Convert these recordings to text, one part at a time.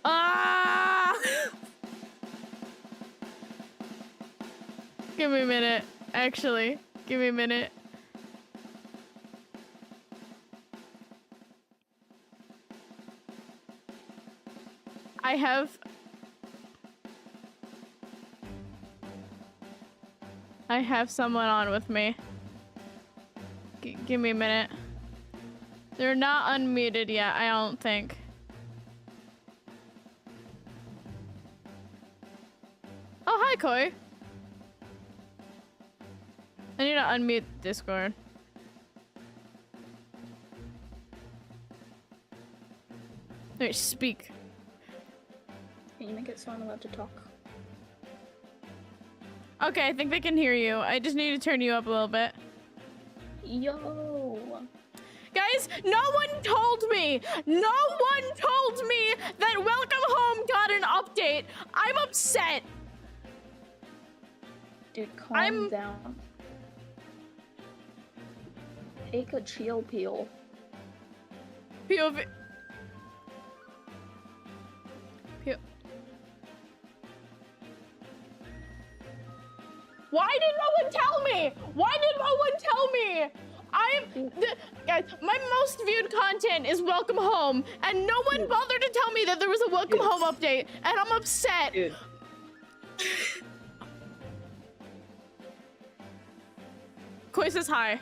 Ah! Give me a minute. Actually, give me a minute. I have someone on with me. Give me a minute. They're not unmuted yet, I don't think. Oh, hi, Koi. I need to unmute Discord. Wait, speak. Can you make it so I'm allowed to talk? Okay, I think they can hear you. I just need to turn you up a little bit. Yo! Guys, no one told me that Welcome Home got an update. I'm upset. Dude, calm down. Take a chill pill. POV. Why did no one tell me? Why did no one tell me? Guys, my most viewed content is Welcome Home, and no one bothered to tell me that there was a Welcome Home update, and I'm upset. Dude. Koi says hi.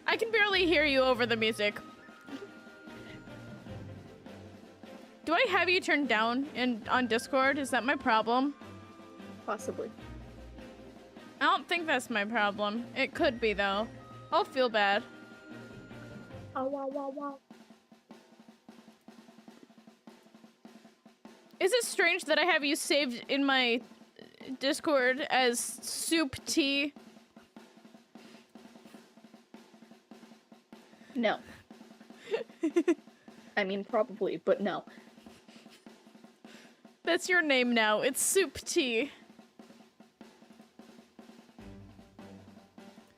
I can barely hear you over the music. Do I have you turned down on Discord? Is that my problem? Possibly. I don't think that's my problem. It could be, though. I'll feel bad. Oh, wow, wow, wow. Is it strange that I have you saved in my Discord as Soup Tea? No. I mean, probably, but no. That's your name now. It's Soup Tea.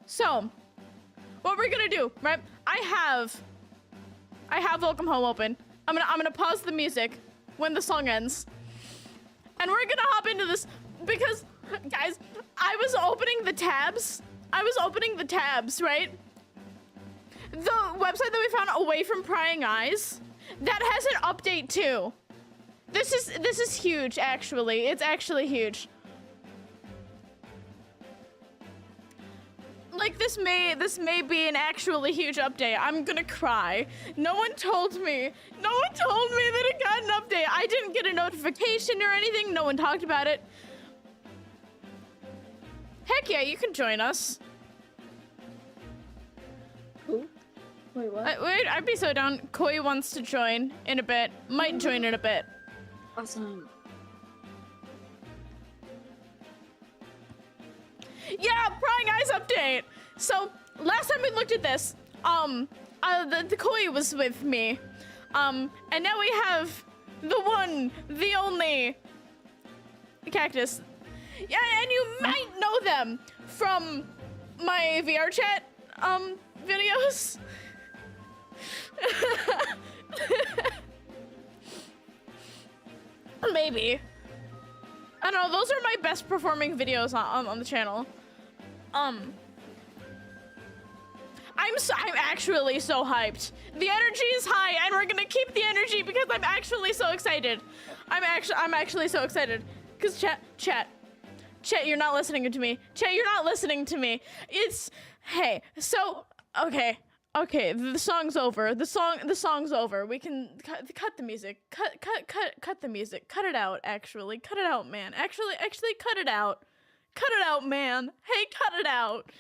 So, what we're gonna do, right? I have Welcome Home open. I'm gonna pause the music when the song ends. And we're gonna hop into this because, guys, I was opening the tabs, right? The website that we found away from prying eyes, that has an update too. This is huge, actually. It's actually huge. Like, this may be an actually huge update. I'm gonna cry. No one told me that it got an update. I didn't get a notification or anything. No one talked about it. Heck yeah, you can join us. Who? Wait, what? I'd be so down. Koi wants to join in a bit. Might join in a bit. Awesome. Yeah, prying eyes update. So last time we looked at this, the Koi was with me, and now we have the one, the only Cactus. Yeah, and you might know them from my VR chat videos. Maybe. I don't know, those are my best performing videos on the channel. I'm actually so hyped. The energy is high, and we're gonna keep the energy because I'm actually so excited. I'm actually so excited. Cause chat, you're not listening to me. Chat, you're not listening to me. Hey, so okay, the song's over. The song's over. We can cut the music. Cut the music. Cut it out. Actually, cut it out, man. Actually, cut it out. Cut it out, man. Hey, cut it out.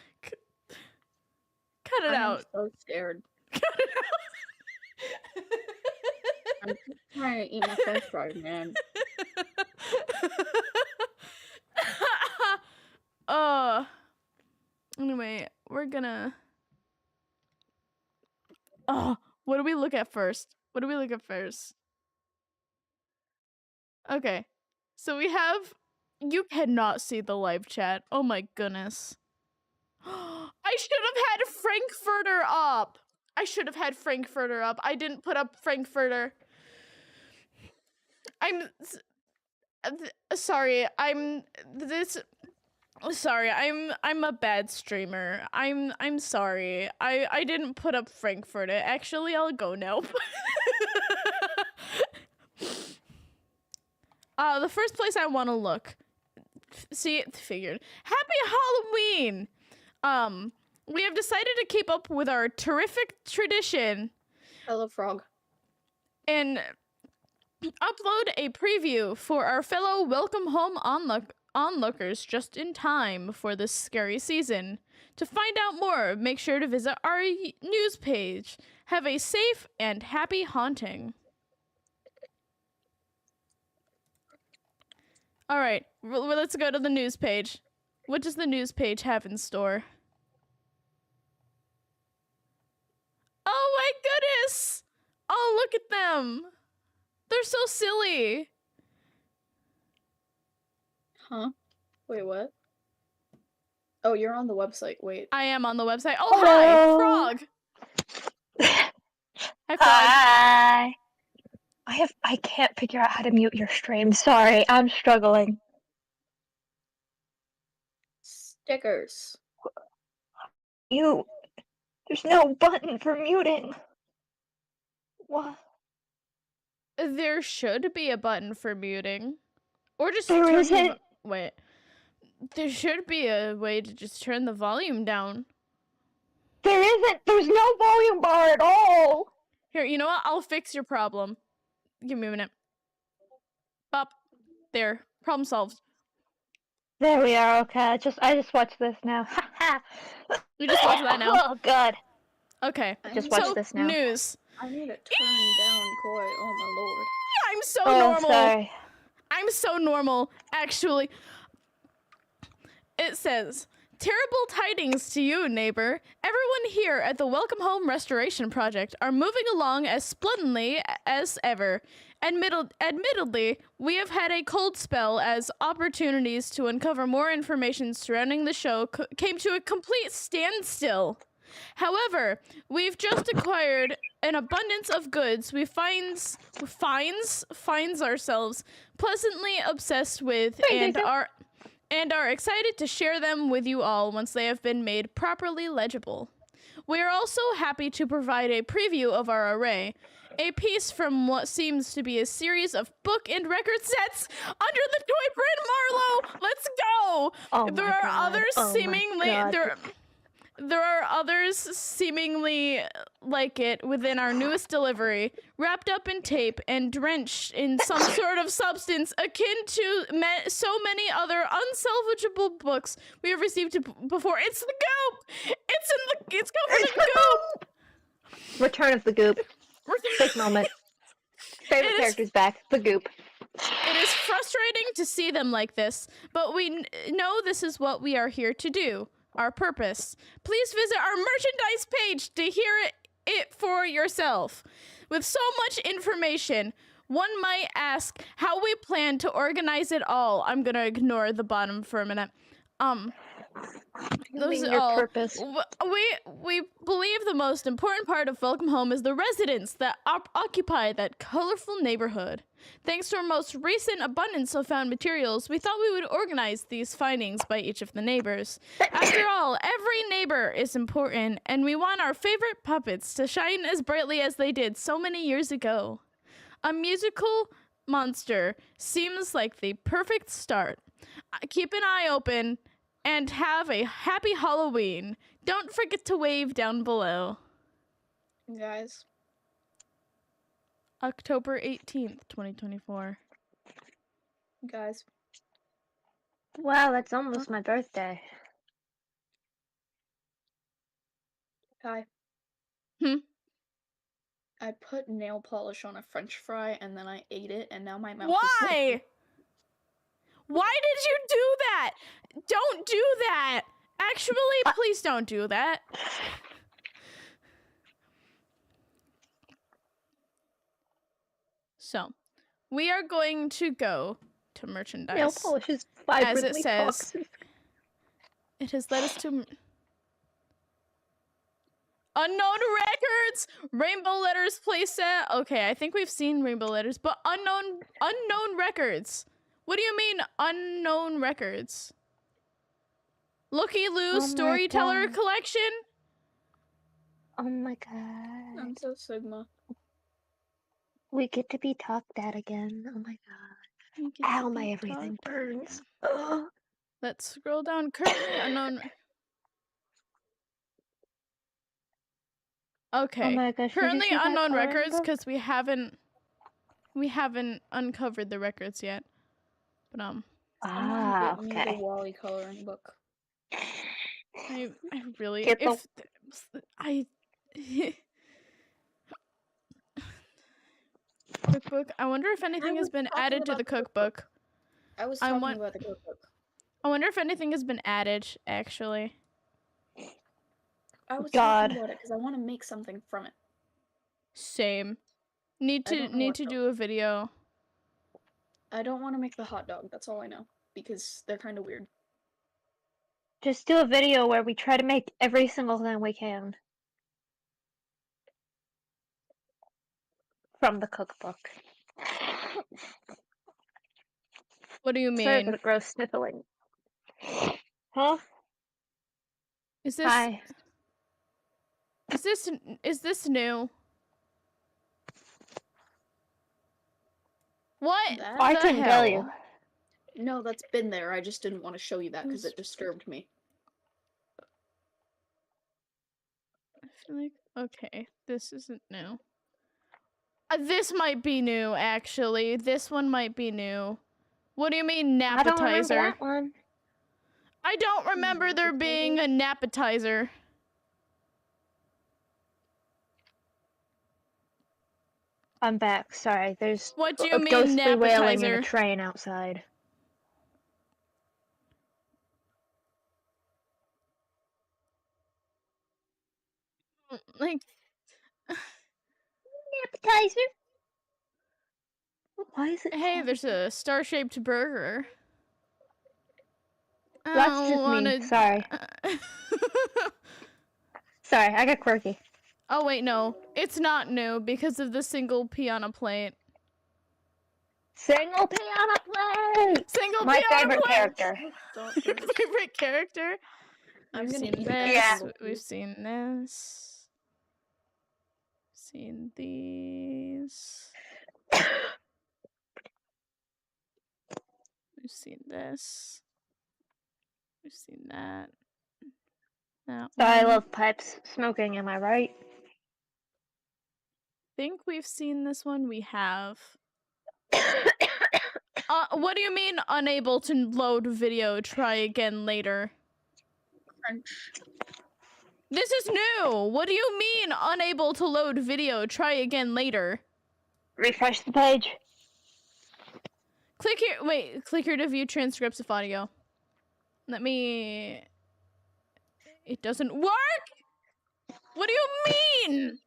Cut it out. I'm so scared. Cut it out. I'm just trying to eat my french fries, man. Anyway, we're gonna... what do we look at first? Okay. So we have... You cannot see the live chat. Oh my goodness. I should have had Frankfurter up. I didn't put up Frankfurter. I'm sorry. I'm a bad streamer. I'm sorry. I didn't put up Frankfurter. Actually, I'll go now. The first place I want to look. See, figured. Happy Halloween. We have decided to keep up with our terrific tradition. Hello, frog. And upload a preview for our fellow welcome home onlookers just in time for this scary season. To find out more, make sure to visit our news page. Have a safe and happy haunting. All right, let's go to the news page. What does the news page have in store? Oh my goodness! Oh, look at them! They're so silly. Huh? Wait, what? Oh, you're on the website. Wait. I am on the website. Oh, hi, Frog. Hi, Frog. Hi. I can't figure out how to mute your stream. Sorry, I'm struggling. Stickers. There's no button for muting. What? There should be a button for muting. Or just There turn isn't. Wait. There should be a way to just turn the volume down. There isn't. There's no volume bar at all. Here, you know what? I'll fix your problem. Give me a minute. Up. There. Problem solved. There we are. Okay, I just watched this now. You just watched that now? Oh god. Okay. Just watch this now. News. I need to turn down Koi. Oh my lord. I'm so Oh, normal. sorry. I'm so normal, actually. It says, terrible tidings to you, neighbor. Everyone here at the Welcome Home Restoration Project are moving along as splendidly as ever. Admittedly, we have had a cold spell as opportunities to uncover more information surrounding the show came to a complete standstill. However, we've just acquired an abundance of goods we finds ourselves pleasantly obsessed with and are excited to share them with you all once they have been made properly legible. We are also happy to provide a preview of our array, a piece from what seems to be a series of book and record sets under the toy brand Marlowe. Let's go! Oh There my are God. others Oh my seemingly God. there are others seemingly like it within our newest delivery, wrapped up in tape and drenched in some sort of substance akin to so many other unsalvageable books we have received before. It's the goop! It's covered in goop! Return of the goop. Big moment. Favorite characters back. The goop. It is frustrating to see them like this, but we know this is what we are here to do. Our purpose. Please visit our merchandise page to hear it for yourself. With so much information, One might ask how we plan to organize it all. I'm gonna ignore the bottom for a minute. Those Being are your all. purpose. We believe the most important part of Welcome Home is the residents that occupy that colorful neighborhood. Thanks to our most recent abundance of found materials, we thought we would organize these findings by each of the neighbors. After all, every neighbor is important, and we want our favorite puppets to shine as brightly as they did so many years ago. A musical monster seems like the perfect start. Keep an eye open and have a happy Halloween. Don't forget to wave down below. Guys, October 18th, 2024. guys, Wow, that's almost my birthday. hi. Hmm? I put nail polish on a French fry and then I ate it, and now my mouth is Why? Why did you do that? Don't do that. Actually, please don't do that. So, we are going to go to merchandise. Nail polish is As it vibrantly says, toxic. it has led us to unknown records, rainbow letters playset. Okay, I think we've seen rainbow letters, but unknown records. What do you mean unknown records? Looky Lou Oh my Storyteller God. Collection. Oh my god. I'm so Sigma. We get to be talked at again. Oh my god. Ow, my everything burns. Ugh. Let's scroll down. Currently unknown. Okay. Oh my gosh, did you Currently see that unknown coloring records book? because we haven't uncovered the records yet. But Someone Ah, get me the okay. Wally coloring book. I really Get the- if I cookbook. I wonder if anything has was been talking added to about the the cookbook. cookbook. I was I talking want- about the cookbook. I wonder if anything has been added actually. I was God. talking about it because I want to make something from it. Same. Need I to don't know what, though. do a video. I don't want to make the hot dog, that's all I know. Because they're kind of weird. Just do a video where we try to make every single thing we can. From the cookbook. What do you Sorry for mean? the gross sniffling. Huh? Is this Hi. is this new? What? That? I the couldn't hell? tell you. No, that's been there. I just didn't want to show you that because it disturbed me. I feel like okay, this isn't new. This might be new actually. This one might be new. What do you mean I don't remember appetizer? that one. I don't remember there being an appetizer. I'm back. Sorry, there's What do you a mean ghostly wailing in appetizer? a train outside. Like Appetizer. Why is it? hey, called there's a star-shaped burger. I That's don't just wanna... me. Sorry. Sorry, I got quirky. Oh wait, no. It's not new because of the single pea on a plate. Single pea on a plate. Single My pea on a favorite plate! character. Your favorite character? I'm We've gonna seen eat this. Yeah. We've seen this. Seen these. We've seen this. We've seen that. That So I one. love pipes smoking, am I right? Think we've seen this one. We have. What do you mean unable to load video? Try again later. French. This is new. What do you mean unable to load video? Try again later. Refresh the page. Click here. Wait, click here to view transcripts of audio. Let me. It doesn't work. What do you mean?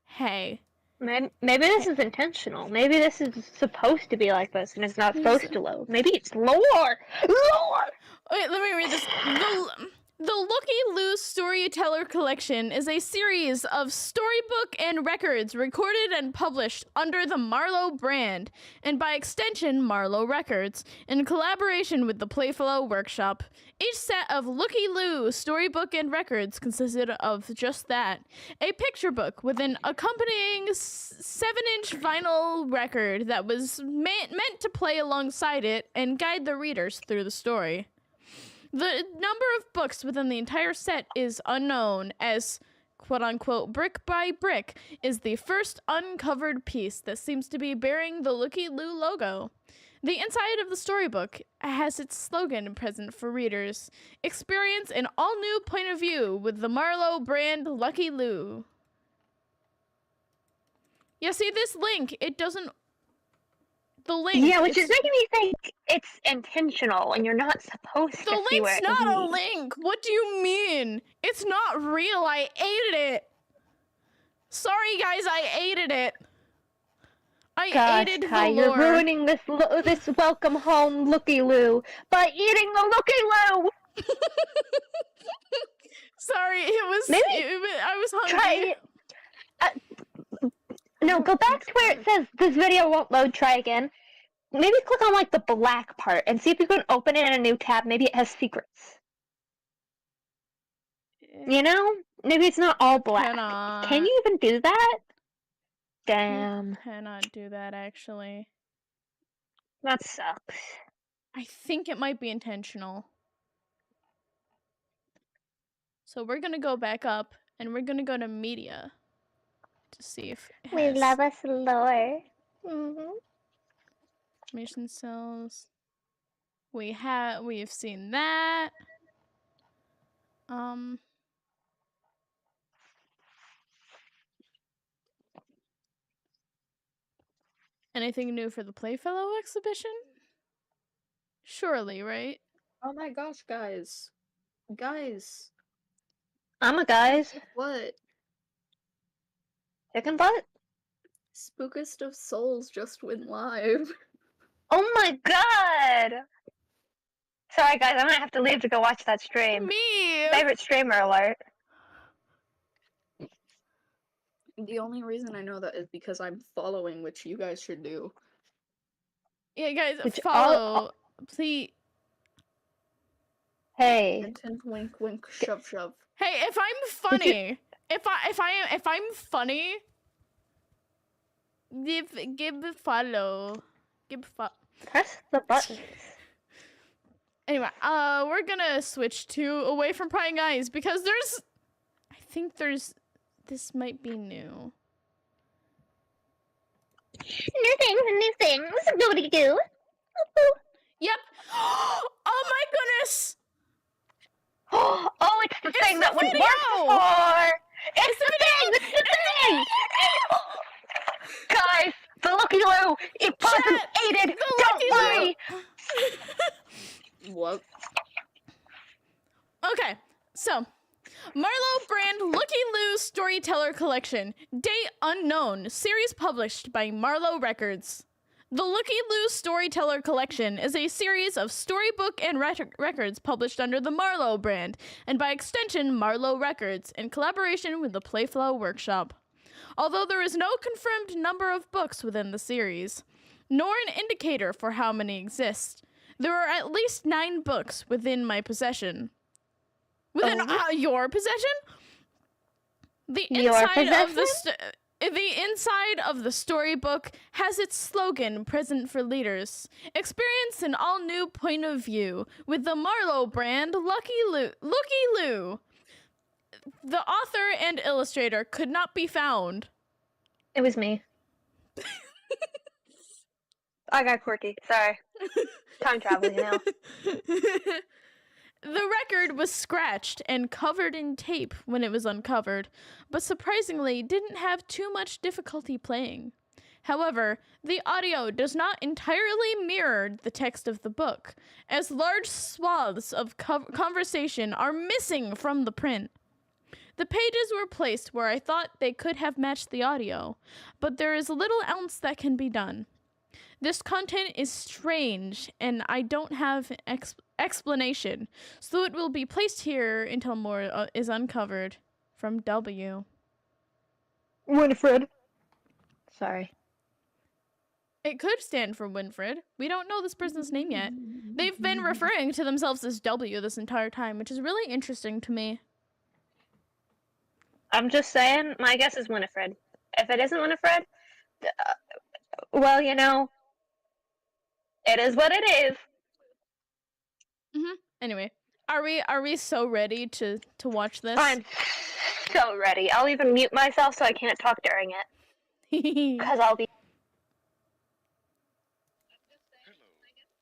Hey, Maybe this is intentional. Maybe this is supposed to be like this, and it's not supposed to load. Maybe it's lore. Lore. Wait, let me read this. The Looky Loo Storyteller Collection is a series of storybook and records recorded and published under the Marlowe brand, and by extension, Marlowe Records, in collaboration with the Playfellow Workshop. Each set of Looky Loo storybook and records consisted of just that, a picture book with an accompanying 7-inch vinyl record that was meant to play alongside it and guide the readers through the story. The number of books within the entire set is unknown, as quote-unquote brick by brick is the first uncovered piece that seems to be bearing the Looky Loo logo. The inside of the storybook has its slogan present for readers: experience an all-new point of view with the Marlowe brand Lucky Lou. Yeah, see this link, it doesn't... The link... Yeah, which is making me think it's intentional, and you're not supposed to see where The link's not a link! What do you mean? It's not real, I ate it! Sorry guys, I ate it! I ate the Kai, lore. you're ruining this welcome home Looky Loo by eating the Looky Loo! Sorry, I was hungry. No, go back to where it says this video won't load, try again. Maybe click on like the black part and see if you can open it in a new tab. Maybe it has secrets. You know? Maybe it's not all black. Can you even do that? Damn. Cannot do that, actually. That sucks. I think it might be intentional. So we're gonna go back up, and we're gonna go to media to see if it has... We love us lore. Mm-hmm. Information cells. We've seen that. Anything new for the Playfellow exhibition? Surely, right? Oh my gosh, guys. Guys. I'm a guys. What? Chicken butt? Spookest of Souls just went live. Oh my god! Sorry guys, I'm gonna have to leave to go watch that stream. Me! Favorite streamer alert. The only reason I know that is because I'm following, which you guys should do. Yeah, guys, follow. Please. Hey. Hint, hint, wink, wink, shove, shove. Hey, if I'm funny, if I'm funny, give a follow. Press the buttons. Anyway, we're gonna switch to away from prying eyes because this might be new. New things, nobody do. Yep. Oh my goodness! Oh, it's the thing that we video! worked for! It's the thing! It's the thing! Guys, the Lucky Lou! It wasn't aided! Don't worry! What? Okay, so Marlowe brand Looky Loo Storyteller Collection, date unknown, series published by Marlowe Records. The Looky Loo Storyteller Collection is a series of storybook and records published under the Marlowe brand, and by extension, Marlowe Records, in collaboration with the Playfellow Workshop. Although there is no confirmed number of books within the series, nor an indicator for how many exist, there are at least 9 books within my possession. Within your possession? The inside of the storybook has its slogan present for leaders. Experience an all-new point of view with the Marlowe brand Looky Loo. The author and illustrator could not be found. It was me. I got quirky. Sorry. Time traveling now. The record was scratched and covered in tape when it was uncovered, but surprisingly didn't have too much difficulty playing. However, the audio does not entirely mirror the text of the book, as large swaths of conversation are missing from the print. The pages were placed where I thought they could have matched the audio, but there is little else that can be done. This content is strange, and I don't have an explanation, so it will be placed here until more is uncovered. From W. Winifred. Sorry. It could stand for Winfred. We don't know this person's name yet. They've been referring to themselves as W this entire time, which is really interesting to me. I'm just saying, my guess is Winifred. If it isn't Winifred, well, you know, it is what it is. Anyway, are we so ready to watch this? I'm so ready. I'll even mute myself so I can't talk during it. Because I'll be... Hello,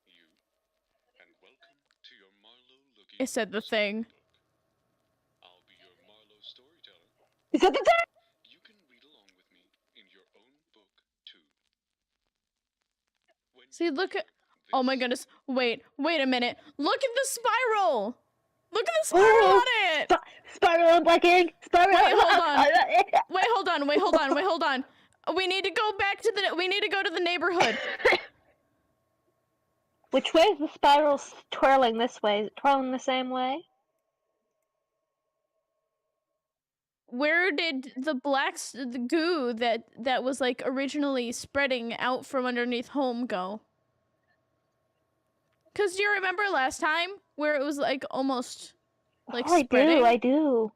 you, and welcome to your Marlowe looking. I said the thing. I'll be your Marlowe storyteller. Is that the thing? You can read along with me in your own book too. When See, you look at... hear Oh my this, goodness. Wait a minute. Look at the spiral! Look at the spiral on it! Spiral black egg! Spiral! Wait, hold on. Wait, hold on. We need to go back to the neighborhood. Which way is the spiral twirling this way? Is it twirling the same way? Where did the goo that was like originally spreading out from underneath home go? Cause do you remember last time where it was like almost like spreading? I do.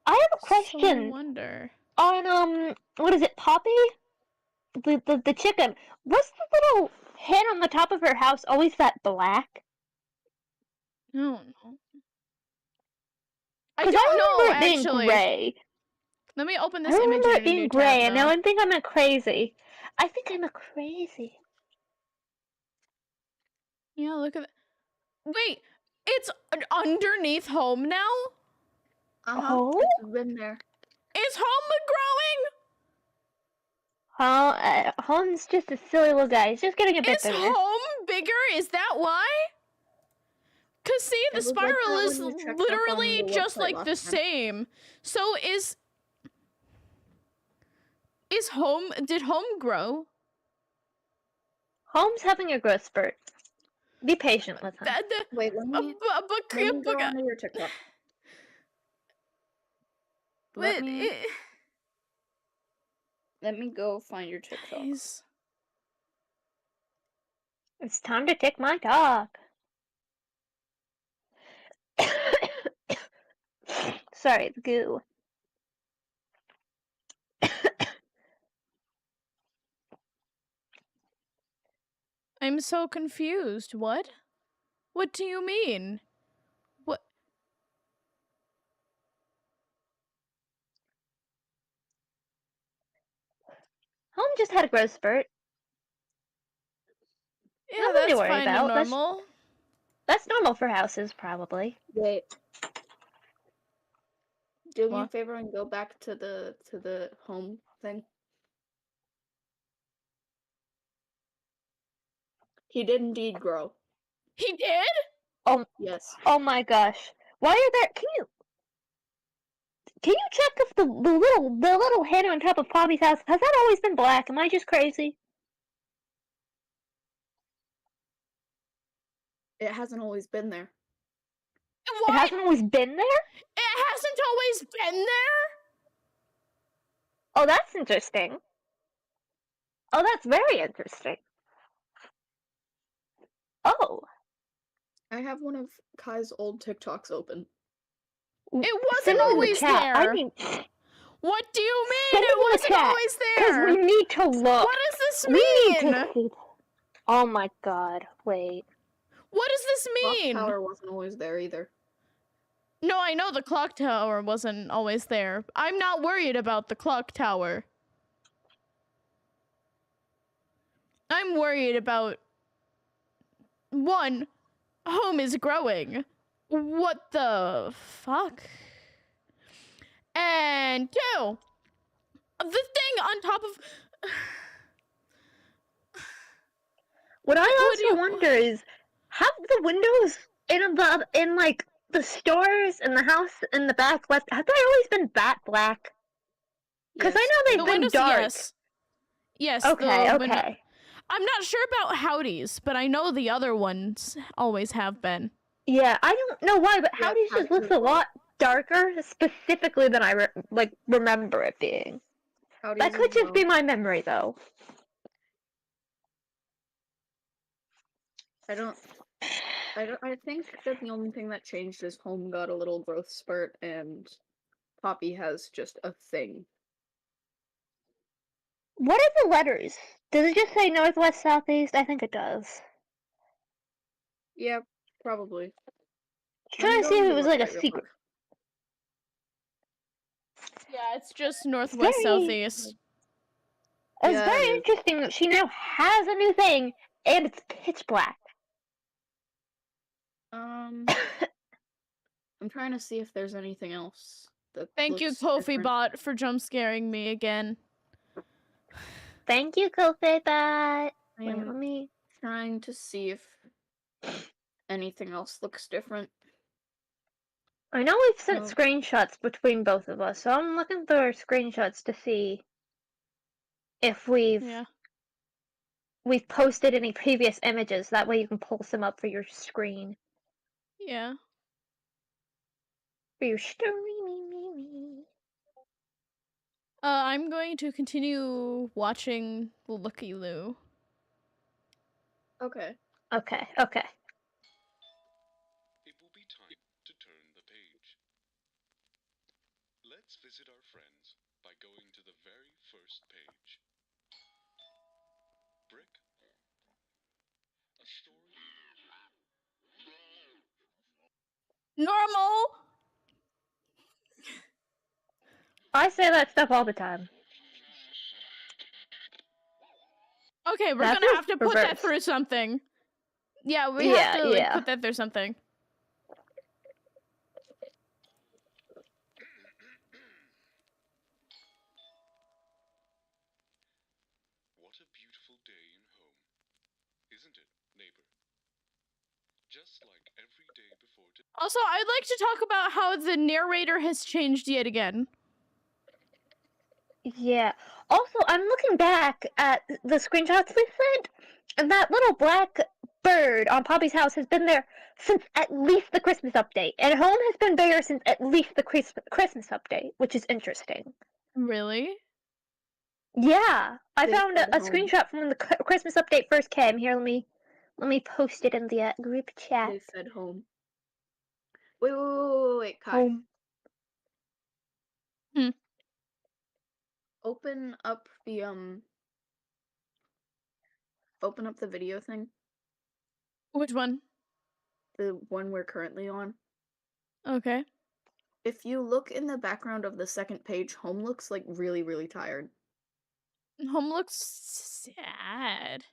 I have a So I question wonder. on what is it, Poppy? The chicken. Was the little hen on the top of her house always that black? I don't know. I 'Cause don't remember know it being actually. gray. Let me open I this image remember in it a being new gray, tab, and now though. I think I'm a crazy. I think I'm a crazy. Yeah, look at that. Wait, it's underneath home now? Oh? It's been there. Is home growing? Home's just a silly little guy. He's just getting a bit Is bigger. home bigger? Is that why? Cause see, the It was like spiral that is when you checked up on literally the just website like the last time. same. So is home? Did home grow? Home's having a growth spurt. Be patient with him. Wait, let me go onto your TikTok. Let me go find your TikTok. Guys. It's time to take my dog. Sorry, the goo. I'm so confused. What? What do you mean? What? Home just had a growth spurt. Yeah, Nothing to that's worry fine and about. normal. That's normal for houses, probably. Wait. Do me a What? favor and go back to the home thing. He did indeed grow. He did? Yes. Oh my gosh. Why are there... Can you check if the little hen on top of Poppy's house, has that always been black? Am I just crazy? It hasn't always been there. It What? hasn't always been there? It hasn't always been there? Oh, that's interesting. Oh, that's very interesting. Oh. I have one of Kai's old TikToks open. It wasn't Send it in the always chat. there. I mean, What do you mean? send it It in the wasn't chat, always because there. we need to look. What does this We need mean? to see. Oh my god, wait. What does this Clock mean? tower wasn't always there either. No, I know the clock tower wasn't always there. I'm not worried about the clock tower. I'm worried about... One, home is growing. What the fuck? And two, the thing on top of... What I What do also you- wonder is, have the windows in like the stores and the house in the back left, have they always been that black? Because I Yes, know The they've been windows, dark. yes. Yes, Okay, the okay. window. I'm not sure about Howdy's, but I know the other ones always have been. Yeah, I don't know why, but Yeah, Howdy's just Howdy's looks as a well. lot darker, specifically than I remember it being. Howdy's That could as just well. be my memory, though. I think that the only thing that changed is Home got a little growth spurt and Poppy has just a thing. What are the letters? Does it just say northwest, southeast? I think it does. Yeah, probably. Just Let me trying to go see on if the it was like a website real secret. Yeah, it's just northwest, southeast. It's Yeah, very it is. interesting that she now has a new thing, and it's pitch black. I'm trying to see if there's anything else that Thank you, looks Kofi different. Bot, for jump scaring me again. Thank you, Kofi Bot. I Wait, am let me. trying to see if anything else looks different. I know we've sent Oh. screenshots between both of us, so I'm looking through our screenshots to see if we've posted any previous images. That way you can pull some up for your screen. Yeah. For your story. I'm going to continue watching Looky Loo. Okay. Okay. It will be time to turn the page. Let's visit our friends by going to the very first page. Brick. A story. Normal! I say that stuff all the time. Okay, we're That's gonna just have to put that reverse. through something. Yeah, we have to like put that through something. What a beautiful day in home. Isn't it, neighbor? Just like every day before today. Also, I'd like to talk about how the narrator has changed yet again. Yeah. Also, I'm looking back at the screenshots we sent, and that little black bird on Poppy's house has been there since at least the Christmas update, and Home has been there since at least the Christmas update, which is interesting. Really? Yeah, I They found said a Home. screenshot from when the Christmas update first came. Here, let me post it in the group chat. They said Home. Wait, Kai. Home. Open up the Open up the video thing. Which one? The one we're currently on. Okay. If you look in the background of the second page, Home looks like really, really tired. Home looks sad.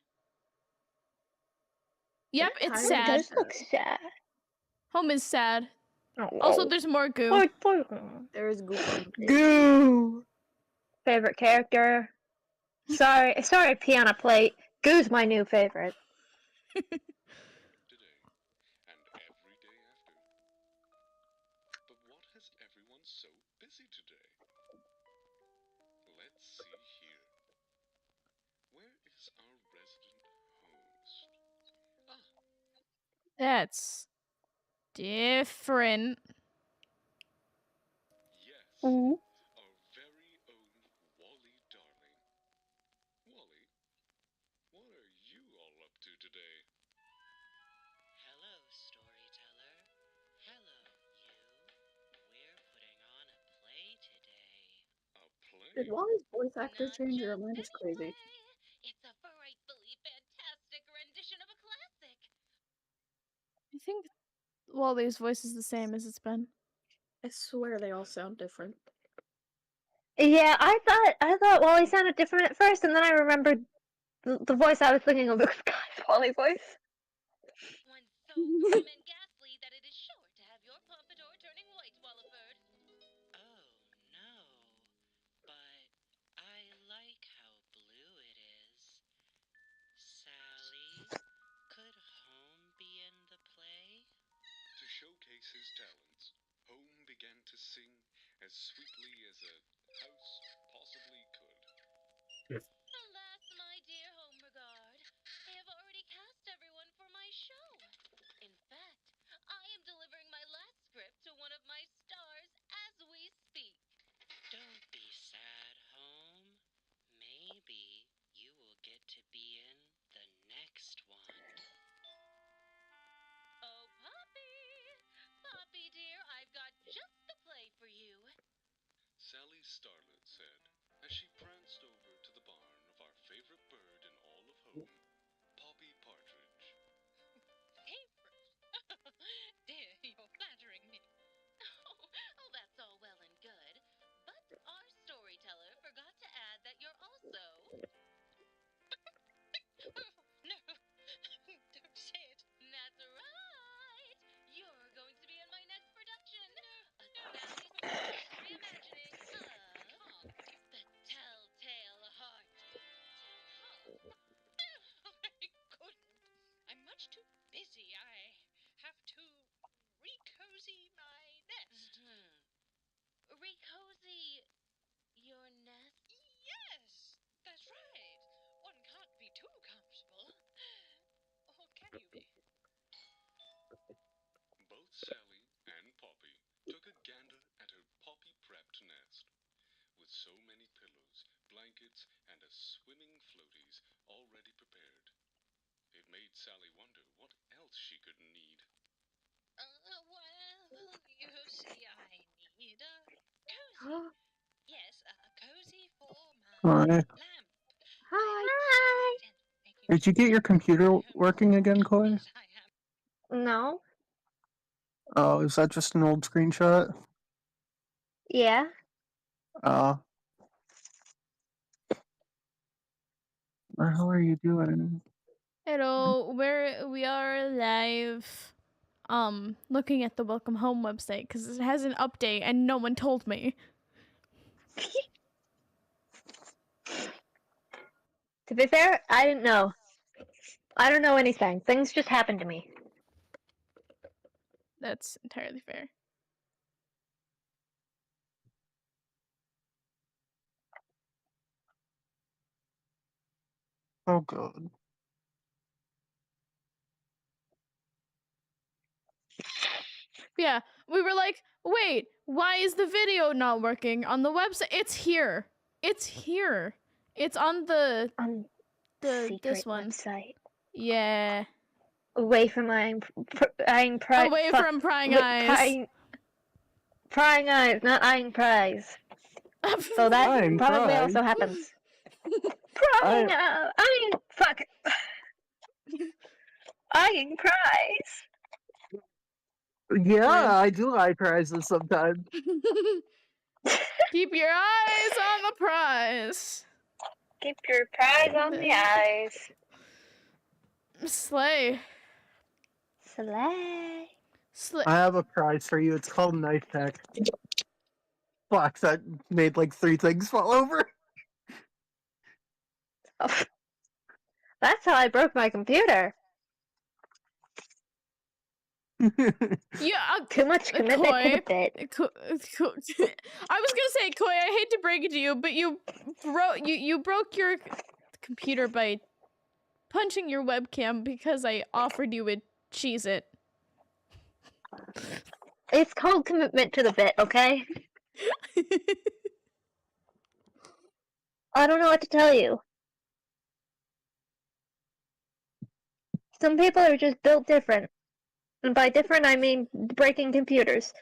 Yep, Like, it's tired sad. It does look sad. Home is sad. Oh, Also, there's more goo. poor There is goop on the page. Goo. Favorite character? Sorry, Piano Plate. Goo's my new favorite. Today and every day after. But what has everyone so busy today? Let's see here. Where is our resident host? Ah, That's different. yes. Ooh. Our very own Wally darling. Wally, what are you all up to today? Hello, storyteller. Hello, you. We're putting on a play today. A play? Did Wally's voice actor Not change or just am I just any crazy? play. It's a frightfully fantastic rendition of a classic. I think Wally's voice is the same as it's been. I swear they all sound different. Yeah, I thought Wally sounded different at first, and then I remembered the voice I was thinking of was Sky's Wally voice. One so grim and ghastly that it is sure to have your pompadour turning white, Walliford. Oh, no. But I like how blue it is. Sally, could Home be in the play? To showcase his talents, Home began to sing as sweetly as a house possibly could. Alas, my dear Homeregard, I have already cast everyone for my show. In fact, I am delivering my last script to one of my stars as we speak. Don't be sad, Home. Maybe you will get to be in the next one. Oh, Poppy! Poppy, dear, I've got just the play for you. Sally Starlet said, as she pranced over to the barn of our favorite bird in all of Home, Poppy Partridge. Favorite? Dear, you're flattering me. Oh, that's all well and good. But our storyteller forgot to add that you're also... Oh, no. Don't say it. That's right. You're going to be in my next production. A Sally Starlet reimagining of The Telltale Heart. Oh, I couldn't. I'm much too busy. I have to recozy my nest. Recozy your nest? Yes, that's right. One can't be too comfortable. Or can you be? Both Sally and Poppy took a gander at her poppy-prepped nest. With so many pillows, blankets, and a swimming floaties already prepared. It made Sally wonder what else she could need. Well, you see, I need a cozy. Yes, a cozy for my Hi. lamp. Hi. Did you get your computer working again, Koi? No. Oh, is that just an old screenshot? Yeah. What the hell are you doing? Hello, we are live. Looking at the Welcome Home website because it has an update and no one told me. To be fair, I didn't know. I don't know anything. Things just happened to me. That's entirely fair. Oh god. Yeah, we were like, wait, why is the video not working on the website? It's here. It's here. It's on the this Secret one. website. Yeah. Away from prying Away from prying eyes. Prying eyes, not eyeing prize. So that Eyeing probably prize? also happens. Prying eyeing fuck. Eyeing prize. Yeah, Yeah. I do eye prizes sometimes. Keep your eyes on the prize. Keep your prize on the eyes. Slay. Slay. Slay. I have a prize for you. It's called Knife Tech. Fuck, that made like 3 things fall over. Oh. That's how I broke my computer. Yeah, Too much commitment to the bit. I was gonna say, Koi, I hate to break it to you, but you broke your computer by punching your webcam because I offered you a Cheez-It. It's called commitment to the bit, okay? I don't know what to tell you. Some people are just built different. And by different, I mean breaking computers.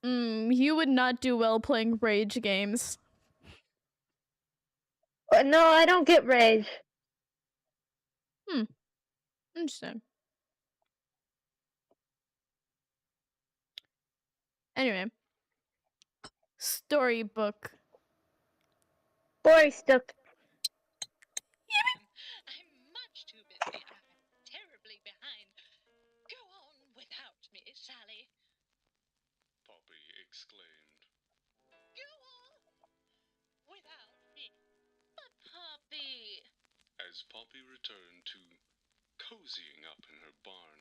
You would not do well playing rage games. No, I don't get rage. Interesting. Anyway. Storybook. Boy stuck. I'm much too busy. I'm terribly behind. Go on without me, Sally. Poppy exclaimed. Go on without me. But Poppy... As Poppy returned to Cozying up in her barn,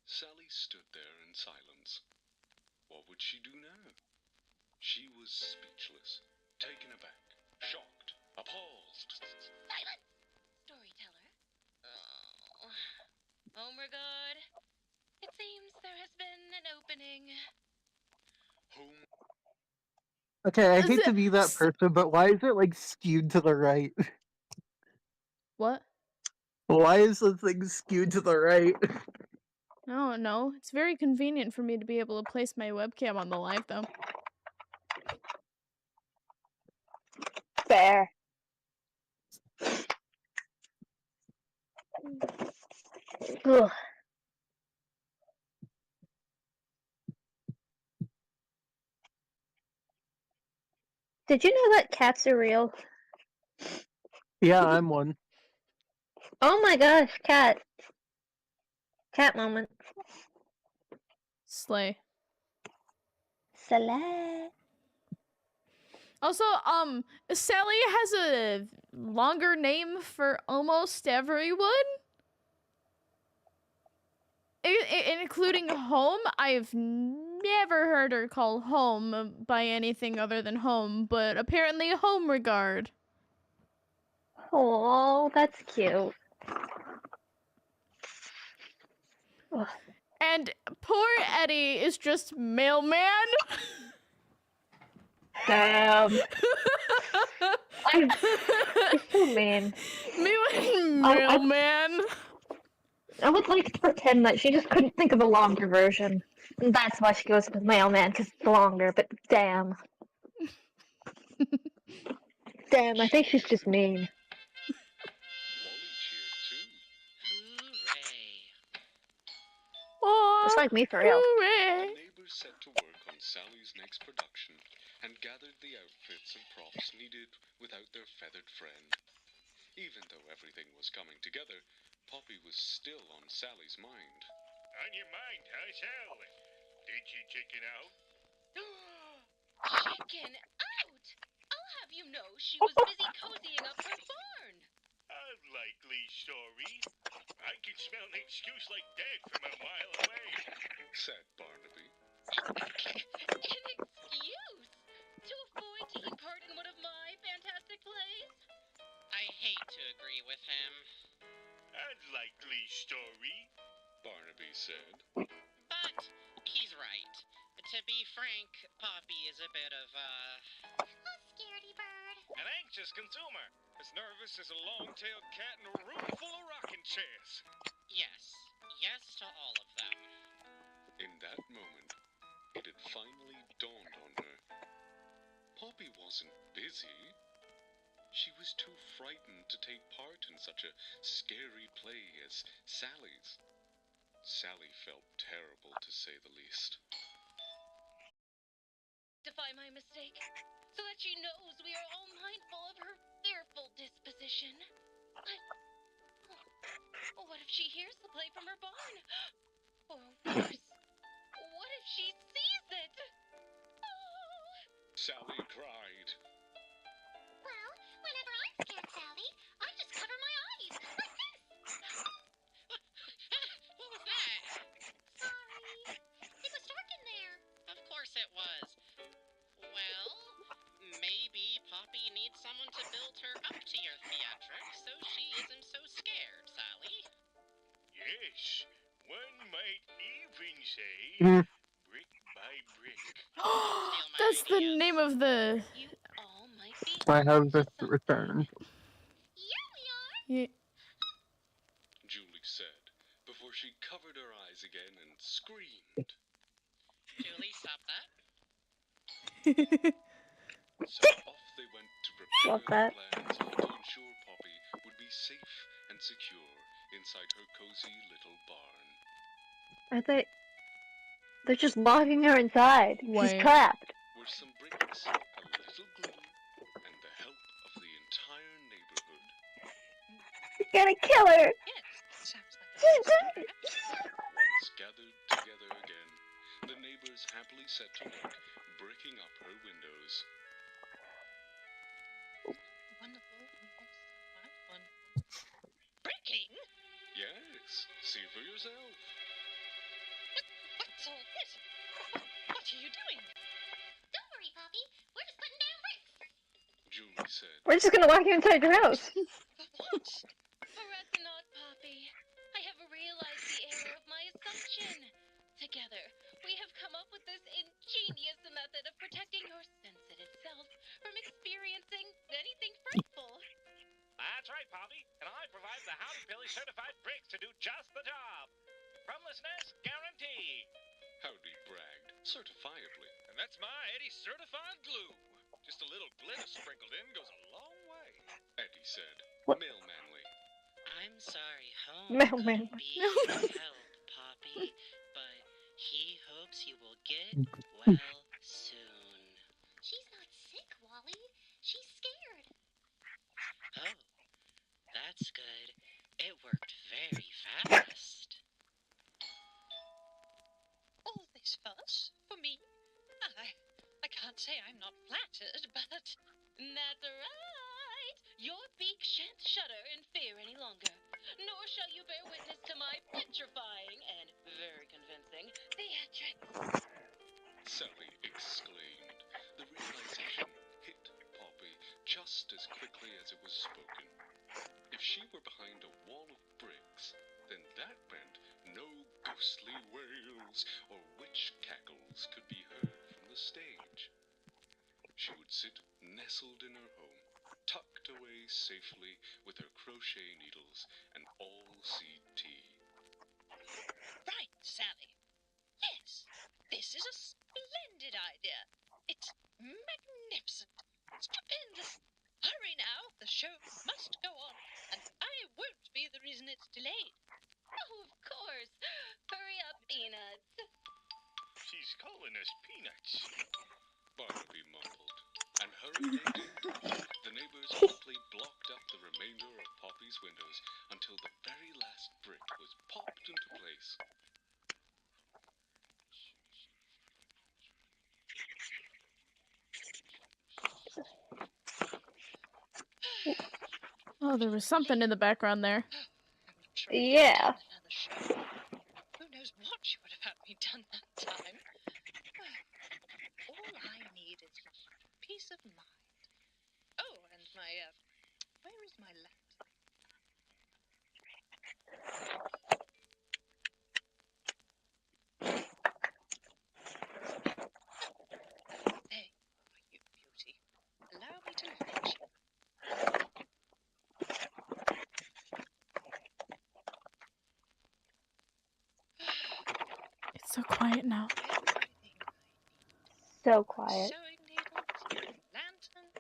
Sally stood there in silence. What would she do now? She was speechless, taken aback, shocked, appalled. Silence! Storyteller. Oh. Home regard. It seems there has been an opening. Home Okay, I Is hate to it- be that person, but why is it like skewed to the right? What? Why is the thing skewed to the right? No, no. It's very convenient for me to be able to place my webcam on the live, though. Fair. Ugh. Did you know that cats are real? Yeah, I'm one. Oh my gosh, cat. Cat moment. Slay. Salad. Also, Sally has a longer name for almost everyone. Including home. I've never heard her call home by anything other than home, but apparently home regard. Oh, that's cute. Ugh. And poor Eddie is just mailman. Damn. He's so mean. Mailman. I would like to pretend that she just couldn't think of a longer version. And that's why she goes with mailman, because it's longer, but damn. Damn, I think she's just mean. Wally cheered too. Hooray. Oh, Just like me, for real. hooray. The neighbors set to work on Sally's next production and gathered the outfits and props needed without their feathered friend. Even though everything was coming together, Poppy was still on Sally's mind. On your mind, huh, Sal? Did you chicken out? Chicken out! I'll have you know she was busy cozying up her barn. A likely story. I can smell an excuse like that from a mile away. Said Barnaby. An excuse? To avoid taking part in one of my fantastic plays? I hate to agree with him. A likely story. Barnaby said. But he's right. To be frank, Poppy is a bit of a scaredy bird. An anxious consumer. As nervous as a long-tailed cat in a room full of rocking chairs. Yes. Yes to all of them. In that moment, it had finally dawned on her. Poppy wasn't busy. She was too frightened to take part in such a scary play as Sally's. Sally felt terrible, to say the least. Defy my mistake, so that she knows we are all mindful of her fearful disposition. But what if she hears the play from her barn? Or worse, what if she sees it? Oh. Sally cried. Well, whenever I'm scared, Sally, I just cover my eyes, like this. What was that? Sorry. It was dark in there. Of course it was. Well, maybe Poppy needs someone to build her up to your theatrics so she isn't so scared, Sally. Yes, one might even say Mm. brick by brick. That's the name of the. You all might be I have on to this something. return. Here we are. Yeah. Julie said, before she covered her eyes again and screamed. Julie, stop that. So off they went to prepare Love their that. plans to ensure Poppy would be safe and secure inside her cozy little barn. Are they? They're just locking her inside. She's Wait. trapped. Were some bricks, a little glue, and the help of the entire neighborhood. You're gonna kill her. Yes, sounds like a Once gathered together again, the neighbors happily set to work, bricking up her windows. wonderful. Bricking? Yes, for yourself. What's all this? What are you doing? Don't worry, Poppy. We're just putting down bricks. Julie said. We're just gonna walk you inside your house. For what? Fret not, Poppy. I have realized the error of my assumption. Together, we have come up with this ingenious method of protecting your sensitive self from experiencing anything frightful. That's right, Poppy. And I provide the Howdy Pilly certified bricks to do just the job. Fromlessness guarantee. Howdy bragged, certifiably. And that's my Eddie certified glue. Just a little glitter sprinkled in goes a long way. Eddie said, What? mailmanly. I'm sorry, home Mailman. couldn't be of help, Poppy, but he hopes you will get well soon. She's not sick, Wally. She's scared. Oh, that's good. It worked very fast. All this fuss for me? I can't say I'm not flattered, but That's right. Your beak shan't shudder in fear any longer, nor shall you bear witness to my petrifying and very convincing theatrics. Sally exclaimed. The realization hit Poppy just as quickly as it was spoken. If she were behind a wall of bricks, then that meant no ghostly wails or witch cackles could be heard from the stage. She would sit nestled in her home, tucked away safely with her crochet needles and all-seed tea. right, Sally. Yes, this is a splendid idea. It's magnificent. Stupendous. Hurry now, the show must go on, and I won't be the reason it's delayed. Oh, of course. Hurry up, Peanuts. She's calling us peanuts. Barnaby mumbled, and hurried they did. The neighbors quickly blocked up the remainder of Poppy's windows until the very last brick was popped into place. Oh, there was something in the background there. I'm not sure if Yeah. I've done another show. Who knows what she would have had me done that time? All I need is just peace of mind. Oh, and my, where is my light? There you are, you beauty. Allow me to light you. It's so quiet now. Everything I need. So quiet. Sewing needles, lantern,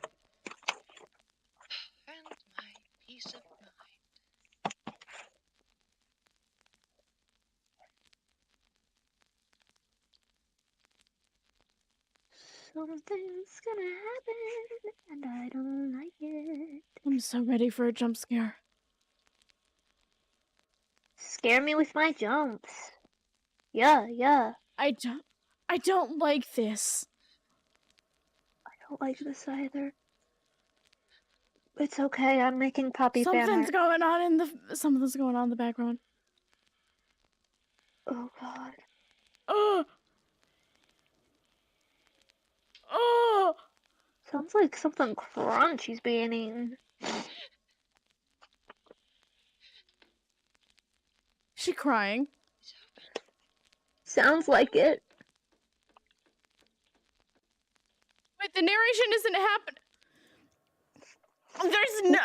and my peace of mind. Something's gonna happen, and I don't like it. I'm so ready for a jump scare. Scare me with my jumps. Yeah, yeah. I don't like this. I don't like this either. It's okay, I'm making Poppy fan Something's art. going on in the background. Oh god. Oh. Oh. Sounds like something crunchy's being eaten. She crying. It's open. Sounds like it. Wait, the narration isn't happening. There's no.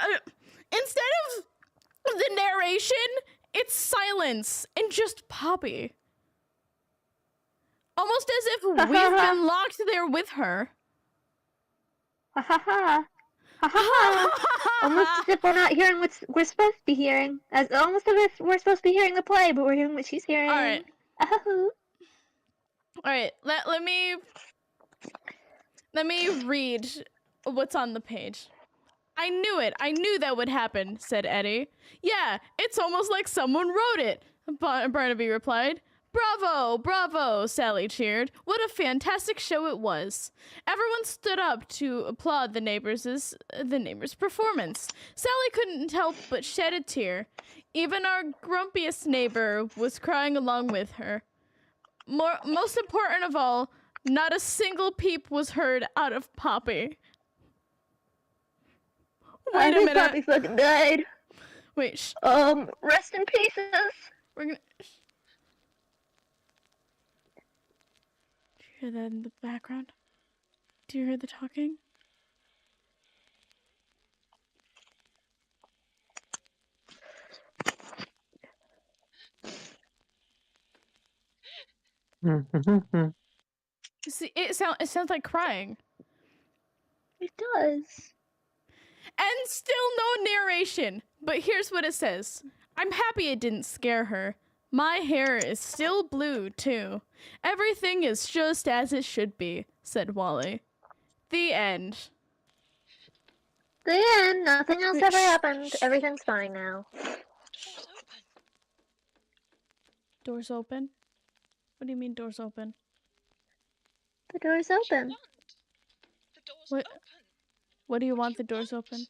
Instead of the narration, it's silence and just Poppy. Almost as if we've been locked there with her. Ha ha ha. Ha ha ha. Almost as if we're not hearing what we're supposed to be hearing. Almost as if we're supposed to be hearing the play, but we're hearing what she's hearing. Alright. Oh. Alright, let me read what's on the page. I knew it. I knew that would happen, said Eddie. Yeah, it's almost like someone wrote it, Barnaby replied. Bravo, bravo, Sally cheered. What a fantastic show it was. Everyone stood up to applaud the neighbor's performance. Sally couldn't help but shed a tear. Even our grumpiest neighbor was crying along with her. Most important of all, not a single peep was heard out of Poppy. I Wait a think minute. Poppy fucking died. Wait, shh. Rest in pieces. We're gonna... Do you hear that in the background? Do you hear the talking? See, it sounds like crying. It does. And still no narration. But here's what it says. I'm happy it didn't scare her. My hair is still blue, too. Everything is just as it should be, said Wally. The end. The end. Nothing else Wait, ever shh, happened. shh. Everything's fine now. Door's open. Doors open? What do you mean doors open? The door's What do you open. want? The door's What? open. What do you What want do the doors open?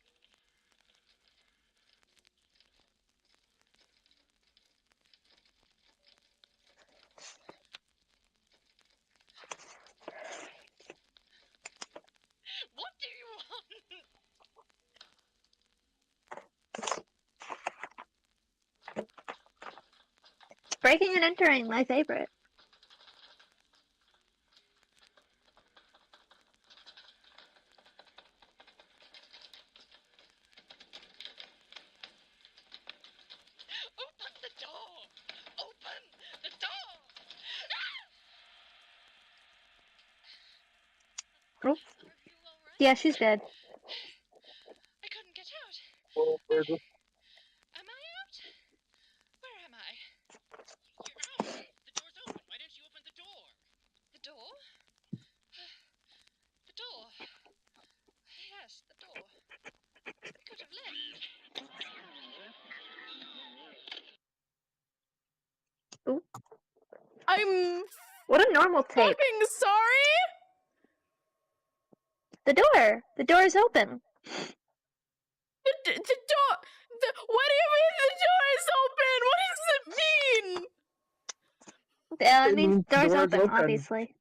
What do you want? Breaking and entering, my favorite. Open the door! Open the door! Oh. Are you alright? Yeah, she's dead. I couldn't get out. Oh, Am I out? Where am I? You're out. The door's open. Why didn't you open the door? The door? The door. Yes, the door. I could have left. Ooh. I'm What a normal tape. fucking sorry? The door. The door is open. The door... what do you mean the door is open? What does it mean? It It means means the door's door's open, open. obviously.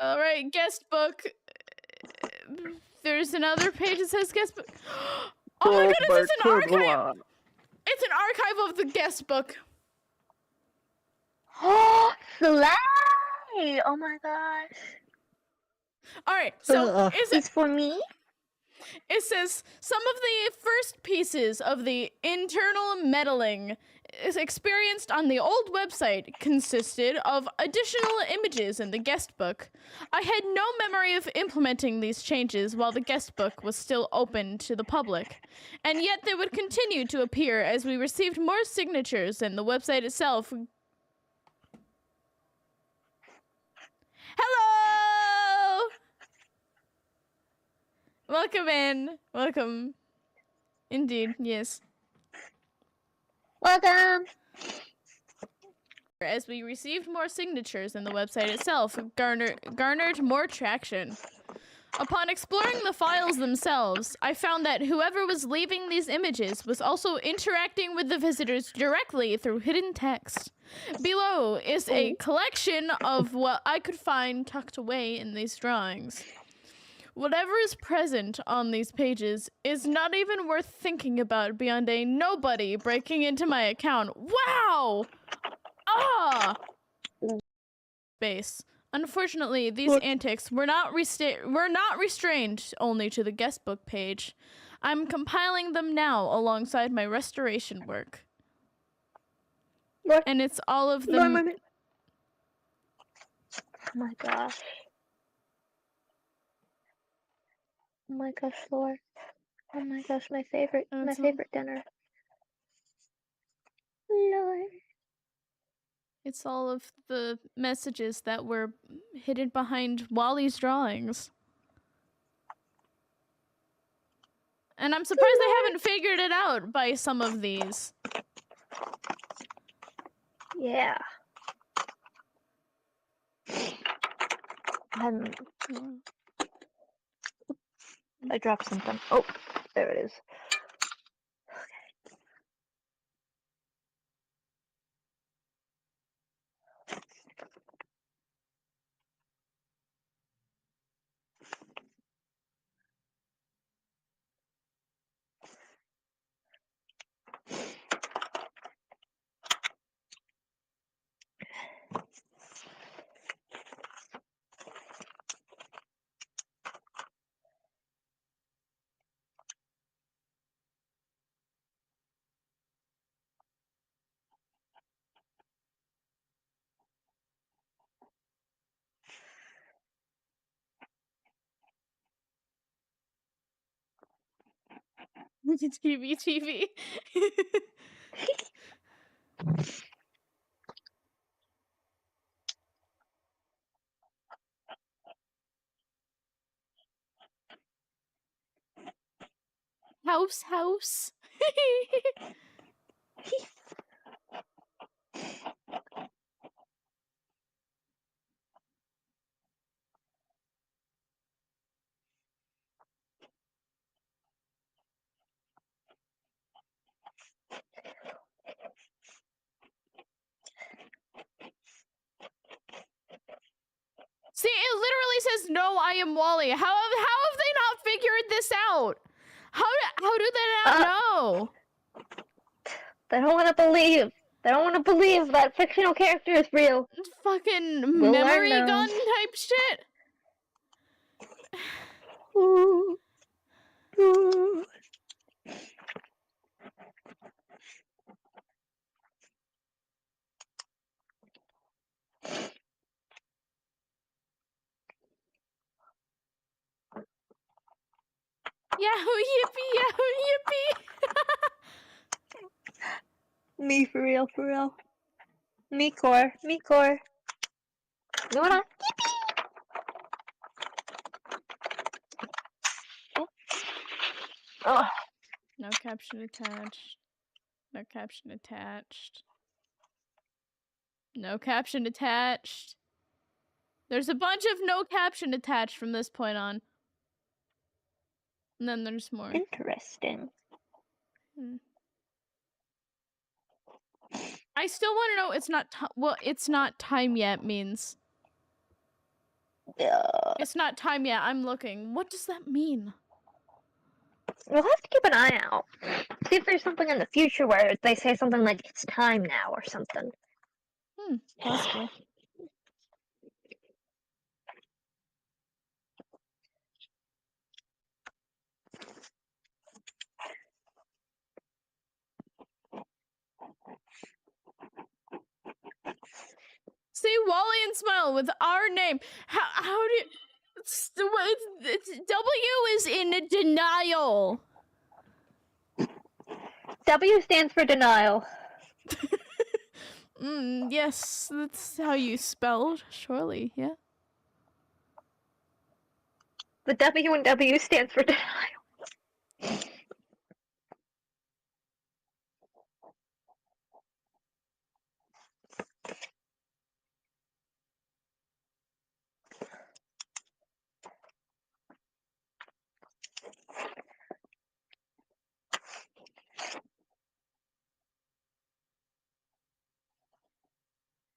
Alright, guest book. There's another page that says guest book. Oh my goodness, it's an archive! It's an archive of the guest book. Oh, Slay! Oh my gosh. Alright, so It's for me? it says some of the first pieces of the internal meddling is experienced on the old website consisted of additional images in the guest book. I had no memory of implementing these changes while the guest book was still open to the public, and yet they would continue to appear as we received more signatures and the website itself. Hello! Welcome in. Welcome. Indeed, yes. Welcome. As we received more signatures and the website itself garnered more traction. Upon exploring the files themselves, I found that whoever was leaving these images was also interacting with the visitors directly through hidden text. Below is a collection of what I could find tucked away in these drawings. Whatever is present on these pages is not even worth thinking about beyond a nobody breaking into my account. Wow! Ah! Space. Unfortunately, these antics were not restrained only to the guest book page. I'm compiling them now alongside my restoration work. What? And it's all of them. Oh my gosh. Oh my gosh, Lord. Oh my gosh, my favorite dinner. Lord. It's all of the messages that were hidden behind Wally's drawings. And I'm surprised they haven't figured it out by some of these. Yeah. I dropped something. Oh, there it is. TV. House. See, it literally says, "No, I am Wally." How have they not figured this out? How do they not know? They don't want to believe. They don't want to believe that fictional character is real. Fucking We'll memory learn, though. gun type shit. Ooh. Ooh. Yahoo yippee, yahoo yippee. Me for real, for real. Me core. You know what? Oh. No caption attached. No caption attached. No caption attached. There's a bunch of no caption attached from this point on. And then there's more. Interesting. I still want to know it's not time yet means. It's not time yet. I'm looking. What does that mean? We'll have to keep an eye out. See if there's something in the future where they say something like, it's time now or something. Possibly. See, Wally and Smile with our name. How do W is in denial. W stands for denial. Yes, that's how you spelled, surely, yeah. The W in W stands for denial.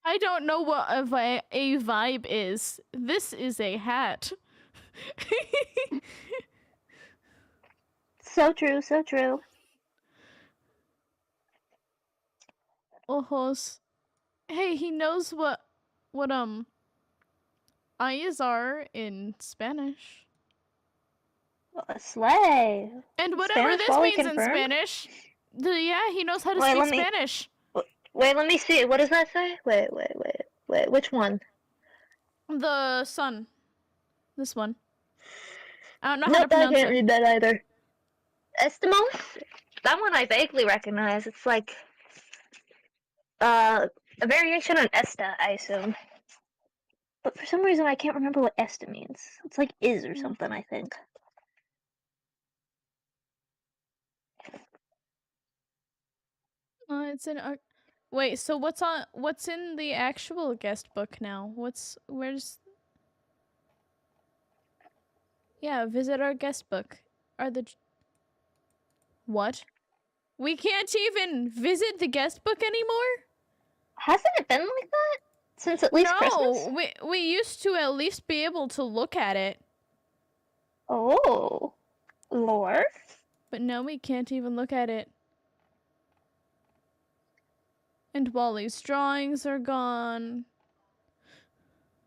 I don't know what a vibe is. This is a hat. So true, so true. Ojos. Hey, he knows what eyes are in Spanish. Slay. And whatever Spanish this Wally means confirmed? in Spanish. Yeah, he knows how to Wait, speak let me- Spanish. Wait, let me see. What does that say? Wait. Which one? The sun. This one. I don't know how Nope, to I pronounce can't it. read that either. Estimos? That one I vaguely recognize. It's like a variation on Esta, I assume. But for some reason I can't remember what Esta means. It's like is or something, I think. It's in wait, so what's in the actual guest book now? Where's Yeah, visit our guest book. Are the... What? We can't even visit the guest book anymore? Hasn't it been like that since at least Christmas? No, we used to at least be able to look at it. Oh, lore. But now we can't even look at it. And Wally's drawings are gone.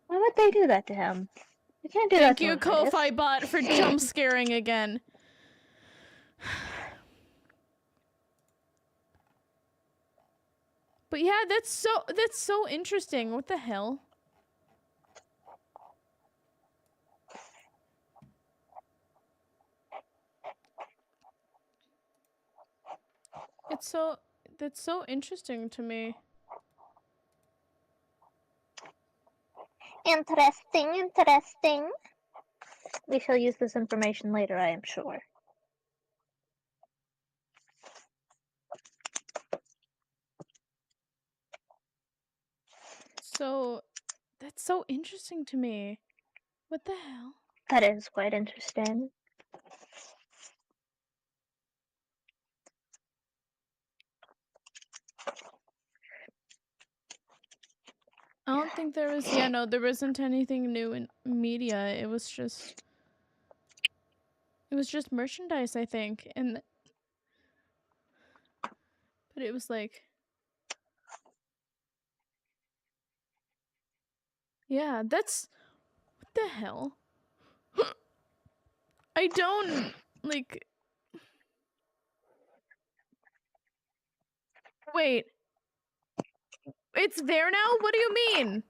Why would they do that to him? You can't do that Thank to you, an artist. Ko-Fi Bot, for jump scaring again. But yeah, that's so interesting. What the hell? That's so interesting to me. Interesting, interesting. We shall use this information later, I am sure. So, that's so interesting to me. What the hell? That is quite interesting. I don't think there was, yeah, no, there wasn't anything new in media. It was just merchandise, I think. But it was like, yeah, that's, what the hell? I don't, like, wait. It's there now? What do you mean?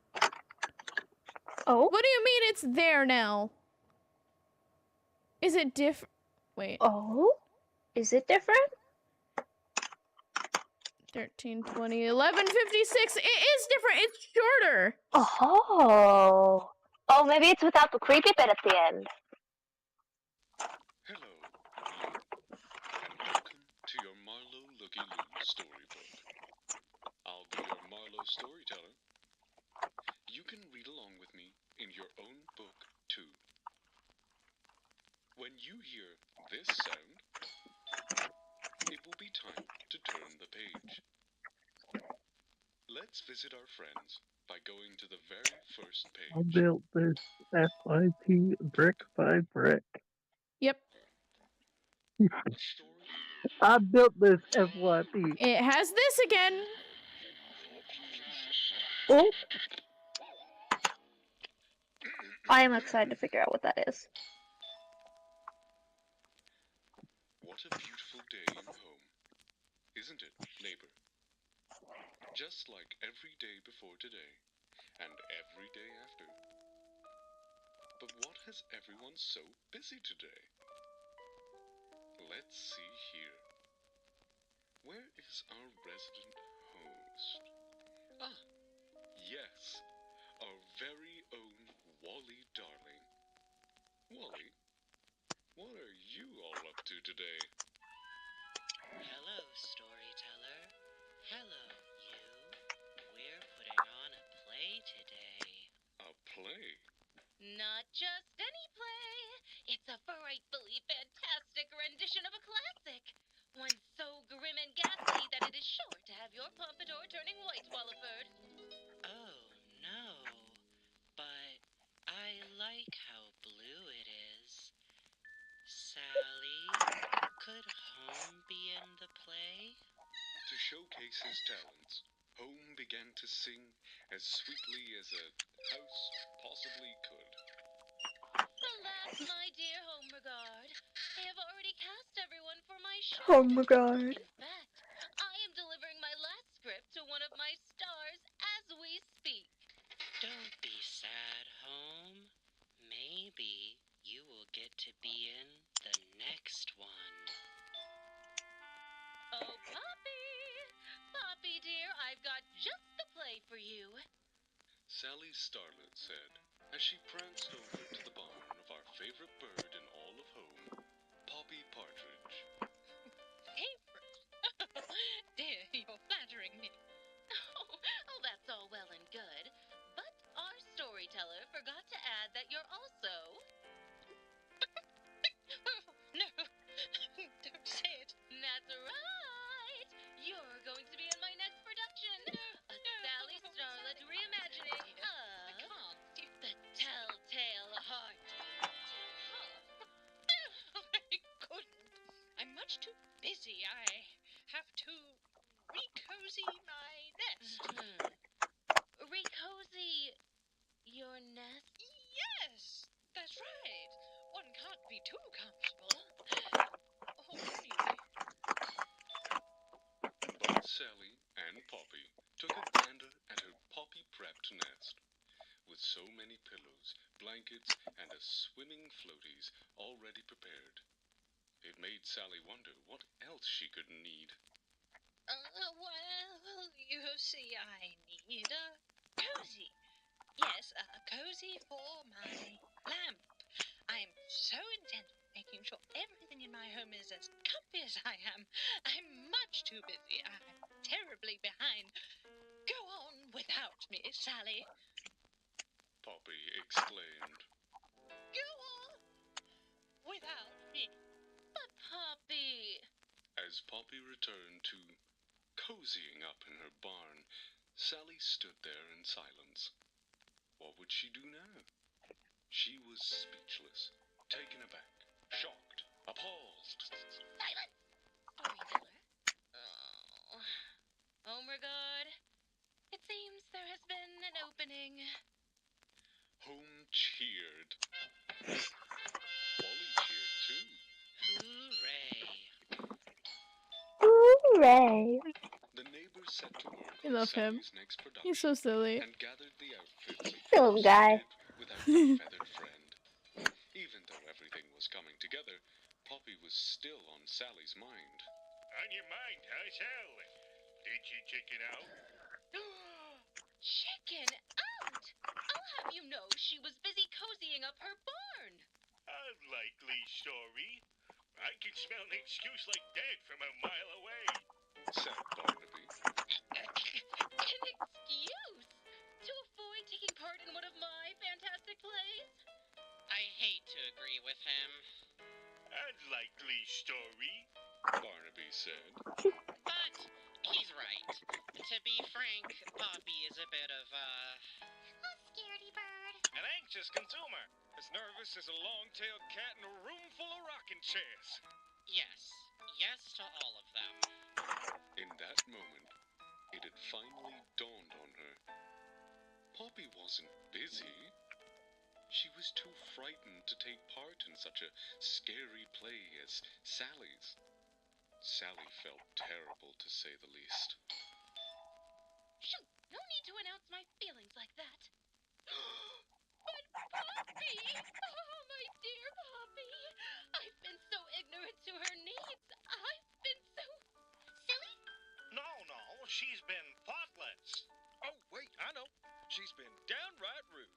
Oh? What do you mean it's there now? Is it wait. Oh? Is it different? 13, 20, 11, 56. It is different. It's shorter. Oh. Oh, maybe it's without the creepy bit at the end. Hello, you, and welcome to your Marlowe Looky Loo storybook. I'll be your Marlowe storyteller. You can read along with me in your own book, too. When you hear this sound, it will be time to turn the page. Let's visit our friends by going to the very first I page. built this FYP brick by brick. Yep. I built this FYP. It has this again. Oh. I am excited to figure out what that is. What a beautiful day in home, isn't it, neighbor? Just like every day before today, and every day after. But what has everyone so busy today? Let's see here. Where is our resident host? Ah, yes, our very own Wally darling. Wally, what are you all up to today? Hello, storyteller. Hello, you. We're putting on a play today. A play? Not just any play. It's a frightfully fantastic rendition of a classic. One so grim and ghastly that it is sure to have your pompadour turning white, Walliford. Oh, no. But I like how blue it is. Sally, could Home be in the play? To showcase his talents, Home began to sing as sweetly as a house possibly could. Alas, my dear Homeregard, I have already cast everyone for my show. Homeregard. In fact, I am delivering my last script to one of my stars as we speak. Don't be sad, Home. Maybe you will get to be in the next one. Oh, Poppy! Poppy, dear, I've got just the play for you. Sally Starlet said, as she pranced over to the barn of our favorite bird in all of home, Poppy Partridge. Favorite? Dear, you're flattering me. Oh, that's all well and good. But our storyteller forgot to add that you're also recozy my nest. Recozy your nest? Yes, that's right. One can't be too comfortable. Oh, anyway. Both Sally and Poppy took a gander at her poppy-prepped nest. With so many pillows, blankets, and a swimming floaties already prepared. It made Sally wonder what else she could need. Well, you see, I need a cozy. Yes, a cozy for my lamp. I'm so intent on making sure everything in my home is as comfy as I am. I'm much too busy. I'm terribly behind. Go on without me, Sally. Poppy exclaimed. Go on without me. But Poppy... As Poppy returned to cozying up in her barn, Sally stood there in silence. What would she do now? She was speechless, taken aback, shocked, appalled. Silence! Are we there? Oh. Home we're good. It seems there has been an opening. Home cheered. Wally cheered too. Hooray! The neighbors set to work I on love him. Sally's next production He's so silly. and gathered the outfits Silly Lucy guy. did without her feathered friend. Even though everything was coming together, Poppy was still on Sally's mind. On your mind, huh, Sal? Did you chicken out? Chicken out! I'll have you know she was busy cozying up her barn. A likely story. I can smell an excuse like that from a mile away. Said Barnaby. An excuse to avoid taking part in one of my fantastic plays? I hate to agree with him. A likely story. Barnaby said. But he's right. To be frank, Poppy is a bit of A scaredy bird. an anxious consumer. As nervous as a long-tailed cat in a room full of rocking chairs. Yes. Yes to all of them. In that moment, it had finally dawned on her. Poppy wasn't busy. She was too frightened to take part in such a scary play as Sally's. Sally felt terrible, to say the least. Shoot, no need to announce my feelings like that. But Poppy! Oh, my dear Poppy! I've been so ignorant to her needs. I've been so... Silly? No, she's been thoughtless. Oh, wait, I know. She's been downright rude.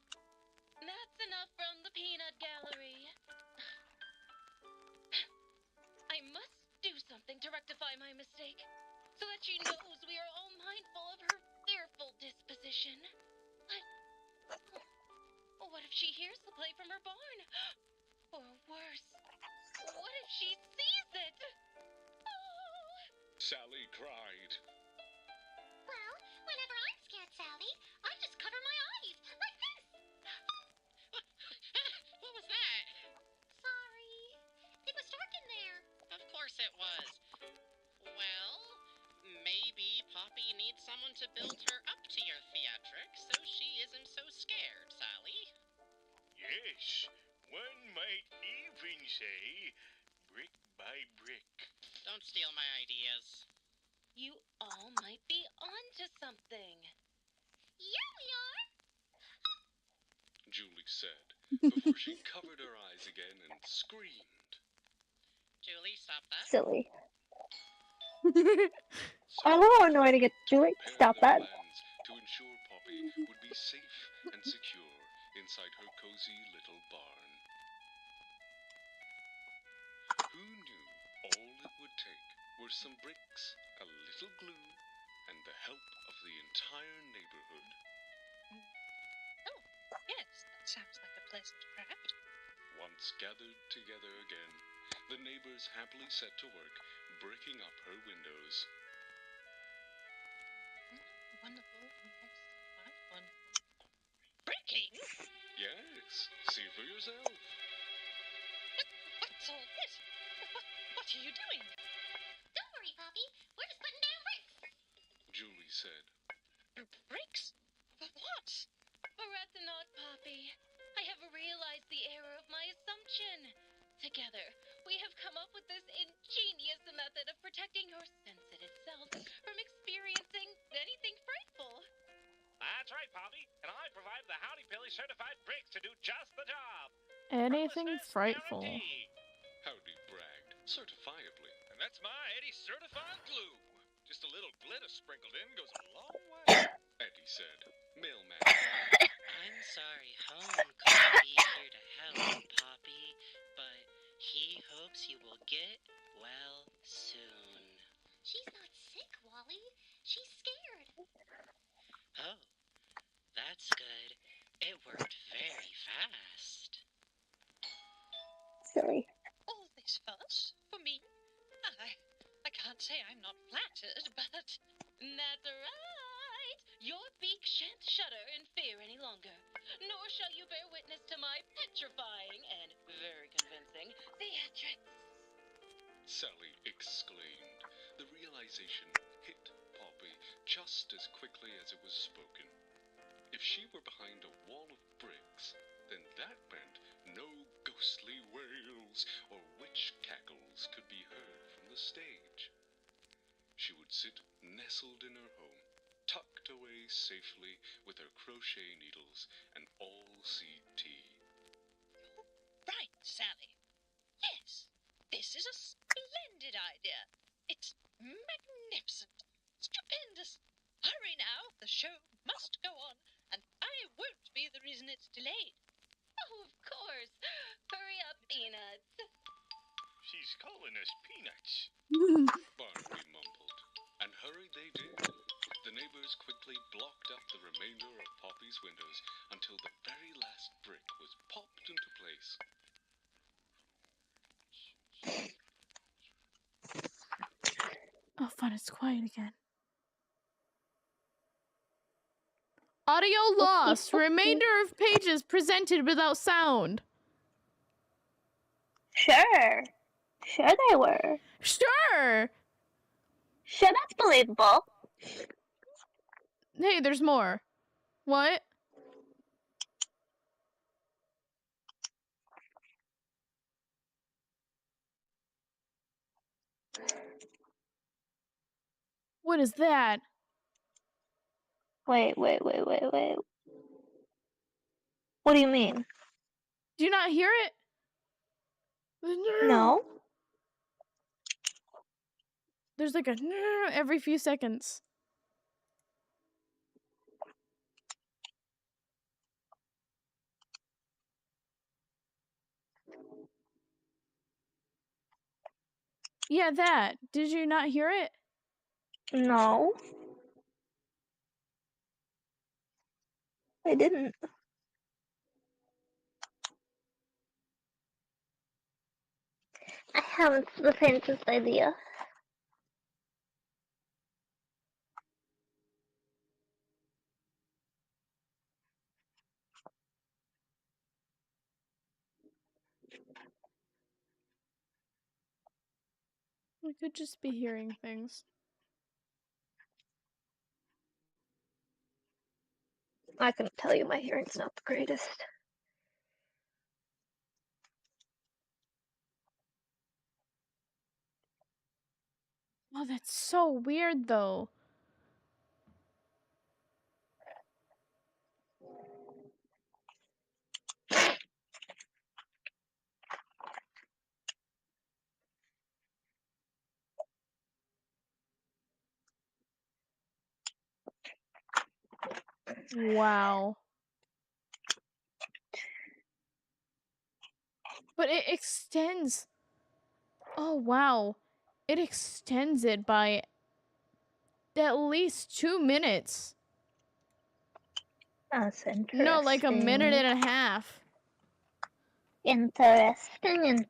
That's enough from the peanut gallery. I must do something to rectify my mistake, so that she knows we are all mindful of her fearful disposition. What if she hears the play from her barn? Or worse, what if she sees it? Oh! Sally cried. Well, whenever I'm scared, Sally, I just cover my eyes, like this. What was that? Sorry. It was dark in there. Of course it was. Well, maybe Poppy needs someone to build her up to your theatrics so she isn't so scared, Sally. Yes, one might even say brick by brick. Don't steal my ideas. You all might be onto something. Yeah, we are. Julie said, before she covered her eyes again and screamed. Julie, stop that. Silly. So I love how annoying it gets. Julie, prepared stop their that. plans to ensure Poppy would be safe and secure inside her cozy little barn. Who knew all it would take were some bricks, a little glue, and the help of the entire neighborhood. Oh, yes, that sounds like a pleasant craft. Once gathered together again, the neighbors happily set to work, bricking up her windows. Wonderful, yes, quite wonderful. Bricking? Yes, see for yourself. What's all this? What are you doing? Don't worry, Poppy. We're just putting down bricks. Julie said. Bricks? For what? Fret not, Poppy. I have realized the error of my assumption. Together, we have come up with this ingenious method of protecting your sensitive self from experiencing anything frightful. That's right, Poppy. And I provide the Howdy Pilly certified bricks to do just the job. Anything Harmlessness frightful. guaranteed. Howdy bragged, certifiably. And that's my Eddie certified glue. Just a little glitter sprinkled in goes a long way. Eddie said, mailman. I'm sorry Home couldn't be here to help, Poppy, but he hopes you will get well soon. She's not sick, Wally. She's scared. Oh, that's good. It worked very fast. Silly. All this fuss? For me? I can't say I'm not flattered, but... That's right. Your beak shan't shudder in fear any longer, nor shall you bear witness to my petrifying and very convincing theatrics. Sally exclaimed. The realization hit Poppy just as quickly as it was spoken. If she were behind a wall of bricks, then that meant no ghostly wails or witch cackles could be heard from the stage. She would sit nestled in her home, tucked away safely with her crochet needles and all-seed tea. Right, Sally. Yes, this is a splendid idea. It's magnificent. Stupendous. Hurry now, the show must go on, and I won't be the reason it's delayed. Oh, of course. Hurry up, Peanuts. She's calling us peanuts. Barnaby mumbled, and hurry they did. The neighbors quickly blocked up the remainder of Poppy's windows until the very last brick was popped into place. Oh, fun, it's quiet again. Audio lost. Remainder of pages presented without sound. Sure. Sure they were. Sure. Sure, that's believable. Hey, there's more. What? What is that? Wait. What do you mean? Do you not hear it? No? There's like a every few seconds. Yeah, that. Did you not hear it? No. I didn't. I haven't the faintest idea. We could just be hearing things. I couldn't tell you, my hearing's not the greatest. Oh, that's so weird, though. Wow. But it extends. Oh, wow. It extends it by at least 2 minutes. That's interesting. No, like a minute and a half. Interesting.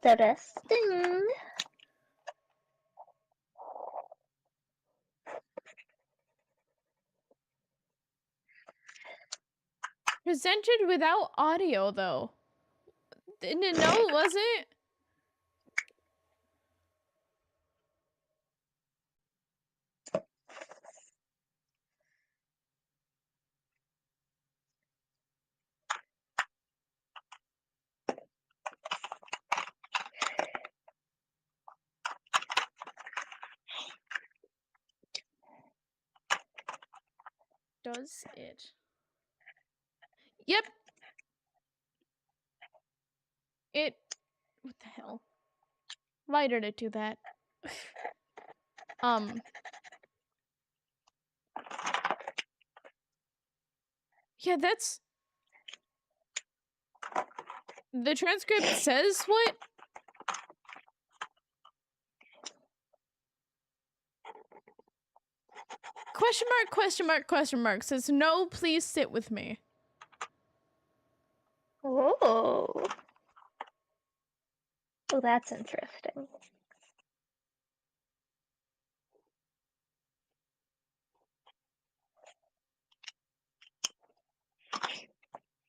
Presented without audio, though. No, it wasn't. Does it? Yep. It. What the hell? Why did it do that? Yeah, that's. The transcript says what? Question mark, question mark, question mark says no, please sit with me. Oh. Oh, that's interesting.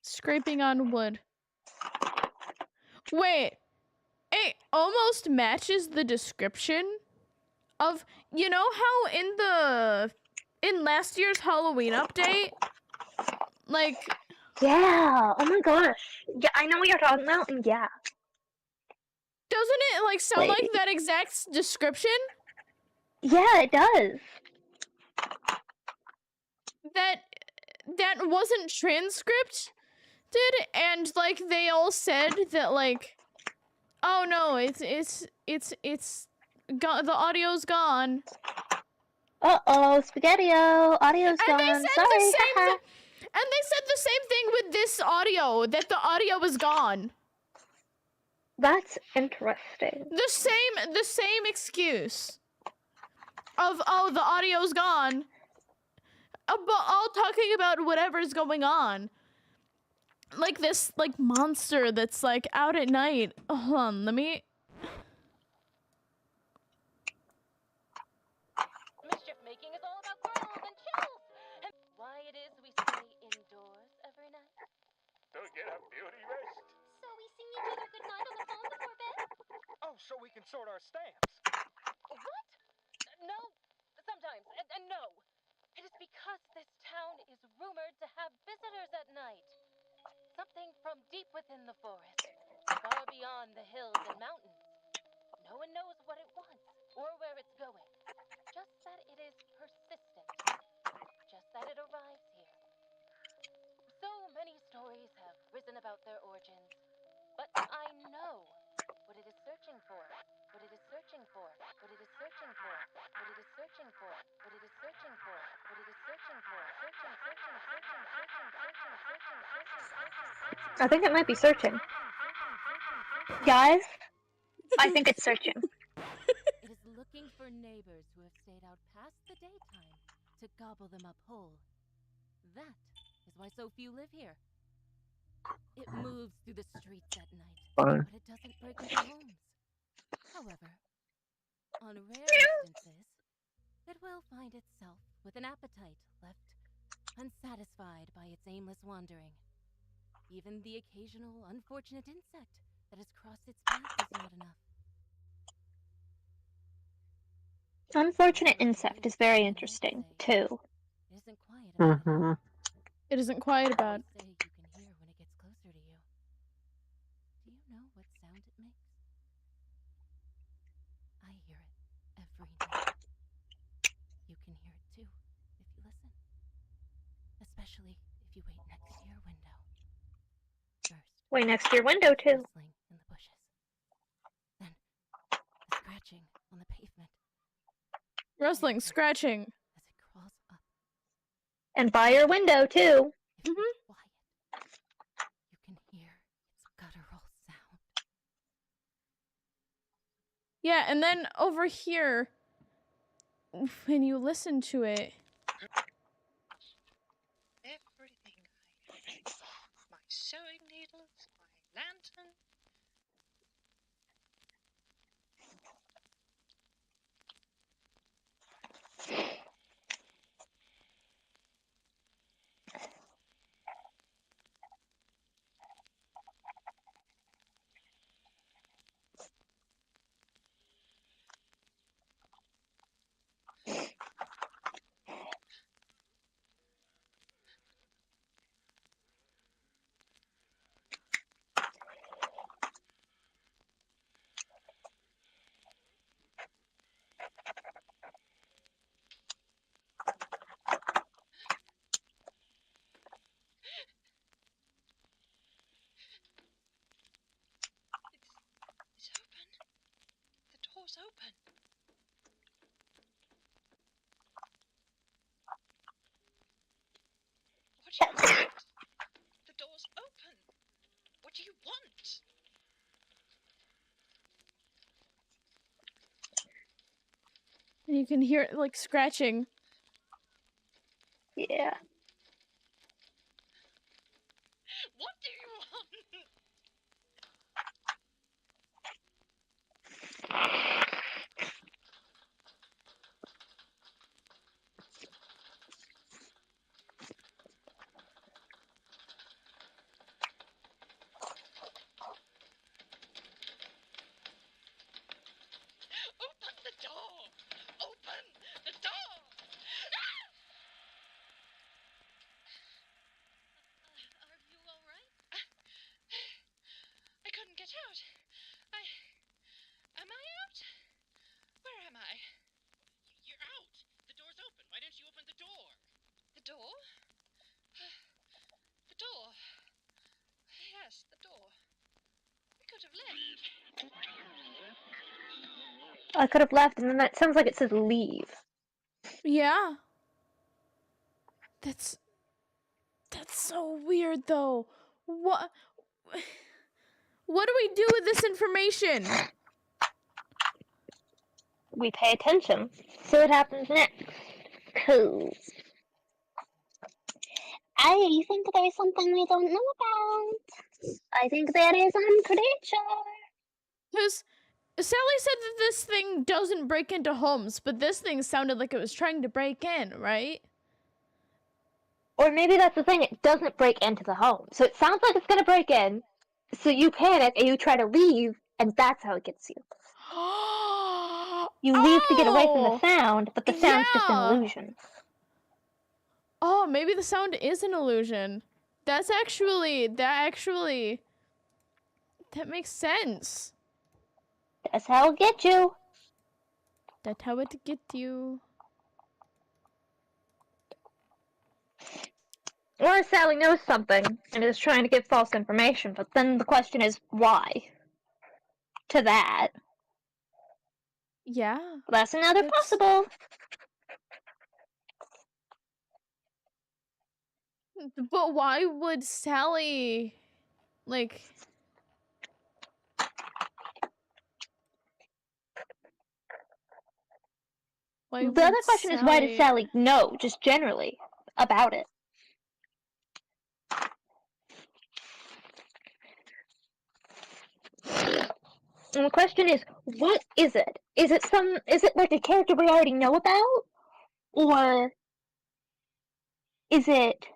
Scraping on wood. Wait. It almost matches the description of, you know how in last year's Halloween update, like, Yeah. Oh my gosh. Yeah, I know what you're talking about, and yeah. doesn't it like sound Wait. like that exact description? Yeah, it does. That wasn't transcript did, and like they all said that like, oh no, it's gone, the audio's gone. Uh-oh, Spaghetti-O. Audio's And gone. they said Sorry. the same Haha. and they said the same thing with this audio, that the audio is gone. That's interesting. The same excuse of, oh, the audio's gone, but all talking about whatever's going on, like this like monster that's like out at night. Hold on, let me. Mischief making is all about grills and chills, and why it is we stay indoors every night. To get a beauty rest. So we sing each other goodnight on the phone before bed? Oh, so we can sort our stamps. What? No, sometimes, and no. It is because this town is rumored to have visitors at night. Something from deep within the forest, far beyond the hills and mountains. No one knows what it wants or where it's going. Just that it is persistent. Just that it arrives here. So many stories have risen about their origins, but I know what it is searching for. What it is searching for. What it is searching for. What it is searching for. What it is searching for. What it is searching for. Searching. I think it might be searching. Guys, I think it's searching. It is looking for neighbors who have stayed out past the daytime to gobble them up whole. That is why so few live here. It moves through the streets at night, Fine. but it doesn't break into homes. However, on rare instances, it will find itself with an appetite left unsatisfied by its aimless wandering. Even the occasional unfortunate insect that has crossed its path is not enough. Unfortunate insect is very interesting, too. It isn't quiet about it. Mm-hmm. It isn't quiet about. They say you can hear when it gets closer to you. Do you know what sound it makes? I hear it every night. You can hear it too, if you listen. Especially if you wait next to your window. First, Wait next to your window, too. rustling in the bushes. Then, the scratching on the pavement Rustling, scratching. as it crawls up. And by your window, too. If you're quiet, you can hear its guttural sound. Yeah, and then over here, when you listen to it, Everything I need. My sewing needles, my lantern. door's open. What do you want? The door's open. What do you want? And you can hear it like scratching. Yeah. What do you want? Open the door! Open the door! Are you alright? I couldn't get out. Am I out? Where am I? You're out! The door's open. Why don't you open the door? The door? The door. Yes, the door. I could have left. I could have left, and then that sounds like it says leave. Yeah. That's so weird though. What do we do with this information? We pay attention. See what happens next. Cool. I think there's something we don't know about. I think there is a creature. Because Sally said that this thing doesn't break into homes, but this thing sounded like it was trying to break in, right? Or maybe that's the thing, it doesn't break into the home. So it sounds like it's gonna break in, so you panic and you try to leave, and that's how it gets you. You leave to get away from the sound, but the sound's just an illusion. Oh, maybe the sound is an illusion. That makes sense. That's how it gets you. That's how it get you. Or Sally knows something and is trying to give false information, but then the question is why? To that. Yeah. That's another possible. But why would Sally, like... The other question is why does Sally know, just generally, about it? And the question is, what is it? Is it like a character we already know about? Or is it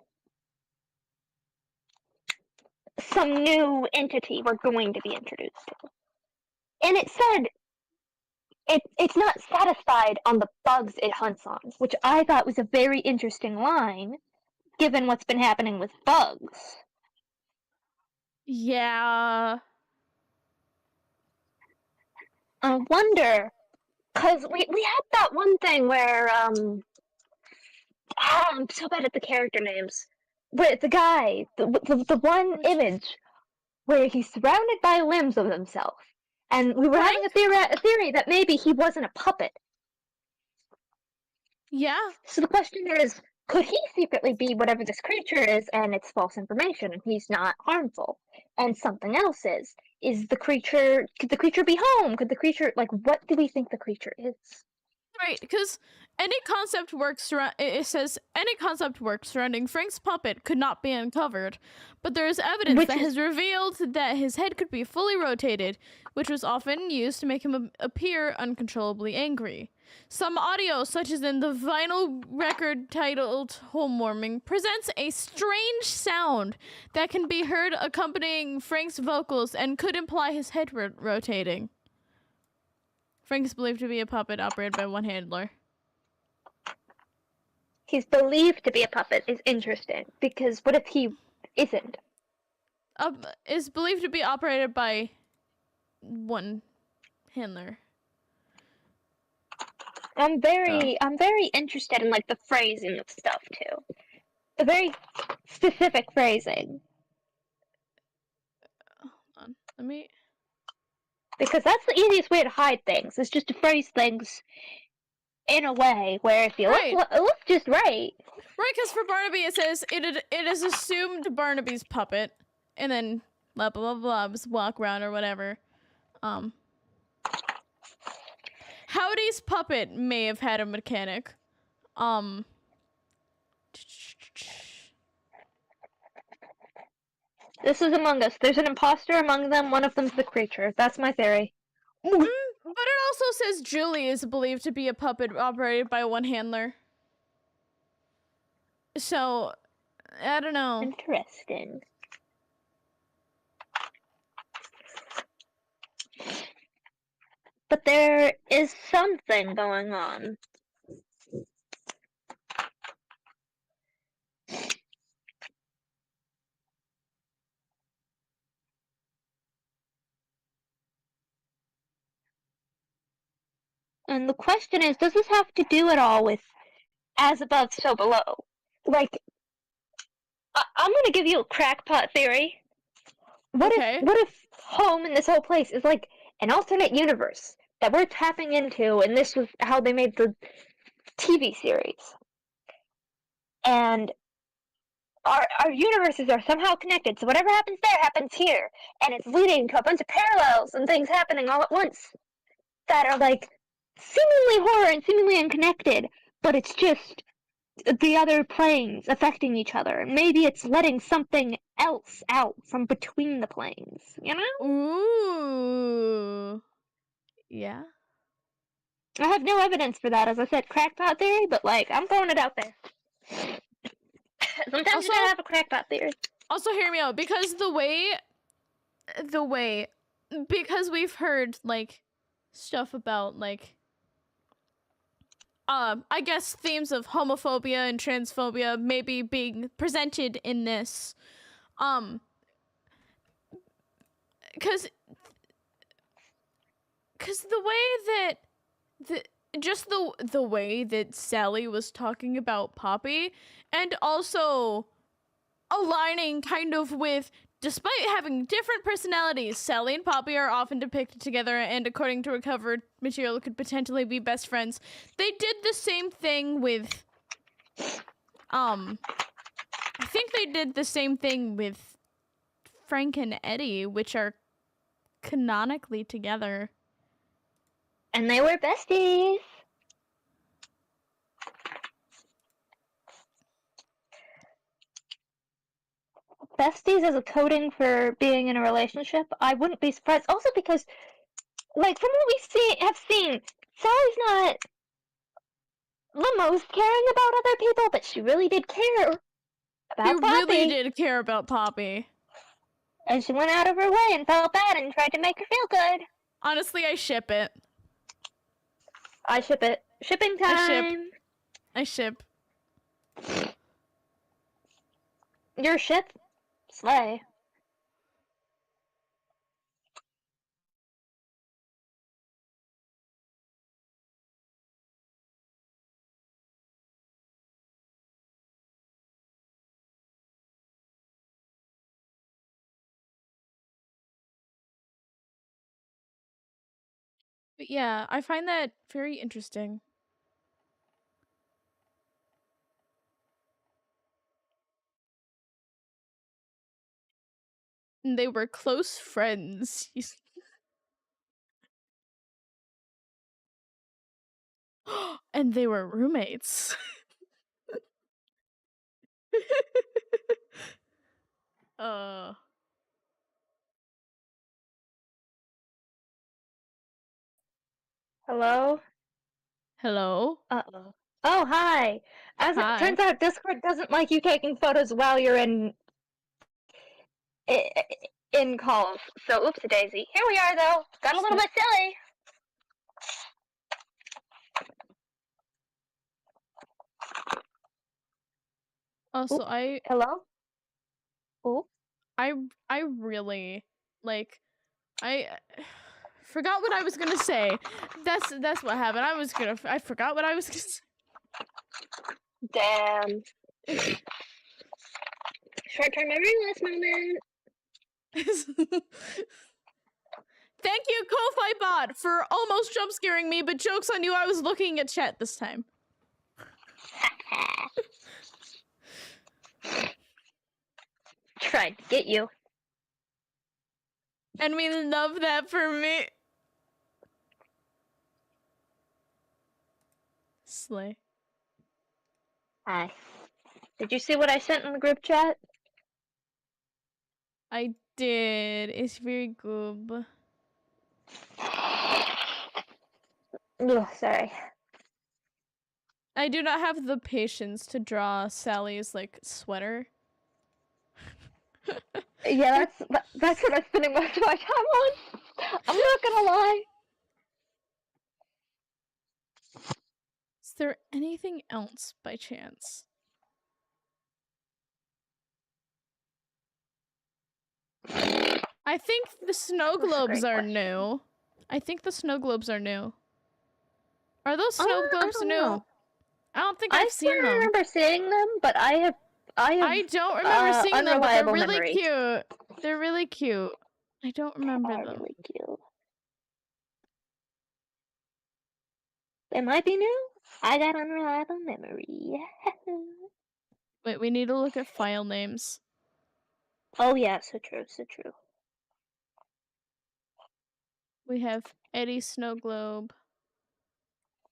some new entity we're going to be introduced to? And it said it's not satisfied on the bugs it hunts on, which I thought was a very interesting line, given what's been happening with bugs. Yeah. I wonder, because we had that one thing where, I'm so bad at the character names. Where the guy, the one image where he's surrounded by limbs of himself. And we were having a theory that maybe he wasn't a puppet. Yeah. So the question is, could he secretly be whatever this creature is and it's false information and he's not harmful? And something else is the creature, could the creature be home? Could the creature, like, what do we think the creature is? Right, because any concept works it says any concept work surrounding Frank's puppet could not be uncovered, but there is evidence that has revealed that his head could be fully rotated, which was often used to make him appear uncontrollably angry. Some audio, such as in the vinyl record titled Home Warming, presents a strange sound that can be heard accompanying Frank's vocals and could imply his head rotating. Frank is believed to be a puppet operated by one handler. He's believed to be a puppet is interesting, because what if he isn't? Is believed to be operated by one handler. I'm very interested in, like, the phrasing of stuff, too. A very specific phrasing. Hold on, let me... Because that's the easiest way to hide things, is just to phrase things in a way where if you Right. look, it looks just right. Right, because for Barnaby it says it is assumed Barnaby's puppet, and then blah blah blah blah, walk around or whatever. Howdy's puppet may have had a mechanic. This is Among Us. There's an imposter among them. One of them's the creature. That's my theory. But it also says Julie is believed to be a puppet operated by one handler. So, I don't know. Interesting. But there is something going on. And the question is, does this have to do at all with as above, so below? Like, I'm gonna give you a crackpot theory. What if home in this whole place is like an alternate universe that we're tapping into, and this was how they made the TV series? And our universes are somehow connected, so whatever happens there happens here, and it's leading to a bunch of parallels and things happening all at once that are like seemingly horror and seemingly unconnected, but it's just the other planes affecting each other. Maybe it's letting something else out from between the planes, you know? Ooh. Yeah. I have no evidence for that, as I said, crackpot theory, but like, I'm throwing it out there. Sometimes you gotta have a crackpot theory. Also, hear me out, because because we've heard, like, stuff about, like, I guess themes of homophobia and transphobia maybe being presented in this, because the way that the way that Sally was talking about Poppy, and also aligning kind of with, despite having different personalities, Sally and Poppy are often depicted together and, according to recovered material, could potentially be best friends. They did the same thing with, I think they did the same thing with Frank and Eddie, which are canonically together. And they were besties. Besties as a coding for being in a relationship, I wouldn't be surprised. Also because, like, from what we have seen, Sally's not the most caring about other people, but she really did care about Poppy. She really did care about Poppy. And she went out of her way and felt bad and tried to make her feel good. Honestly, I ship it. I ship it. Shipping time. I ship. Your ship? Slay. But yeah, I find that very interesting. And they were close friends. And they were roommates. Hello? Hello? Uh-oh. Oh, hi. As Hi. it turns out, Discord doesn't like you taking photos while you're in calls. So, oopsie daisy. Here we are, though. Got a little bit silly. Also, Hello? Ooh. I really, like, I forgot what I was gonna say. That's what happened. I forgot what I was gonna say. Damn. Short-term memory loss moment. Thank you, Ko-Fi Bot, for almost jump scaring me, but joke's on you, I was looking at chat this time. Tried to get you. And we love that for me. Slay. Hi. Did you see what I sent in the group chat? I did. It's very good. Ugh, sorry. I do not have the patience to draw Sally's, like, sweater. Yeah, that's what I'm spending most of my time on. I'm not gonna lie. Is there anything else by chance? I think the snow That's a globes great are question. new. I think the snow globes are new. Are those snow I globes don't new? know. I don't think I I've swear seen I them. remember seeing them, but I don't remember seeing them, but they're unreliable really memory. cute. They're really cute. I don't remember Are them. really cute. They might be new. I got unreliable memory. Wait, we need to look at file names. Oh yeah, so true, so true. We have Eddie Snow Globe.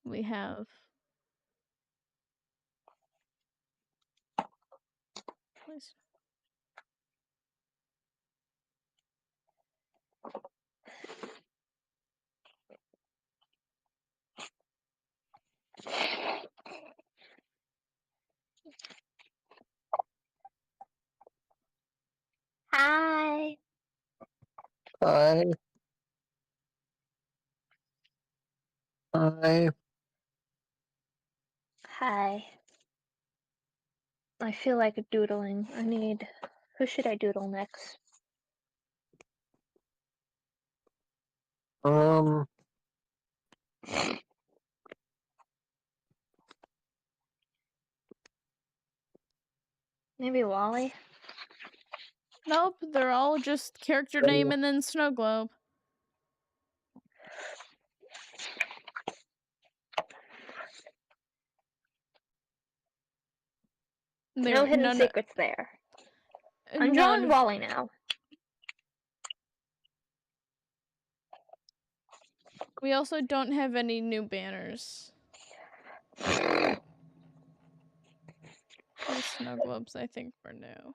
We have... Please. Hi. Hi. Hi. Hi. I feel like doodling. Who should I doodle next? Maybe Wally? Nope, they're all just character name and then Snow Globe. No hidden secrets there. I'm drawing None. Wally now. We also don't have any new banners. These snow globes, I think, were new.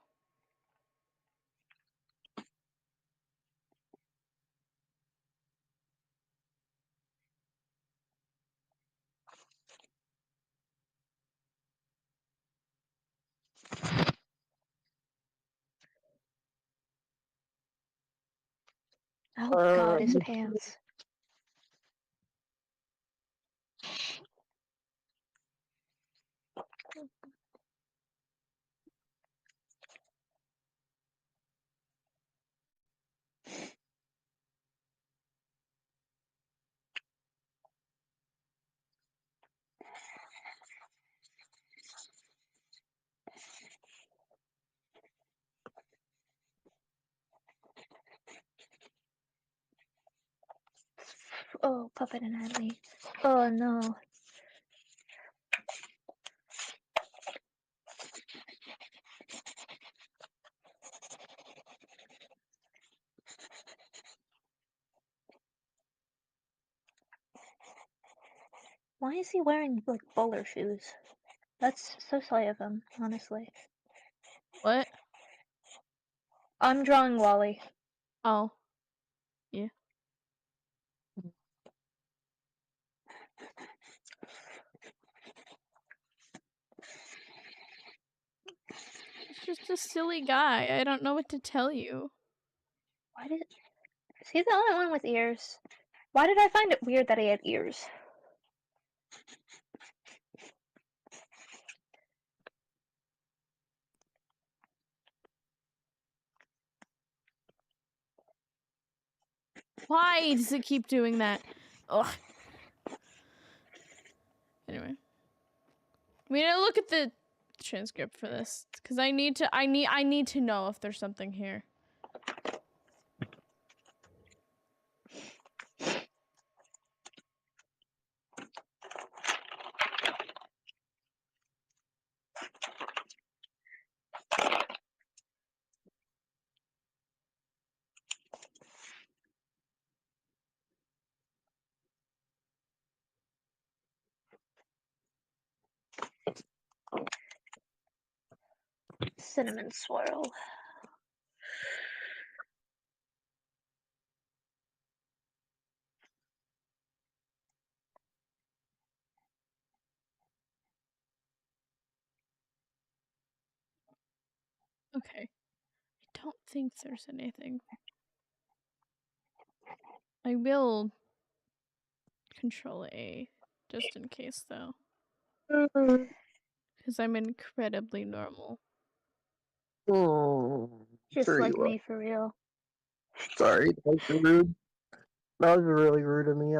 Oh god, his pants. Oh, Puppet Anatomy. Oh no. Why is he wearing, like, bowler shoes? That's so silly of him, honestly. What? I'm drawing Wally. Oh. Yeah. He's just a silly guy. I don't know what to tell you. Is he the only one with ears? Why did I find it weird that he had ears? Why does it keep doing that? Ugh. Anyway. We need to look at the transcript for this. Because I need to know if there's something here. Cinnamon swirl. Okay. I don't think there's anything. I will control A just in case though. Because I'm incredibly normal. Just Sure like you are. me, for real. Sorry, that was rude. That was really rude of me.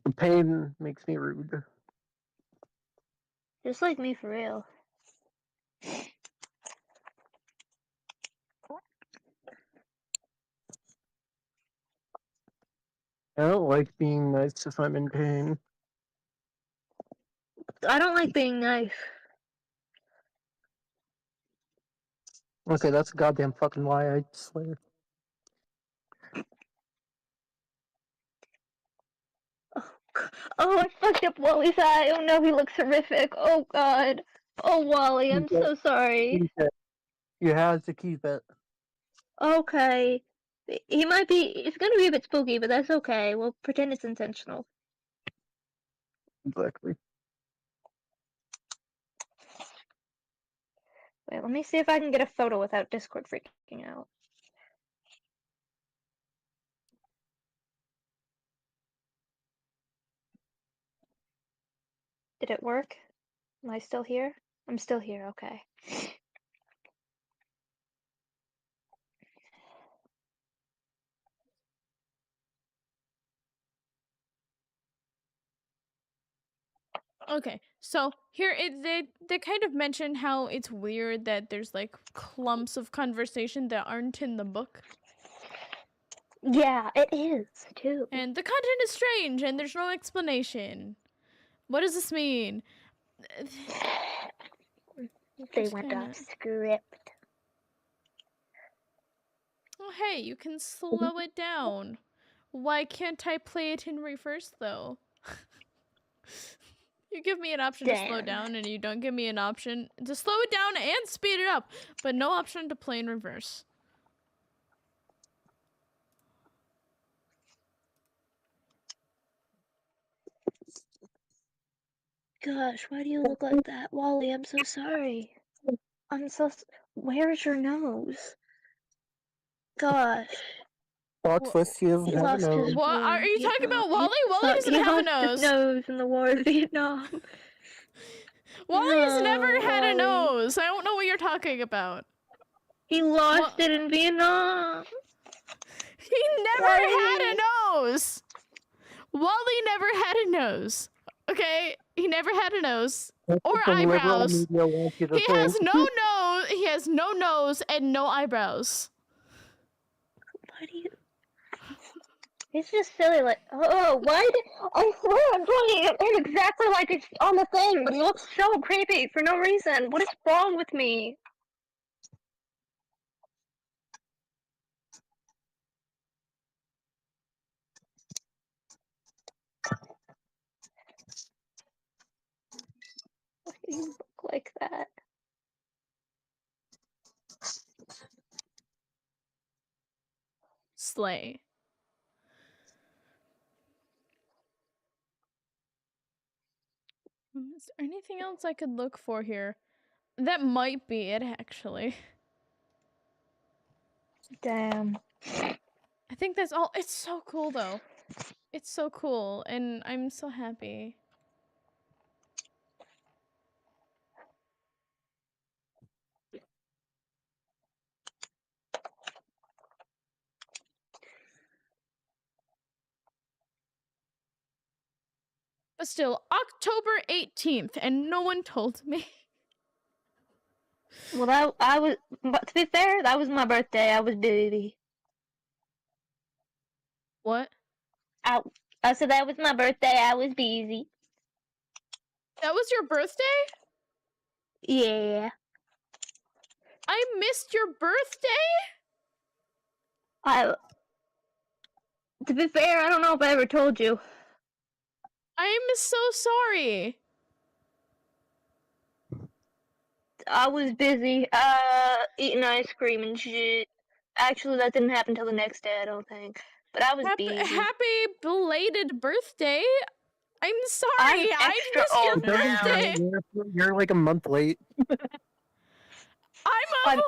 The pain makes me rude. Just like me, for real. I don't like being nice if I'm in pain. I don't like being nice. Okay, that's a goddamn fucking lie, I swear. Oh, I fucked up Wally's eye. Oh no, he looks horrific. Oh god. Oh, Wally, I'm Keep it. so sorry. Keep it. You have to keep it. Okay. He might be. It's gonna be a bit spooky, but that's okay. We'll pretend it's intentional. Exactly. Wait, let me see if I can get a photo without Discord freaking out. Did it work? Am I still here? I'm still here, okay. Okay, so here they kind of mention how it's weird that there's like clumps of conversation that aren't in the book. Yeah, it is, too. And the content is strange and there's no explanation. What does this mean? They Just went kinda... off script. Oh, hey, you can slow it down. Why can't I play it in reverse, though? You give me an option to slow Damn. down, and you don't give me an option to slow it down and speed it up, but no option to play in reverse. Gosh, why do you look like that? Wally, I'm so sorry. Where's your nose? Gosh. Plot twist, he doesn't He have a lost his nose. What? war Are in you talking Vietnam. about Wally? Wally doesn't He have a lost his nose. nose in the war in Vietnam. Wally has never No, had a Wally. nose. I don't know what you're talking about. He lost it in Vietnam. He never had a nose. Wally never had a nose. Okay? He never had a nose. That's Or what the liberal eyebrows. media wants you to He has think. no nose. He has no nose and no eyebrows. Why do you... It's just silly, like, oh, why did... I swear I'm doing it exactly like it's on the thing, but he looks so creepy for no reason. What is wrong with me? Why do you look like that? Slay. Is there anything else I could look for here? That might be it, actually. Damn. I think that's all. It's so cool, though. It's so cool, and I'm so happy. But still, October 18th, and no one told me. Well, but to be fair, that was my birthday. I was busy. What? I said that was my birthday. I was busy. That was your birthday? Yeah. I missed your birthday? To be fair, I don't know if I ever told you. I'm so sorry. I was busy, eating ice cream and shit. Actually, that didn't happen till the next day, I don't think. But I was busy. Happy belated birthday. I'm sorry. I'm I extra missed your old now. birthday. You're like a month late. I'm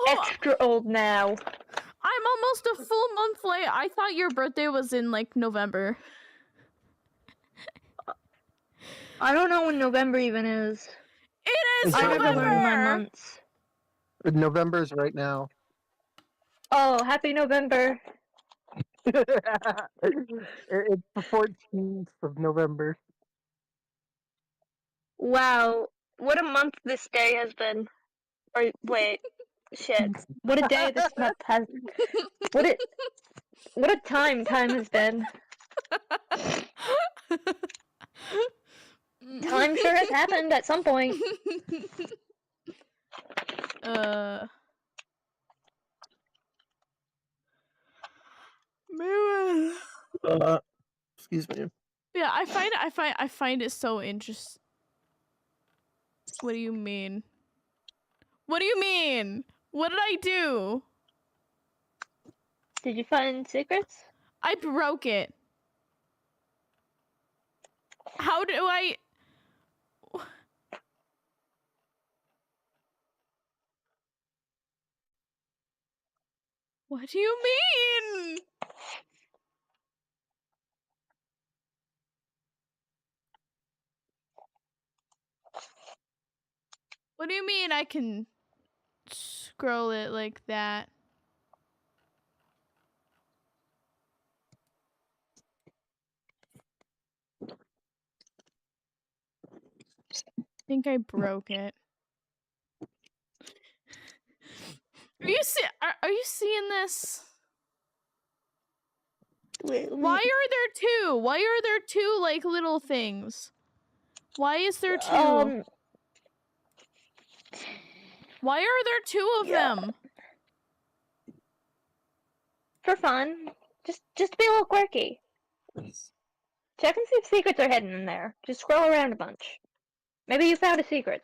extra old now. I'm almost a full month late. I thought your birthday was in like November. I don't know when November even is. It is I never learned my November. months. November's right now. Oh, happy November. It's the 14th of November. Wow, what a month this day has been. Or wait, shit. What a day this month has. What a time has been. Time sure has happened at some point. Excuse me. Yeah, I find it so interesting. What do you mean? What do you mean? What did I do? Did you find secrets? I broke it. How do I... What do you mean? What do you mean I can scroll it like that? I think I broke it. Are you seeing this? Why are there two? Why are there two like little things? Why is there two? Why are there two of them? For fun. Just to be a little quirky. Check and see if secrets are hidden in there. Just scroll around a bunch. Maybe you found a secret.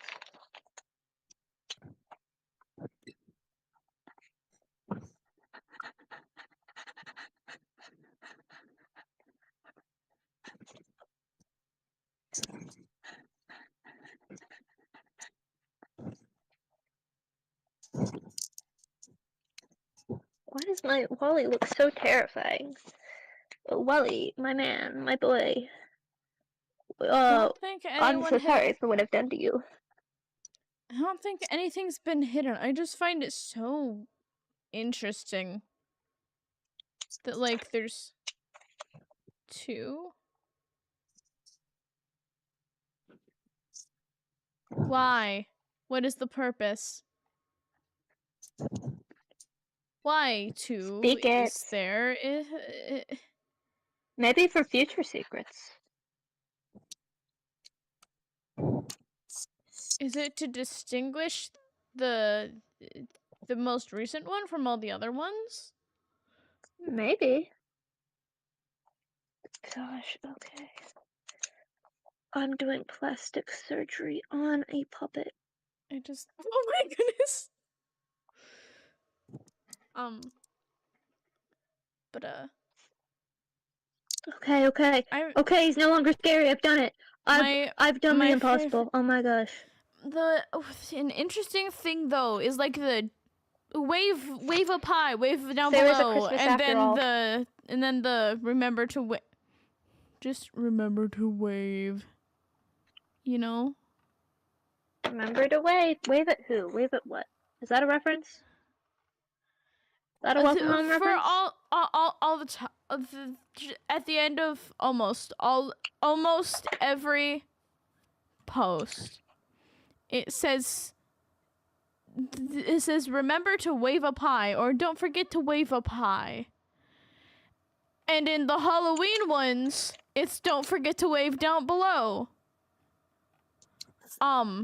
Why does my Wally look so terrifying? Wally, my man, my boy. I don't think I'm anyone so has... sorry for what I've done to you. I don't think anything's been hidden. I just find it so interesting that like there's two. Why? What is the purpose? Why two Speak it. is there? Maybe for future secrets. Is it to distinguish the most recent one from all the other ones? Maybe. Gosh, okay. I'm doing plastic surgery on a puppet. Oh my goodness. Okay. Okay, he's no longer scary. I've done it. I've done the impossible. Oh my gosh. An interesting thing though is like the wave up high, wave down There is a below, Christmas and after all. then the remember to wave. Just remember to wave. You know? Remember to wave. Wave at who? Wave at what? Is that a reference? Is that a welcome home For reference? all the time, at the end of almost every post, it says remember to wave up high, or don't forget to wave up high. And in the Halloween ones, it's don't forget to wave down below. Down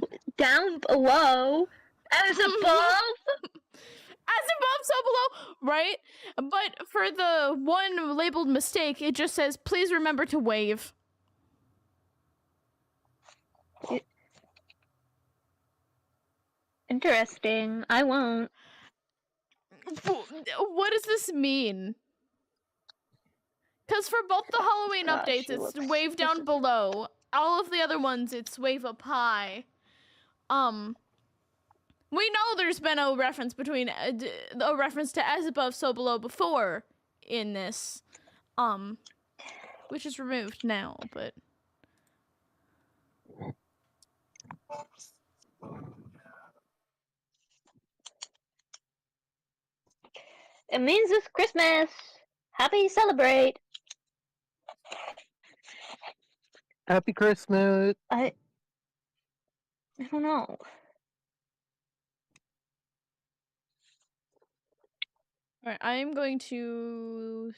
below? As above? As above, so below, right? But for the one labeled mistake, it just says, please remember to wave. Interesting. I won't. What does this mean? Because for both the Halloween Gosh, updates, she it's looks- wave down below. All of the other ones, it's wave up high. We know there's been a reference between a reference to as above, so below before in this, which is removed now, but. It means it's Christmas. Happy celebrate. Happy Christmas. I don't know. Alright, I'm going to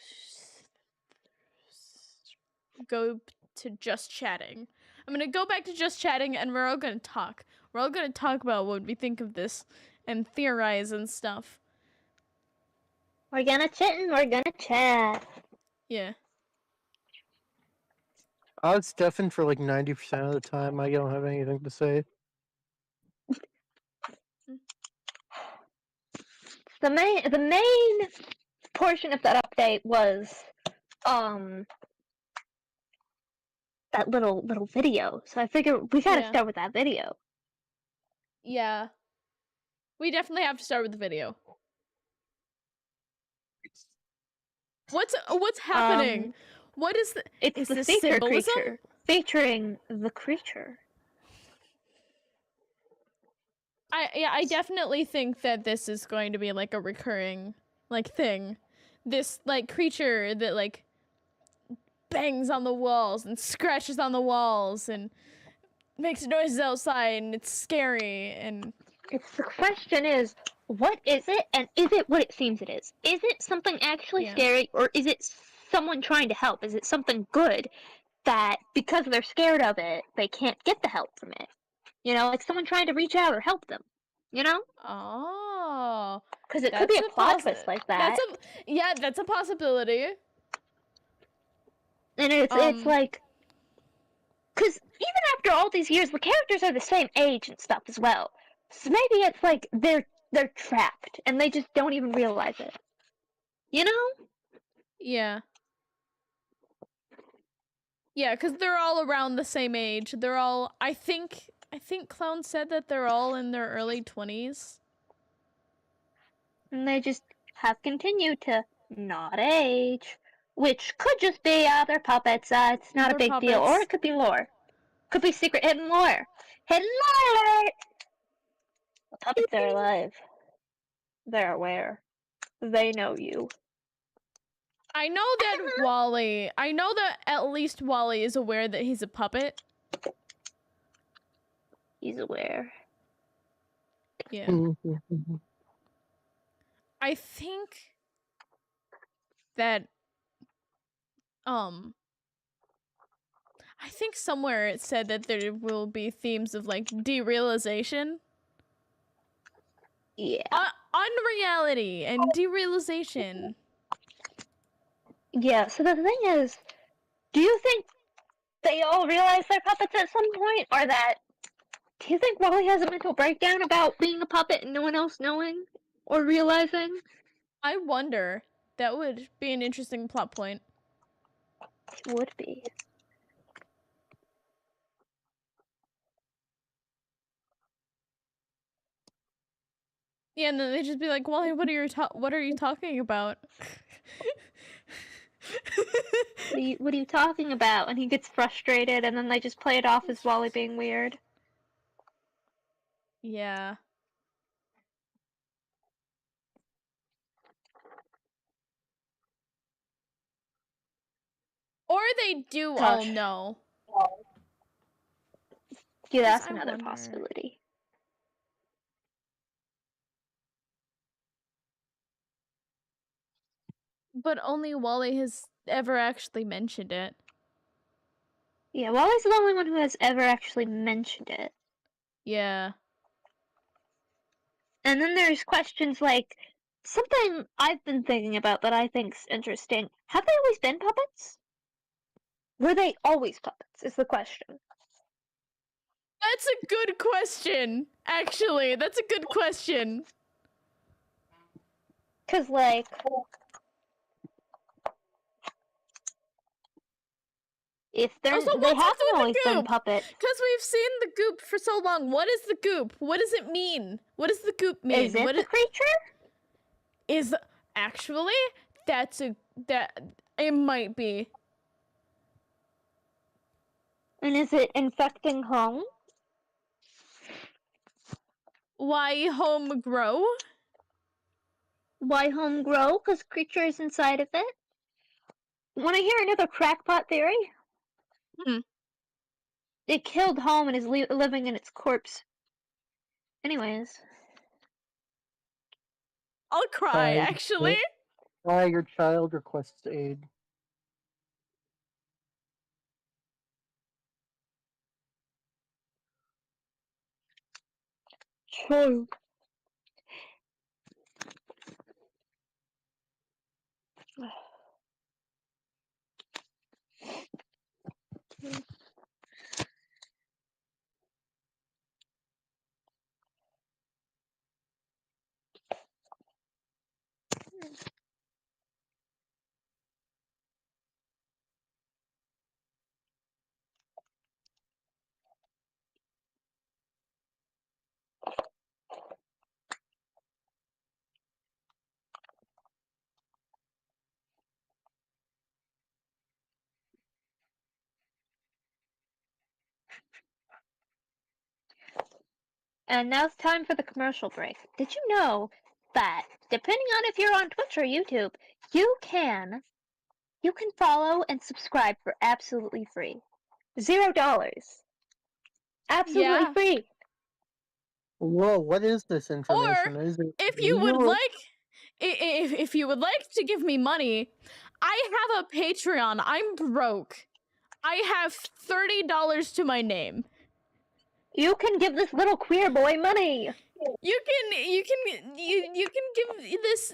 go to just chatting. I'm gonna go back to just chatting and we're all gonna talk. We're all gonna talk about what we think of this and theorize and stuff. We're gonna chit and we're gonna chat. Yeah. I was deafened for like 90% of the time. I don't have anything to say. The main portion of that update was that little video. So I figure we gotta Yeah. start with that video. Yeah. We definitely have to start with the video. What's happening? What is the It's is the this feature symbolism? creature. Featuring the creature. I definitely think that this is going to be like a recurring like thing. This like creature that like bangs on the walls and scratches on the walls and makes noises outside and it's scary and It's the question is, what is it, and is it what it seems it is? Is it something actually Yeah. scary, or is it someone trying to help? Is it something good that, because they're scared of it, they can't get the help from it? You know, like someone trying to reach out or help them. You know? oh, Because it could be a plot twist like that. That's a possibility. And it's like, because even after all these years, the characters are the same age and stuff as well. So maybe it's like they're trapped and they just don't even realize it. You know? Yeah. Yeah, because they're all around the same age. They're all I think Clown said that they're all in their early 20s. And they just have continued to not age. Which could just be they're puppets, it's not They're a big deal. Or puppets. it could be lore. Could be secret hidden lore. Hidden lore alert! The puppets are alive. They're aware. They know you. I know that at least Wally is aware that he's a puppet. He's aware. Yeah. Mm-hmm. I think that I think somewhere it said that there will be themes of like derealization. Yeah. Unreality and derealization. Yeah, so the thing is, do you think they all realize they're puppets at some point? Or that, do you think Wally has a mental breakdown about being a puppet and no one else knowing or realizing? I wonder. That would be an interesting plot point. It would be. Yeah, and then they just be like, "Wally, what are you talking about?" What are you talking about? And he gets frustrated, and then they just play it off as Wally being weird. Yeah. Or they do all Gosh. know. Yeah, that's I another wonder. possibility. But only Wally has ever actually mentioned it. Yeah, Wally's the only one who has ever actually mentioned it. Yeah. And then there's questions like, something I've been thinking about that I think's interesting. Have they always been puppets? Were they always puppets, is the question. That's a good question. Actually, that's a good question. Cause like, if they're Also, they what's up haven't with always the been goop? puppets. Because we've seen the goop for so long. What is the goop? What does it mean? What does the goop mean? Is it What the creature? is actually? That it might be. And is it infecting home? Why home grow? Why home grow? Cause creature is inside of it. Want to hear another crackpot theory? Hmm. It killed home and is living in its corpse. Anyways. I'll cry. Actually. Why your child requests aid? True. And now it's time for the commercial break. Did you know that, depending on if you're on Twitch or YouTube, you can follow and subscribe for absolutely free. $0. Absolutely Yeah. free. Whoa, what is this information? Or Is it if you would legal? like, if you would like to give me money, I have a Patreon. I'm broke. I have $30 to my name. You can give this little queer boy money. You can give this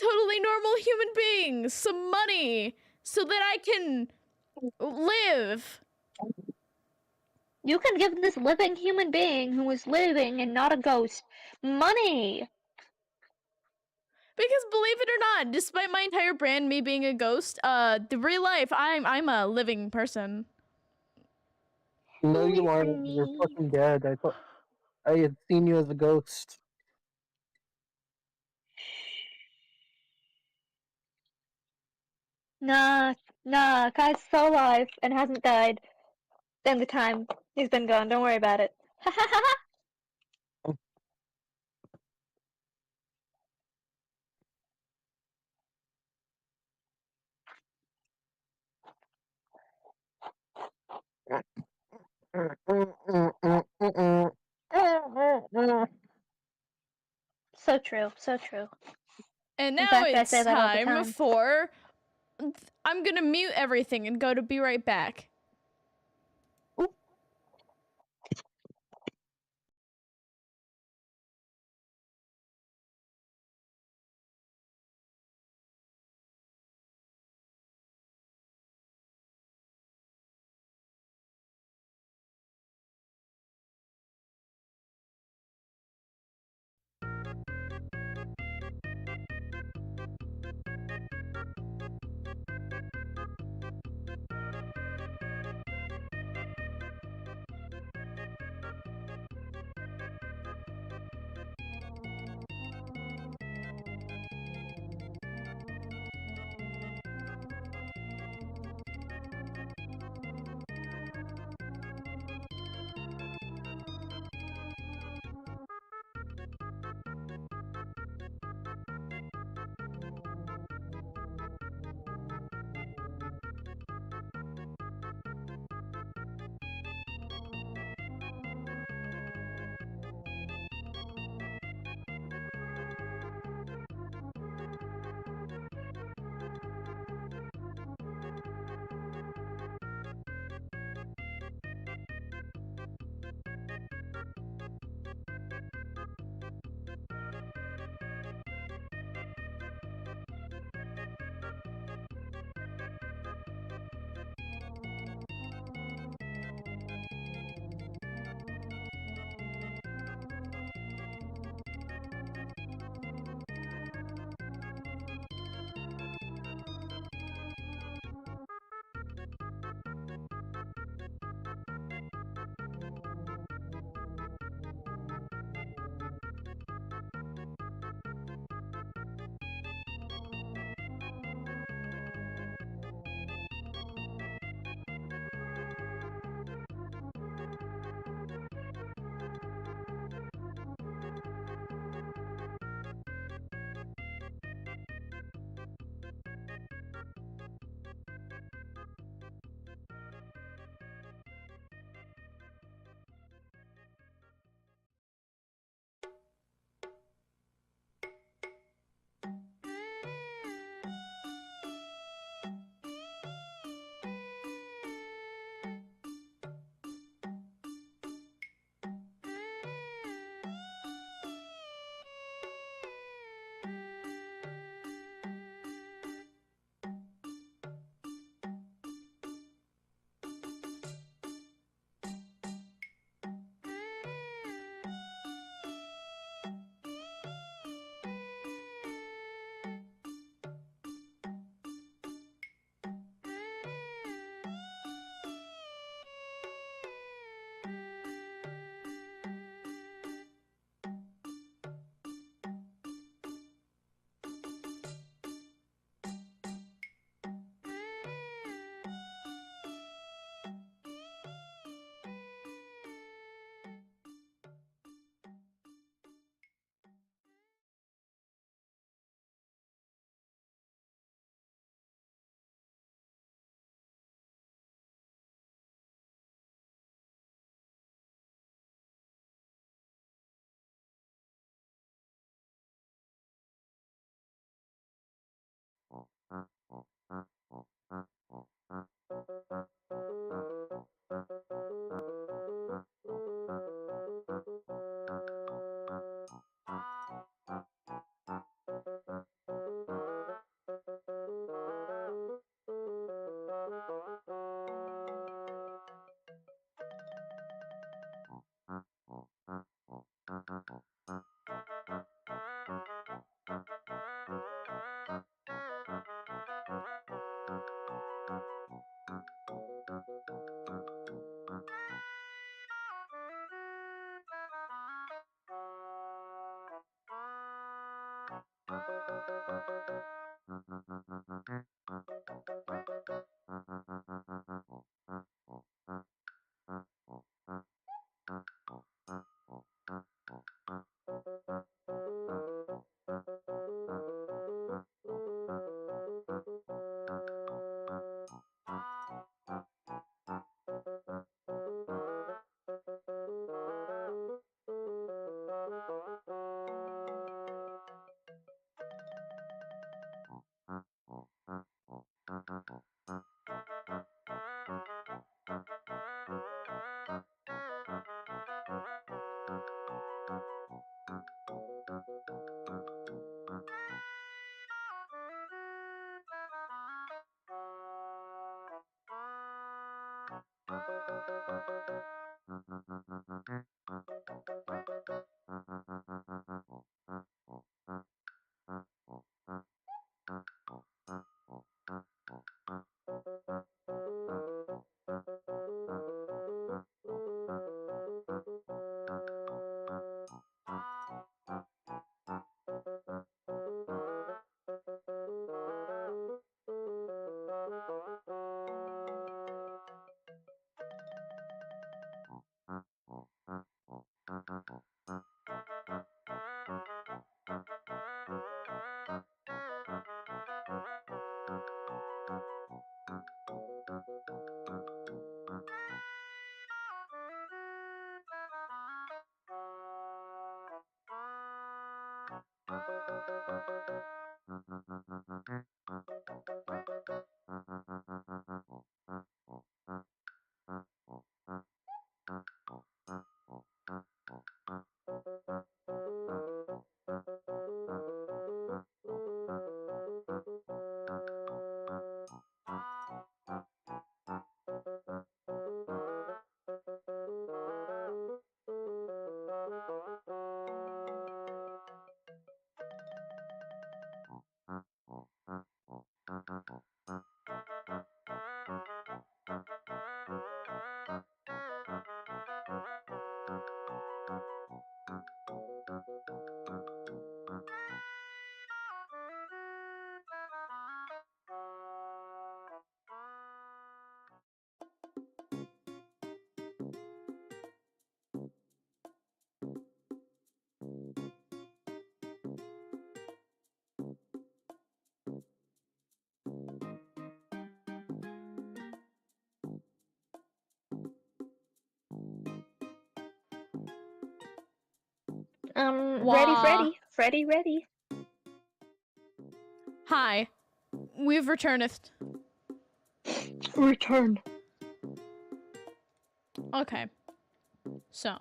totally normal human being some money so that I can live. You can give this living human being who is living and not a ghost money. Because believe it or not, despite my entire brand me being a ghost, the real life I'm a living person. No, you Wait for aren't. You're me. fucking dead. I had seen you as a ghost. Nah, guy's still alive and hasn't died. In the time he's been gone, don't worry about it. Ha ha ha ha! So true, so true. And In now fact, I it's say that all the time time. for. I'm gonna mute everything and go to be right back. Ready, Wah. Freddy. Freddy, ready. Hi. We've returned. Return. Okay. So.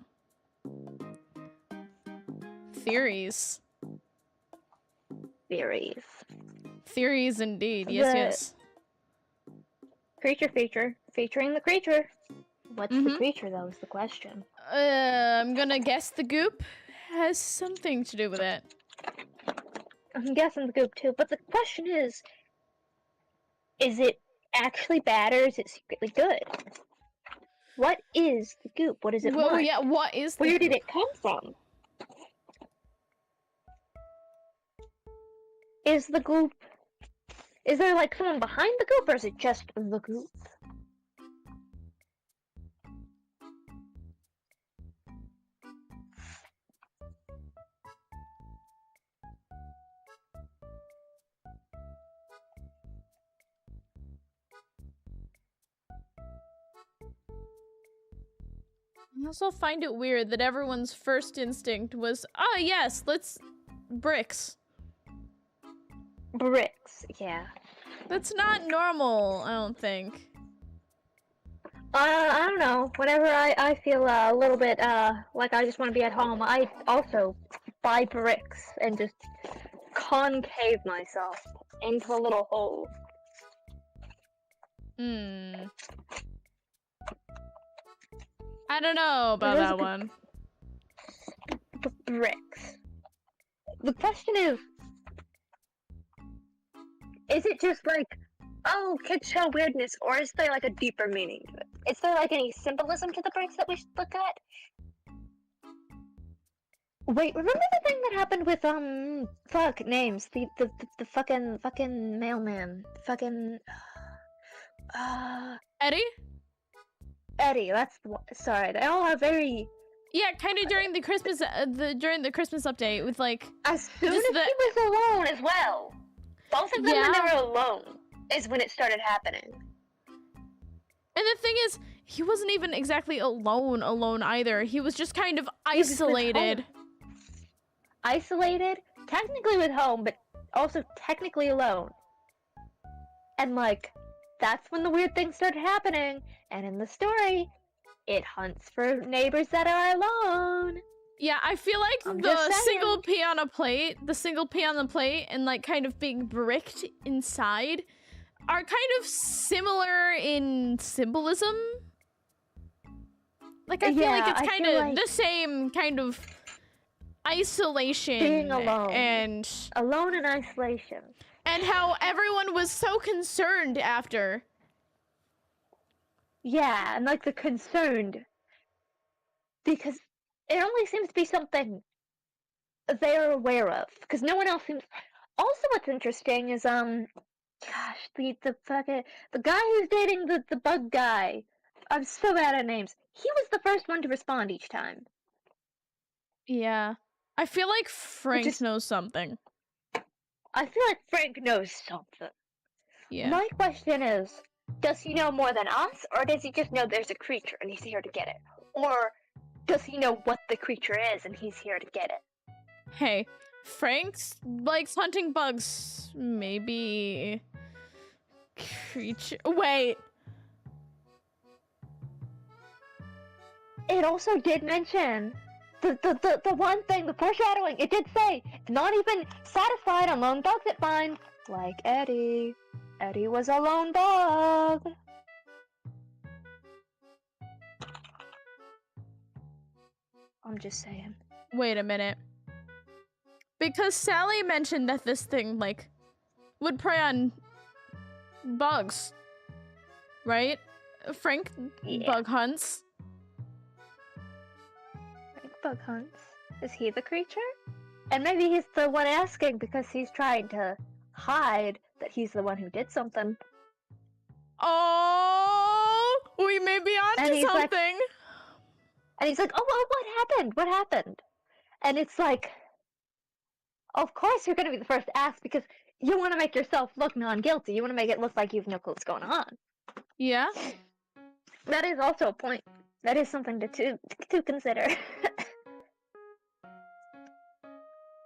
Theories. Theories. Theories indeed. Yes, The- yes. Creature feature. Featuring the creature. What's the Mhm. creature, though, is the question. I'm gonna guess the goop has something to do with it. I'm guessing the goop, too. But the question is it actually bad or is it secretly good? What is the goop? What does it Well, want? yeah, what is the Where goop? did it come from? Is the goop... Is there, like, someone behind the goop, or is it just the goop? I also find it weird that everyone's first instinct was, yes, let's... bricks. Bricks, yeah. That's not normal, I don't think. I don't know. Whenever I feel a little bit like I just want to be at home, I also buy bricks and just concave myself into a little hole. Hmm. I don't know about Those that are good- one. Bricks. The question is it just like, oh, kids show weirdness, or is there like a deeper meaning to it? Is there like any symbolism to the bricks that we should look at? Wait, remember the thing that happened with fuck names? The fucking mailman. Fucking Eddie? Eddie, that's the one. Sorry, they all have very Yeah, kind of during the Christmas during the Christmas update with like as soon just as the- he was alone as well. Both of them when they Yeah. were alone is when it started happening. And the thing is, he wasn't even exactly alone either. He was just kind of He was with isolated. Isolated, technically with home, but also technically alone. And like, that's when the weird things started happening. And in the story, it hunts for neighbors that are alone. Yeah, I feel like I'm the just saying. single pea on a plate, and like kind of being bricked inside are kind of similar in symbolism. Like I feel Yeah, like it's I kind feel of like- the same kind of isolation Being alone. and Alone in isolation. how everyone was so concerned after. Yeah, and like the concerned. Because it only seems to be something they're aware of. Because no one else seems. Also, what's interesting is gosh, the fucking the guy who's dating the bug guy. I'm so bad at names. He was the first one to respond each time. Yeah. I feel like Frank is- knows something. I feel like Frank knows something. Yeah. My question is, does he know more than us, or does he just know there's a creature and he's here to get it? Or does he know what the creature is and he's here to get it? Hey, Frank likes hunting bugs. Maybe creature. Wait. It also did mention the one thing, the foreshadowing. It did say it's not even satisfied on lone bugs it finds, like Eddie. Eddie was a lone bug. I'm just saying. Wait a minute. Because Sally mentioned that this thing, like, would prey on bugs. Right? Frank Yeah. bug hunts. Frank bug hunts. Is he the creature? And maybe he's the one asking because he's trying to hide that he's the one who did something. Oh, we may be And onto he's like- something. And he's like, oh, well, what happened? What happened? And it's like, of course you're going to be the first to ask because you want to make yourself look non-guilty. You want to make it look like you've no clue what's going on. Yeah. That is also a point. That is something to consider.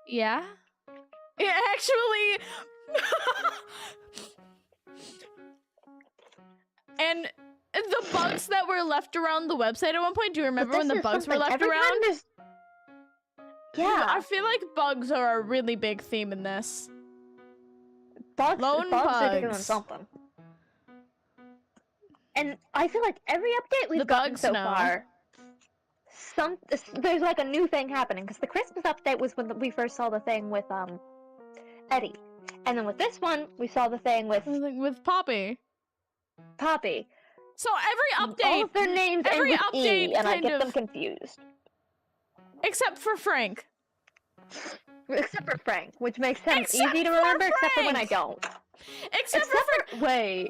Yeah. Yeah, actually. And the bugs that were left around the website at one point, do you remember when the bugs were left around? Yeah. I feel like bugs are a really big theme in this. Bugs Lone are doing bugs. something. And I feel like every update we've The gotten bugs so know. far, there's like a new thing happening. Because the Christmas update was when we first saw the thing with Eddie, and then with this one we saw the thing with With Poppy. Poppy. So every All update, of their names end every with update E, and I kind get of- them confused. except for Frank. Except for Frank, which makes him Except easy to for remember, except for when I Frank! don't. Except for wait,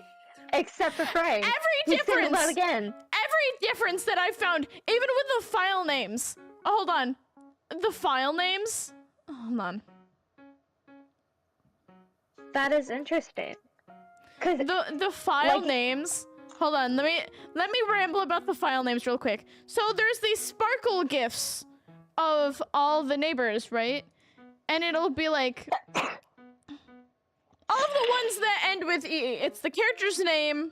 except for Frank. every He's saying difference. that again. Every difference that I found, even with the file names. Oh, hold on. The file names? Hold on. That is interesting. Cause The file Like- names. Hold on, let me ramble about the file names real quick. So there's these sparkle gifs of all the neighbors, right? And it'll be like All of the ones that end with E. It's the character's name,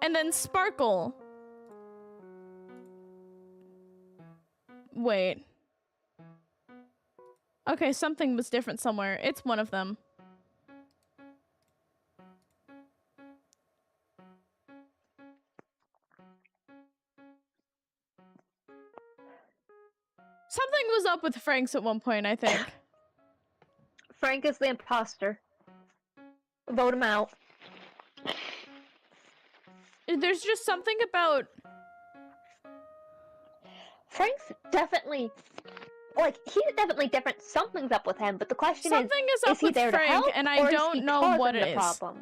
and then Sparkle. Wait. Okay, something was different somewhere. It's one of them. Something was up with Frank's at one point, I think. Frank is the imposter. Vote him out. There's just something about... Frank's definitely... Like, he's definitely different. Something's up with him, but the question Something is up he with there to Frank, help, and or I is don't he know causing what the it is. problem?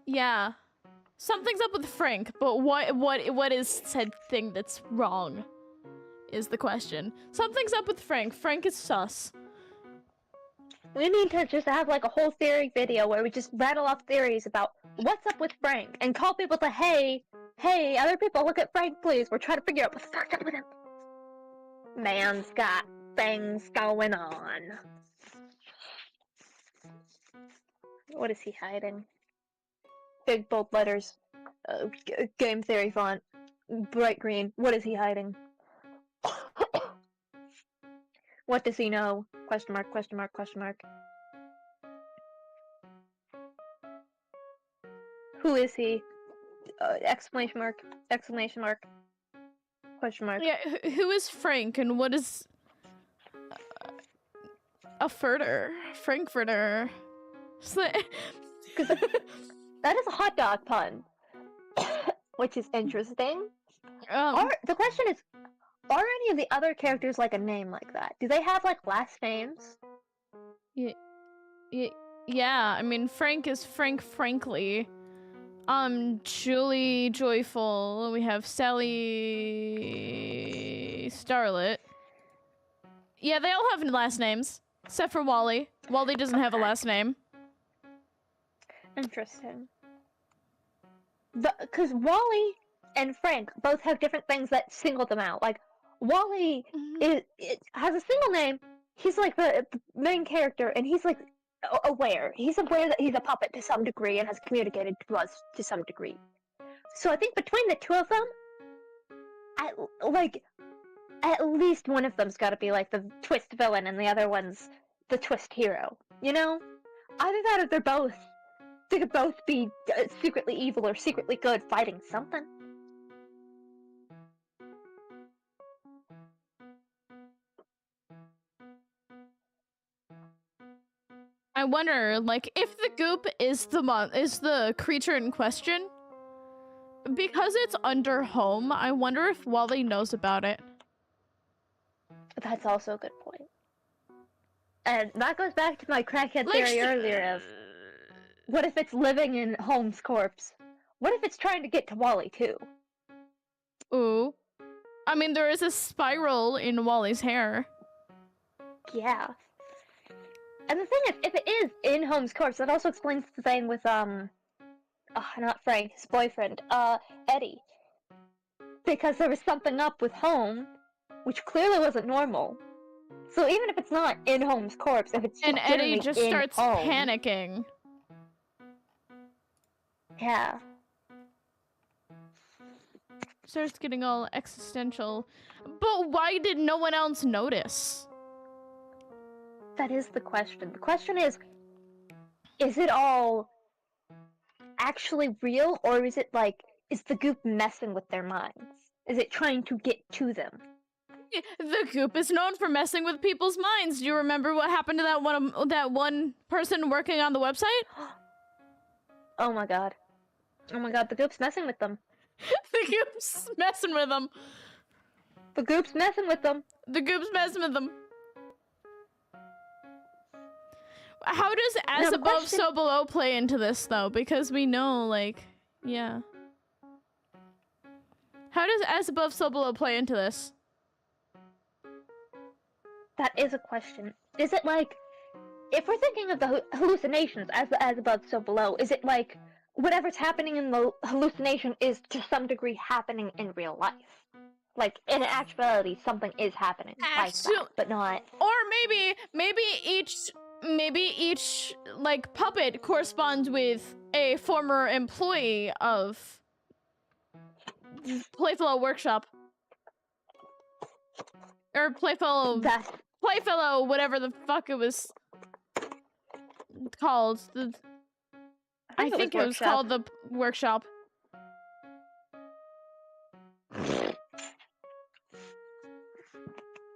Yeah. Something's up with Frank, but what is said thing that's wrong is the question. Something's up with Frank. Frank is sus. We need to just have like a whole theory video where we just rattle off theories about what's up with Frank and call people to, hey, other people, look at Frank, please. We're trying to figure out what's fucked up with him. Man's got things going on. What is he hiding? Big bold letters. Game theory font. Bright green. What is he hiding? What does he know? Question mark, question mark, question mark. Who is he? Exclamation mark, exclamation mark, question mark. Yeah, who is Frank and what is... a furter? Frankfurter. That is a hot dog pun. Which is interesting. The question is, are any of the other characters like a name like that? Do they have like last names? Yeah, I mean, Frank is Frank Frankly. Julie Joyful. We have Sally Starlet. Yeah, they all have last names. Except for Wally. Wally doesn't have a last name. Interesting. Because Wally and Frank both have different things that single them out. Like, Wally has a single name. He's like the main character, and he's like aware. He's aware that he's a puppet to some degree and has communicated to us to some degree. So I think between the two of them, at least one of them's got to be like the twist villain, and the other one's the twist hero. You know, either that or they could both be secretly evil or secretly good, fighting something. I wonder, like, if the goop is the creature in question, because it's under home, I wonder if Wally knows about it. That's also a good point. And that goes back to my crackhead theory earlier of, what if it's living in Holmes' corpse? What if it's trying to get to Wally, too? Ooh. I mean, there is a spiral in Wally's hair. Yeah. And the thing is, if it is in Holmes' corpse, that also explains the thing with, not Frank, his boyfriend, Eddie. Because there was something up with Home, which clearly wasn't normal. So even if it's not in Holmes' corpse, if it's just and Eddie just in starts home, panicking. Yeah. Starts getting all existential. But why did no one else notice? That is the question. The question is it all actually real, or is it like, is the goop messing with their minds? Is it trying to get to them? The goop is known for messing with people's minds. Do you remember what happened to that one person working on the website? Oh my god. Oh my god, the goop's messing with them. The goop's messing with them. The goop's messing with them. The goop's messing with them. How does as above, so below play into this, though? Because we know, like, yeah. How does as above, so below play into this? That is a question. Is it like, if we're thinking of the hallucinations as above, so below, is it like whatever's happening in the hallucination is to some degree happening in real life? Like, in actuality, something is happening like that, but not... Or maybe maybe each like puppet corresponds with a former employee of Playfellow Workshop. Or Playfellow That's Playfellow, whatever the fuck it was called. I think it was called the Workshop.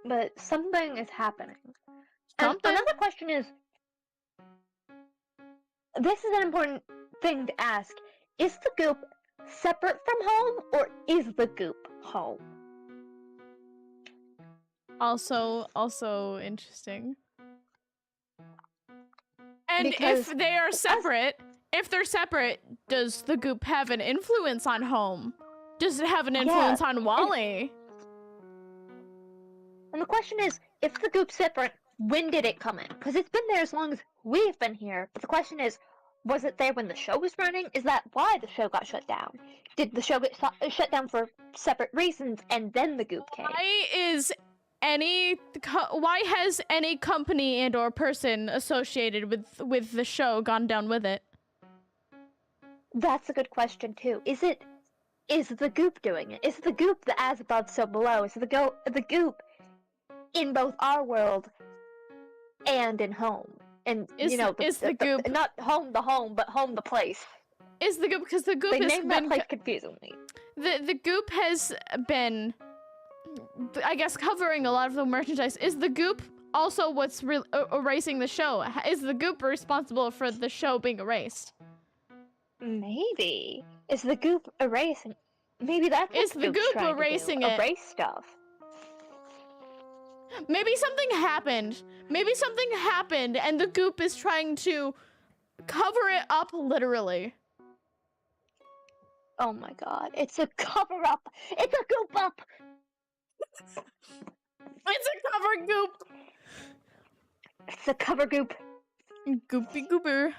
But something is happening. And Something? another question is, this is an important thing to ask. Is the goop separate from home, or is the goop home? Also interesting. And Because if they are separate, if they're separate, does the goop have an influence on home? Does it have an influence on Wally? And the question is, if the goop's separate, when did it come in? Because it's been there as long as we've been here. But the question is, was it there when the show was running? Is that why the show got shut down? Did the show get shut down for separate reasons, and then the goop came? Why has any company and or person associated with the show gone down with it? That's a good question too. Is the goop doing it? Is the goop the as above so below? Is the goop in both our world and in home? And the goop not home the home, but home the place? Is the goop, because the goop they has named been that place confusingly. The goop has been, I guess, covering a lot of the merchandise. Is the goop also what's erasing the show? Is the goop responsible for the show being erased? Maybe. Is the goop erasing? Maybe that's what is the goop erasing it? Erase stuff. Maybe something happened. Maybe something happened, and the goop is trying to cover it up, literally. Oh my god! It's a cover up. It's a goop up. It's a cover goop. It's a cover goop. Goopy gooper.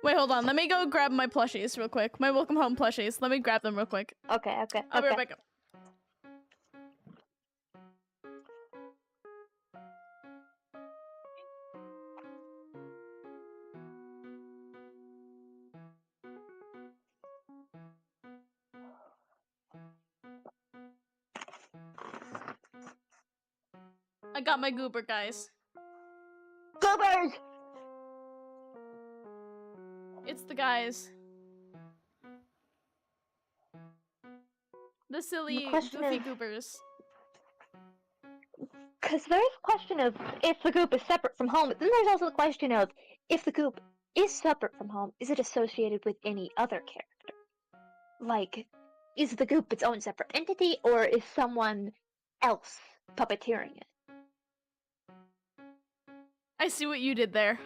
Wait, hold on. Let me go grab my plushies real quick. My welcome home plushies. Let me grab them real quick. Okay. I'll be right back. I got my goober, guys. Goobers! It's the guys. The silly, goofy goobers. Because there's a question of if the goop is separate from home, but then there's also the question of if the goop is separate from home, is it associated with any other character? Like, is the goop its own separate entity, or is someone else puppeteering it? I see what you did there.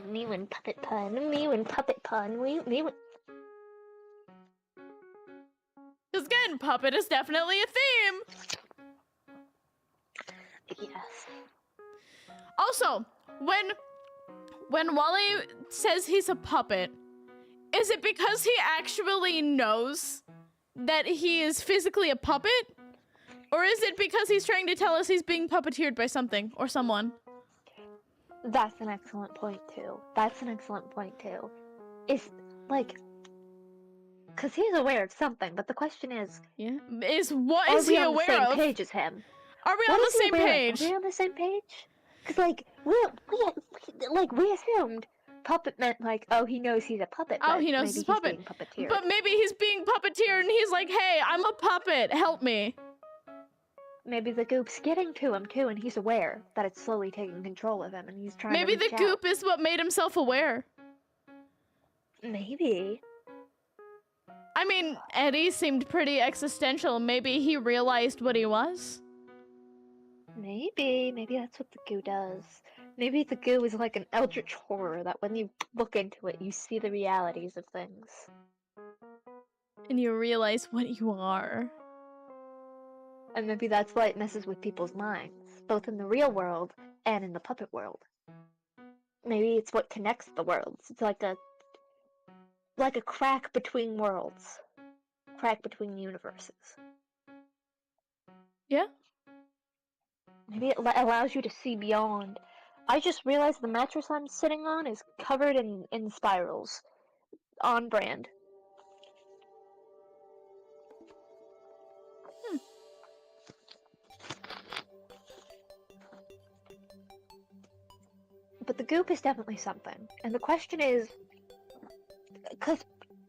Me and puppet pun, me and puppet pun, me and... Because again, puppet is definitely a theme. Yes. Also, when Wally says he's a puppet, is it because he actually knows that he is physically a puppet? Or is it because he's trying to tell us he's being puppeteered by something or someone? That's an excellent point, too. It's, like... Because he's aware of something, but the question is... Yeah? What is he aware of? Are we on the same page as him? Are we on the same page? Are we on the same page? Because, like, we assumed puppet meant, like, oh, he knows he's a puppet. Oh, he knows he's a puppet. But maybe he's being puppeteered and he's like, hey, I'm a puppet, help me. Maybe the goop's getting to him, too, and he's aware that it's slowly taking control of him, and he's trying maybe to reach the goop is what made him self-aware. Maybe. I mean, Eddie seemed pretty existential. Maybe he realized what he was? Maybe that's what the goo does. Maybe the goo is like an eldritch horror that when you look into it, you see the realities of things. And you realize what you are. And maybe that's why it messes with people's minds, both in the real world and in the puppet world. Maybe it's what connects the worlds. It's like a crack between worlds. Crack between universes. Yeah. Maybe it allows you to see beyond. I just realized the mattress I'm sitting on is covered in spirals. On brand. But the goop is definitely something. And the question is, because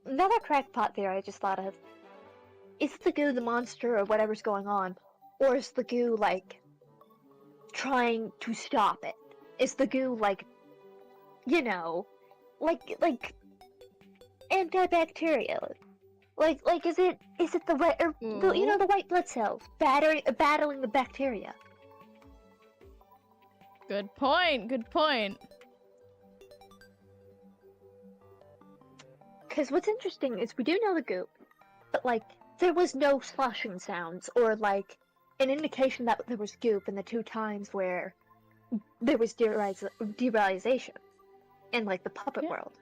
another crackpot theory I just thought of, is the goo the monster or whatever's going on? Or is the goo, like, trying to stop it? Is the goo, like, you know, like antibacterial? Like, is it the white, the white blood cells battling the bacteria? Good point. Good point. Because what's interesting is we do know the goop, but like there was no sloshing sounds or like an indication that there was goop in the 2 times where there was derealization in like the puppet world.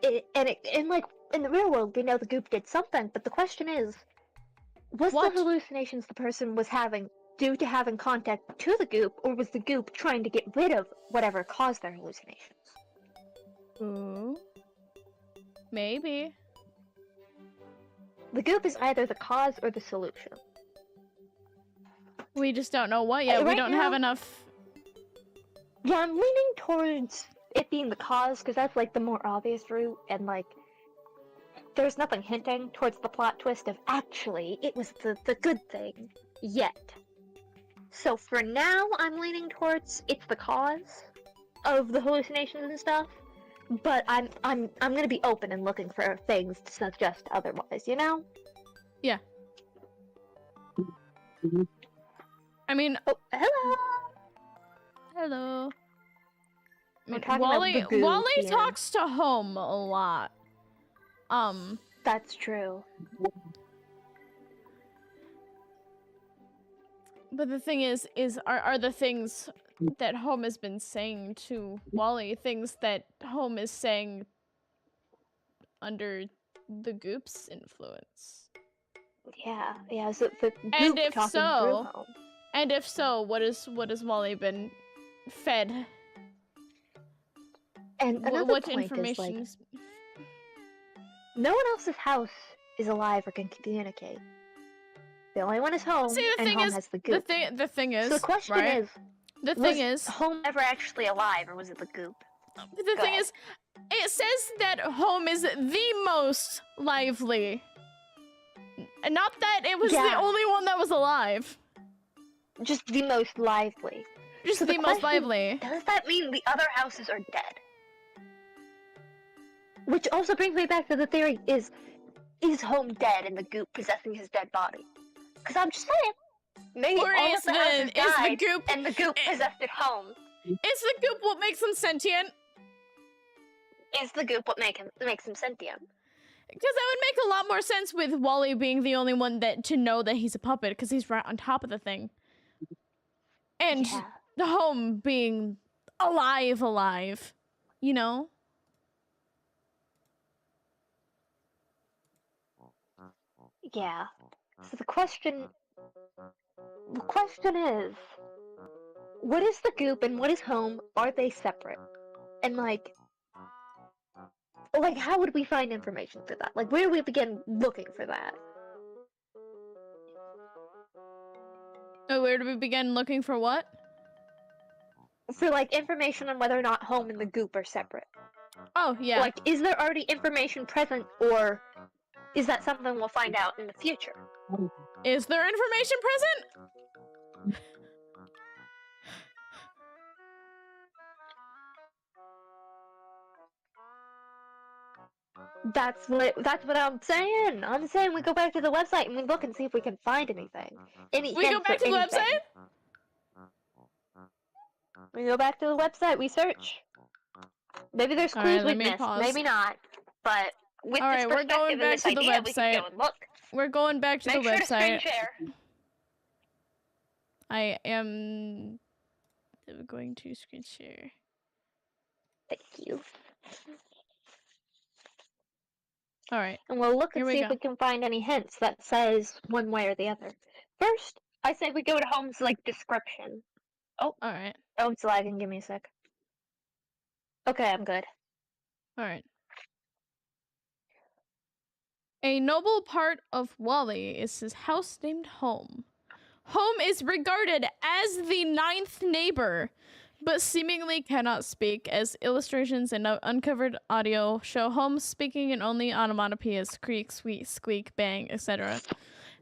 In the real world, we know the goop did something, but the question is, was the hallucinations the person was having due to having contact to the goop, or was the goop trying to get rid of whatever caused their hallucinations? Ooh. Maybe. The goop is either the cause or the solution. We just don't know what yet. We don't have enough. Yeah, I'm leaning towards it being the cause, because that's like the more obvious route, and like there's nothing hinting towards the plot twist of actually it was the good thing yet. So for now, I'm leaning towards it's the cause of the hallucinations and stuff, but I'm gonna be open and looking for things to suggest otherwise, you know? Yeah. I mean, oh, hello. Hello. I mean, talking about the goo Wally here. talks to Home a lot. That's true. But the thing is are the things that Home has been saying to Wally things that Home is saying under the Goop's influence? Yeah, so the goop And if talking through so, Home. and if so, what has Wally been fed? And another what point information is, like, no one else's house is alive or can communicate. The only one is Home, See, the and thing Home is, has the goop. the thing is, So the question right? is, the was thing is, Home ever actually alive, or was it the goop? the thing is, it says that Home is the most lively. Not that it was the only one that was alive. Just the most lively. Just so the most lively. Does that mean the other houses are dead? Which also brings me back to the theory, is Home dead and the goop possessing his dead body? Because I'm just saying, maybe Or all is of the houses died the goop, and the goop possessed at Home. Is the goop what makes him sentient? Is the goop what makes him sentient? Because that would make a lot more sense with Wally being the only one to know that he's a puppet, because he's right on top of the thing. And the Home being alive, you know? Yeah. So the question is, what is the goop and what is Home? Are they separate? And like, how would we find information for that? Like, where do we begin looking for that? Oh, where do we begin looking for what? For like information on whether or not Home and the goop are separate. Oh, yeah. Like, is there already information present, or is that something we'll find out in the future? Is there information present? That's what I'm saying. I'm saying we go back to the website and we look and see if we can find anything. We go back to the website? We go back to the website, we search. Maybe there's clues we missed, maybe not. But with this we're going back to the website. We can go and look. We're going back to the website. Make sure to screen share. I am going to screen share. Thank you. Alright. And we'll look and see if we can find any hints that says one way or the other. First, I say we go to Home's like description. All right. Oh, it's lagging. Give me a sec. Okay, I'm good. All right. A noble part of Wally is his house named Home. Home is regarded as the ninth neighbor, but seemingly cannot speak, as illustrations and uncovered audio show Home speaking in only onomatopoeias, creak, squeak, squeak, bang, etc.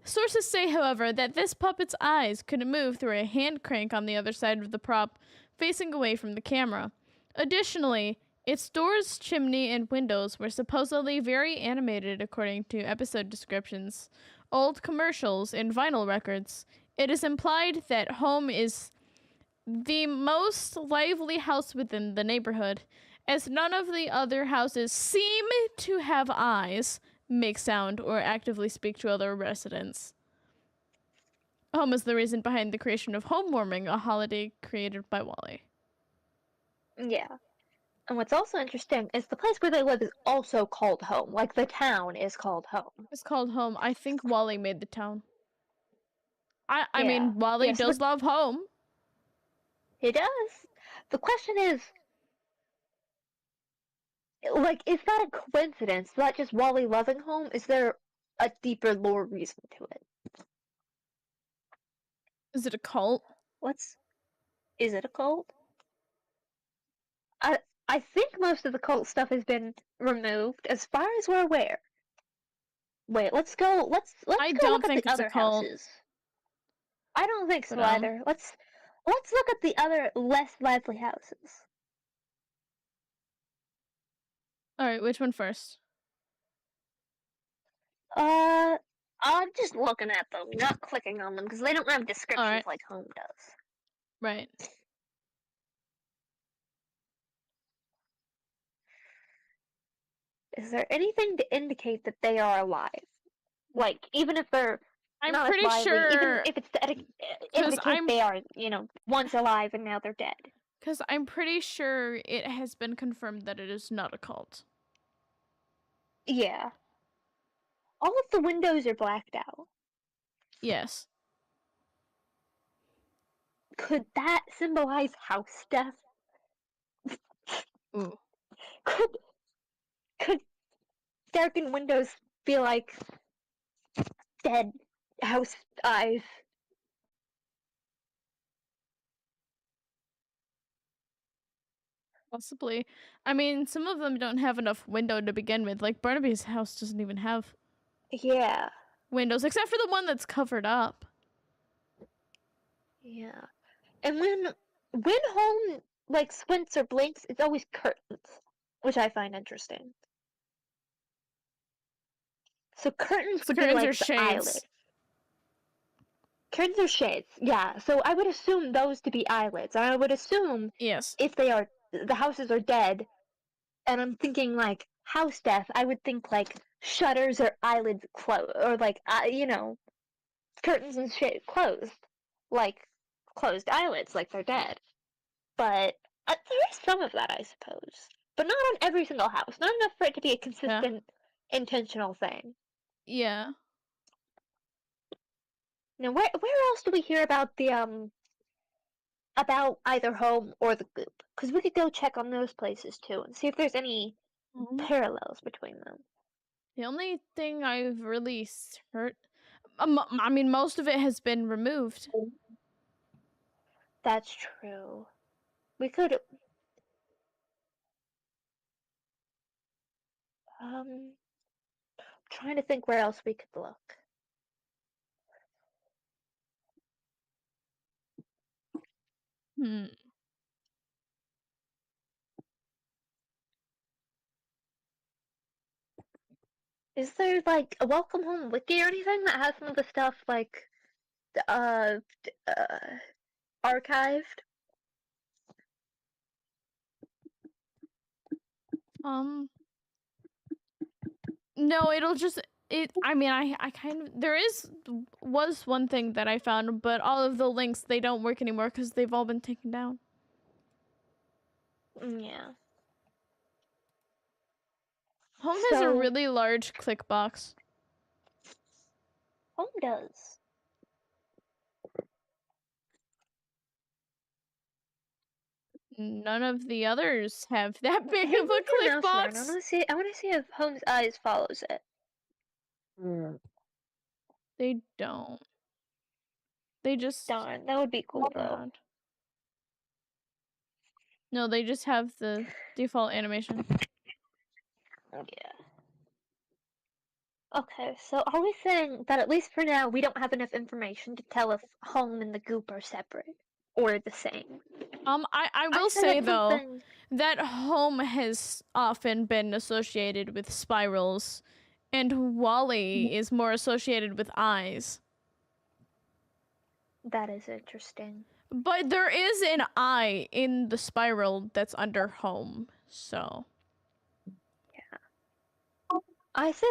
Sources say, however, that this puppet's eyes could move through a hand crank on the other side of the prop, facing away from the camera. Additionally, its doors, chimney, and windows were supposedly very animated according to episode descriptions, old commercials, and vinyl records. It is implied that Home is the most lively house within the neighborhood, as none of the other houses seem to have eyes, make sound, or actively speak to other residents. Home is the reason behind the creation of home warming, a holiday created by Wally. Yeah. And what's also interesting is the place where they live is also called Home. Like, the town is called Home. It's called Home. I think Wally made the town. I Yeah. mean, Wally Yeah, so does love home. He does. The question is, like, is that a coincidence? Is that just Wally loving Home? Is there a deeper lore reason to it? Is it a cult? Is it a cult? I think most of the cult stuff has been removed, as far as we're aware. Wait, let's go. Let's I go don't look at think the it's a other cult. houses. I don't think so But, either. Let's look at the other less lively houses. Alright, which one first? I'm just looking at them, not clicking on them, because they don't have descriptions Alright. like Home does. Right. Is there anything to indicate that they are alive? Like, even if they're I'm not as pretty lively, even sure. if it's to indicate they are, once alive and now they're dead. Because I'm pretty sure it has been confirmed that it is not a cult. Yeah. All of the windows are blacked out. Yes. Could that symbolize house death? Ooh. Could darkened windows be like dead house eyes? Possibly. I mean, some of them don't have enough window to begin with. Like, Barnaby's house doesn't even have Yeah. windows, except for the one that's covered up. Yeah. And when Home like squints or blinks, it's always curtains, which I find interesting. So curtains So would be curtains like are the shades. eyelid. Curtains are shades, yeah. So I would assume those to be eyelids. And I would assume Yes. if the houses are dead, and I'm thinking like house death, I would think like shutters or eyelids closed, or like curtains and shit closed, like closed eyelids, like they're dead. But there is some of that, I suppose, but not on every single house. Not enough for it to be a consistent, intentional thing. Yeah. Now, where else do we hear about the about either Home or the Goop? Because we could go check on those places too and see if there's any parallels between them. The only thing I've really heard, I mean, most of it has been removed. That's true. We could trying to think where else we could look. Is there like a Welcome Home wiki or anything that has some of the stuff like archived? No, it'll just I mean, I kind of was one thing that I found, but all of the links, they don't work anymore because they've all been taken down. Yeah. Home has a really large click box. Home does. None of the others have that big Hey, of a move your click mouse around. box. I want to see if Home's eyes follows it. They don't. They just Darn, that would be cool though. add. No, they just have the default animation. Yeah. Okay, so are we saying that at least for now we don't have enough information to tell if Home and the Goop are separate or the same? I will say that's though something- that Home has often been associated with spirals, and Wally is more associated with eyes. That is interesting. But there is an eye in the spiral that's under Home, so. I say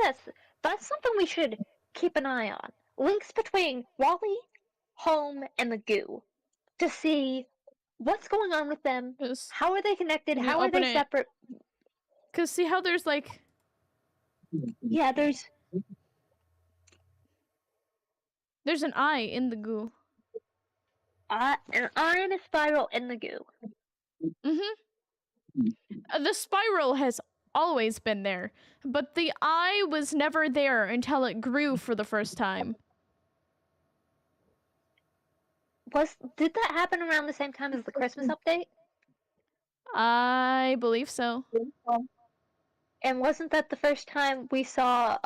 that's something we should keep an eye on. Links between Wally, Home, and the Goo to see what's going on with them. How are they connected? Can you How are open they it? separate? Cause see how there's like. Yeah, there's an eye in the goo. an eye in a spiral in the Goo. The spiral has always been there, but the eye was never there until it grew for the first time. Did that happen around the same time as the Christmas update? I believe so. And wasn't that the first time we saw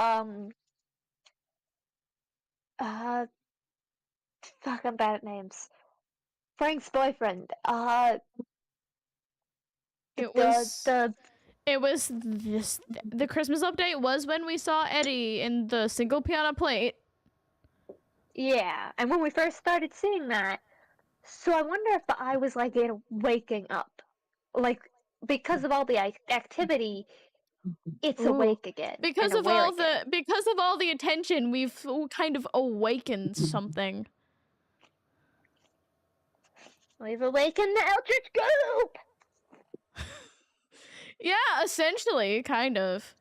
fuck, I'm bad at names. Frank's boyfriend. It was the Christmas update was when we saw Eddie in the single piano plate. Yeah, and when we first started seeing that, so I wonder if the eye was like waking up, like because of all the activity, it's awake again. Because and of aware all again. the attention, we've kind of awakened something. We've awakened the Eldritch Goop. Yeah, essentially, kind of.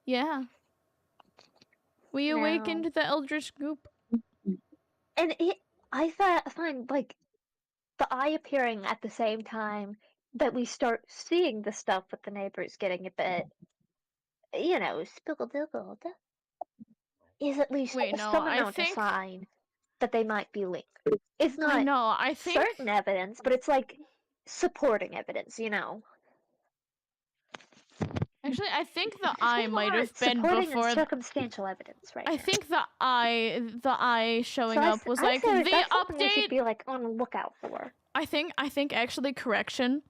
Yeah. We awakened the Eldritch Goop. And I find like the eye appearing at the same time that we start seeing the stuff with the neighbors getting a bit, spickle-dickle, is at least some amount of sign that they might be linked. It's not I think certain evidence, but it's like supporting evidence, Actually, I think the eye might have been supporting before. and circumstantial evidence, right? I think the eye showing up was like say the that's something we update. should be like on the lookout for. I think actually correction.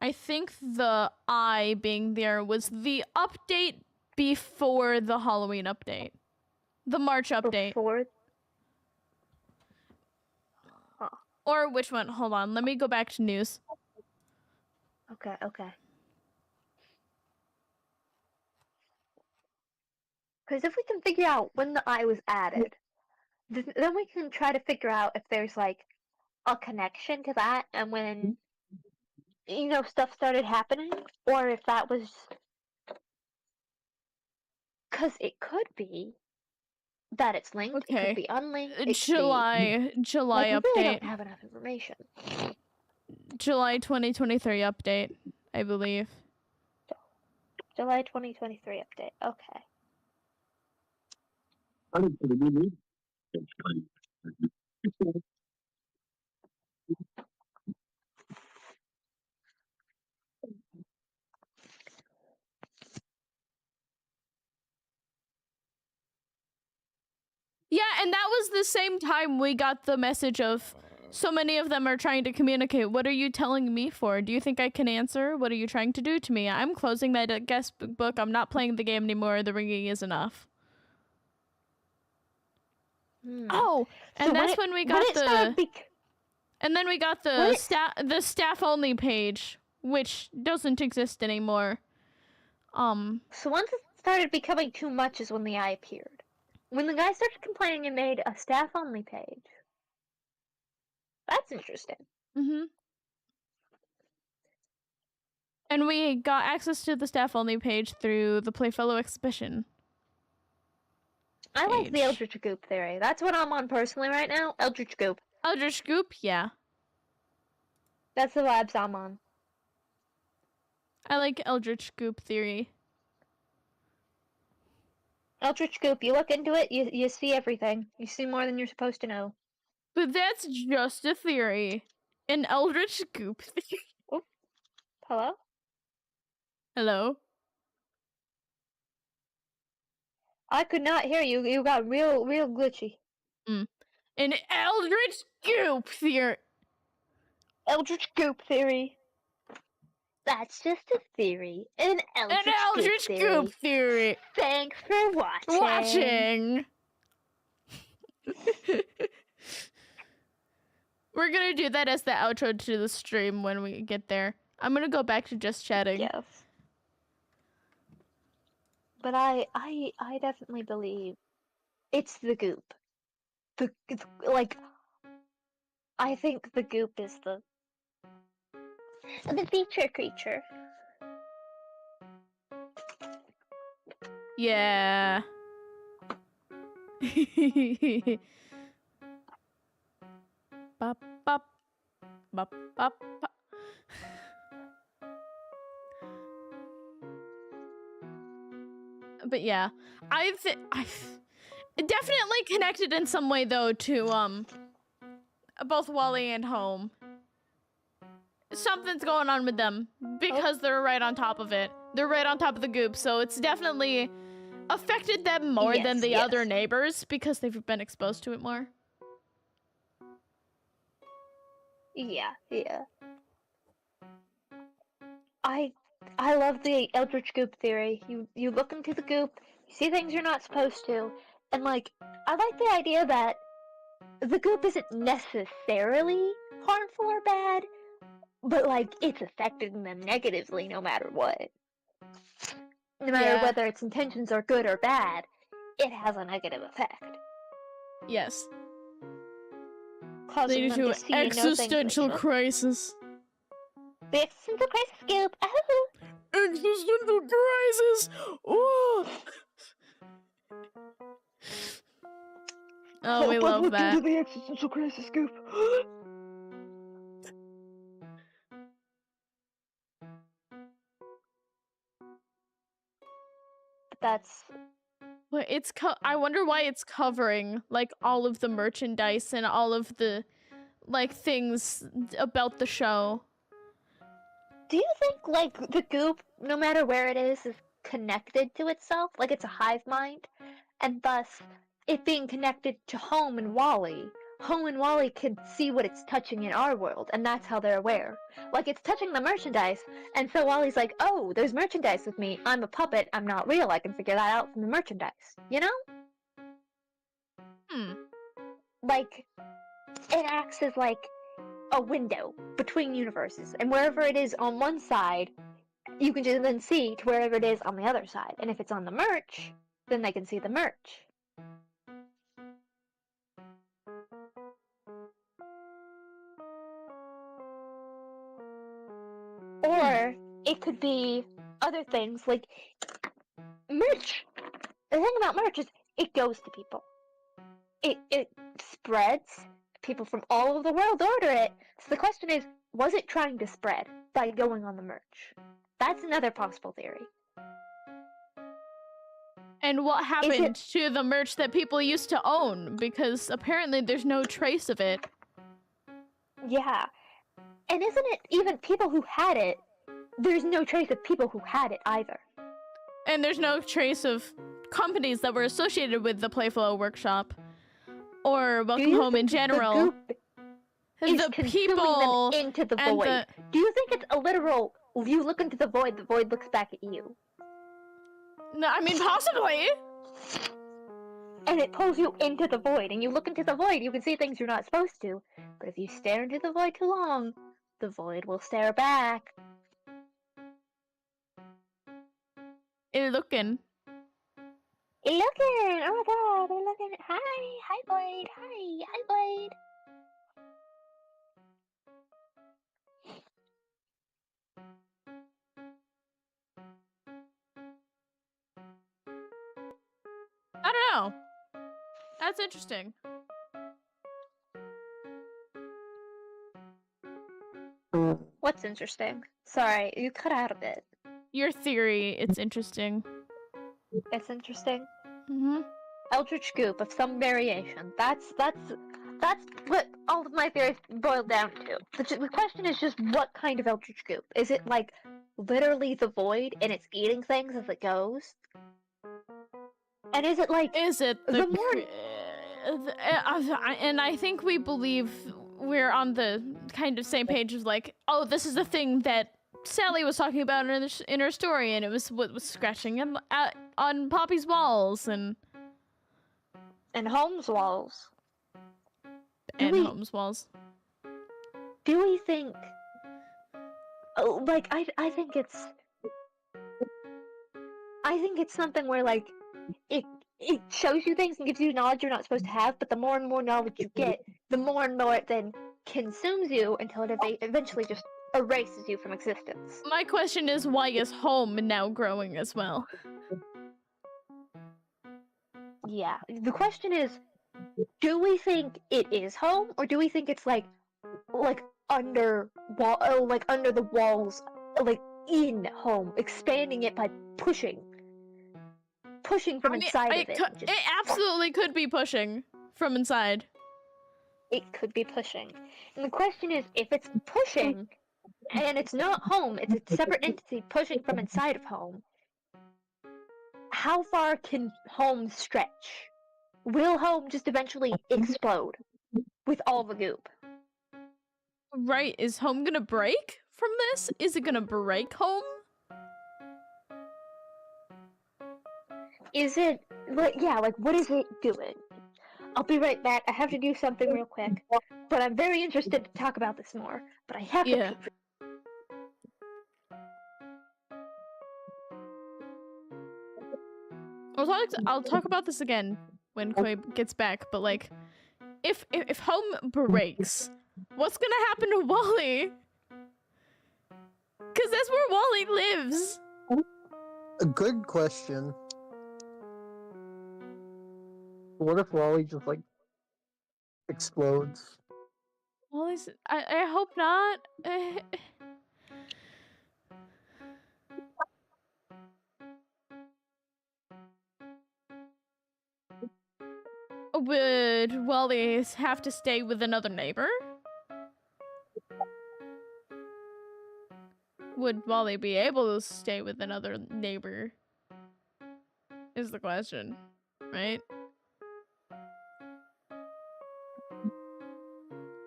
I think the eye being there was the update before the Halloween update. The March update. Before? Or which one? Hold on. Let me go back to news. Okay. Because if we can figure out when the eye was added, then we can try to figure out if there's like a connection to that and when stuff started happening, or if that was because it could be that it's linked. It could be unlinked. July we update. really don't have enough information. July 2023 update, I believe. July 2023 update. Okay. Yeah, and that was the same time we got the message of so many of them are trying to communicate. What are you telling me for? Do you think I can answer? What are you trying to do to me? I'm closing that guest book. I'm not playing the game anymore. The ringing is enough. Oh, and So that's when we got and then we got the staff only page, which doesn't exist anymore. So once it started becoming too much is when the eye appeared. When the guy started complaining and made a staff only page. That's interesting. And we got access to the staff only page through the Playfellow exhibition. I like the Eldritch Goop theory. That's what I'm on personally right now. Eldritch Goop. Eldritch Goop, yeah. That's the vibes I'm on. I like Eldritch Goop theory. Eldritch Goop, you look into it, you see everything. You see more than you're supposed to know. But that's just a theory. An Eldritch Goop theory. Oh, hello? Hello? I could not hear you. You got real glitchy. An Eldritch Goop theory. Eldritch Goop theory. That's just a theory. An Eldritch, Goop theory. Thanks for watching. We're gonna do that as the outro to the stream when we get there. I'm gonna go back to just chatting. Yes. But I definitely believe it's the goop. It's like I think the goop is the feature creature. Yeah. Bop, bop, bop, bop, bop. But yeah, I've definitely connected in some way though to both Wally and Home. Something's going on with them because they're right on top of it. They're right on top of the goop, so it's definitely affected them more than the other neighbors because they've been exposed to it more. Yeah. I love the Eldritch Goop theory. You look into the goop, you see things you're not supposed to, and like I like the idea that the goop isn't necessarily harmful or bad, but like it's affecting them negatively no matter what. No matter whether its intentions are good or bad, it has a negative effect. Yes. Causing them to see and know things existential crisis. The existential crisis goop. Oh. Existential crisis. Oh. Oh, we love that. The existential crisis goop. That's. But it's I wonder why it's covering like all of the merchandise and all of the like things about the show. Do you think like the goop, no matter where it is connected to itself? Like it's a hive mind, and thus it being connected to Home and Wally. Home and Wally can see what it's touching in our world, and that's how they're aware. Like it's touching the merchandise, and so Wally's like, "Oh, there's merchandise with me. I'm a puppet. I'm not real. I can figure that out from the merchandise." You know? Like it acts as like a window between universes, and wherever it is on one side, you can just then see to wherever it is on the other side. And if it's on the merch, then they can see the merch. Or it could be other things like merch. The thing about merch is it goes to people. It spreads. People from all over the world order it. So the question is, was it trying to spread by going on the merch? That's another possible theory. And what happened to the merch that people used to own? Because apparently there's no trace of it. Yeah. And isn't it even people who had it, there's no trace of people who had it either. And there's no trace of companies that were associated with the Playflow Workshop. Or Welcome Home in general. The people them into the void. Do you think it's a literal, you look into the void looks back at you? No, I mean, possibly. And it pulls you into the void, and you look into the void, you can see things you're not supposed to. But if you stare into the void too long, the void will stare back. Looking. Oh my god, they're looking. Hi void, hi void. I don't know. That's interesting. What's interesting? Sorry, you cut out a bit. Your theory, it's interesting. It's interesting. Mm-hmm. Eldritch goop of some variation. That's what all of my theories boil down to. The question is just what kind of eldritch goop? Is it like literally the void and it's eating things as it goes? And is it like Is it the more and I think we believe we're on the kind of same page of like, oh, this is the thing that Sally was talking about in her story, and it was what was scratching on Poppy's walls and Holmes' walls? Holmes' walls. Do we think? Oh, like I think it's something where like it shows you things and gives you knowledge you're not supposed to have, but the more and more knowledge you get, the more and more it then consumes you until it eventually just erases you from existence. My question is, why is home now growing as well? Yeah. The question is, do we think it is home, or do we think it's like under under the walls, like in home, expanding it by pushing from inside of it? It absolutely could be pushing from inside. It could be pushing. And the question is, if it's pushing, and it's not home, it's a separate entity pushing from inside of home, how far can home stretch? Will home just eventually explode with all the goop? Right, is home gonna break from this? Is it gonna break home? Is it, like, yeah, like, what is it doing? I'll be right back. I have to do something real quick. But I'm very interested to talk about this more. But I have to. I'll talk about this again when Koi gets back, but like, if home breaks, what's gonna happen to Wally? Cause that's where Wally lives. A good question. What if Wally just like explodes? Wally's. I hope not. Would Wally have to stay with another neighbor? Would Wally be able to stay with another neighbor? Is the question, right?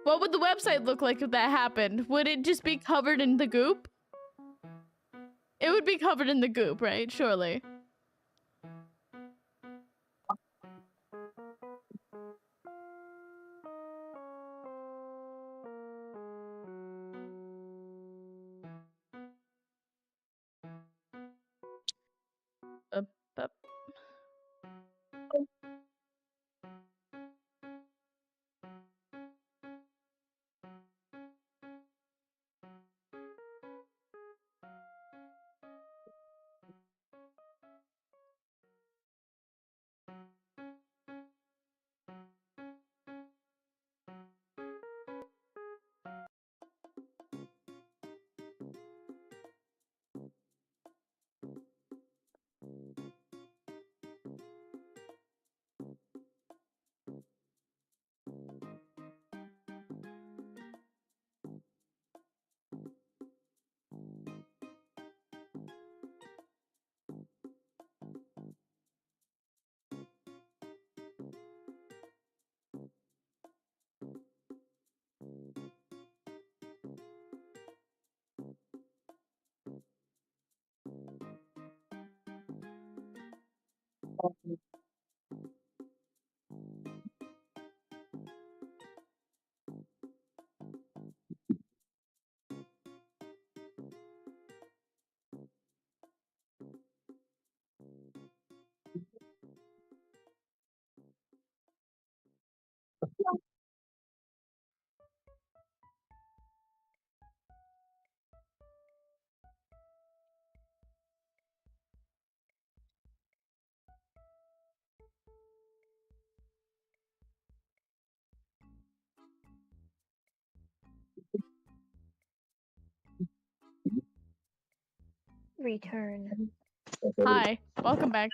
What would the website look like if that happened? Would it just be covered in the goop? It would be covered in the goop, right? Surely. Up. return. Hi, welcome back.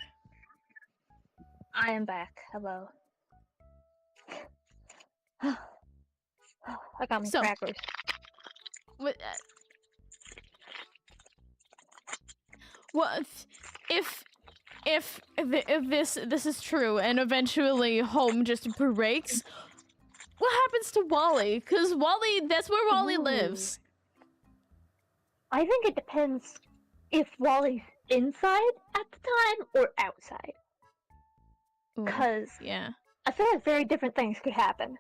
I am back. Hello. I got my So- crackers. What? Well, if this is true, and eventually home just breaks, what happens to Wally? Cause Wally, that's where Wally lives. I think it depends if Wally's inside at the time or outside. Ooh, Because yeah. I feel like very different things could happen.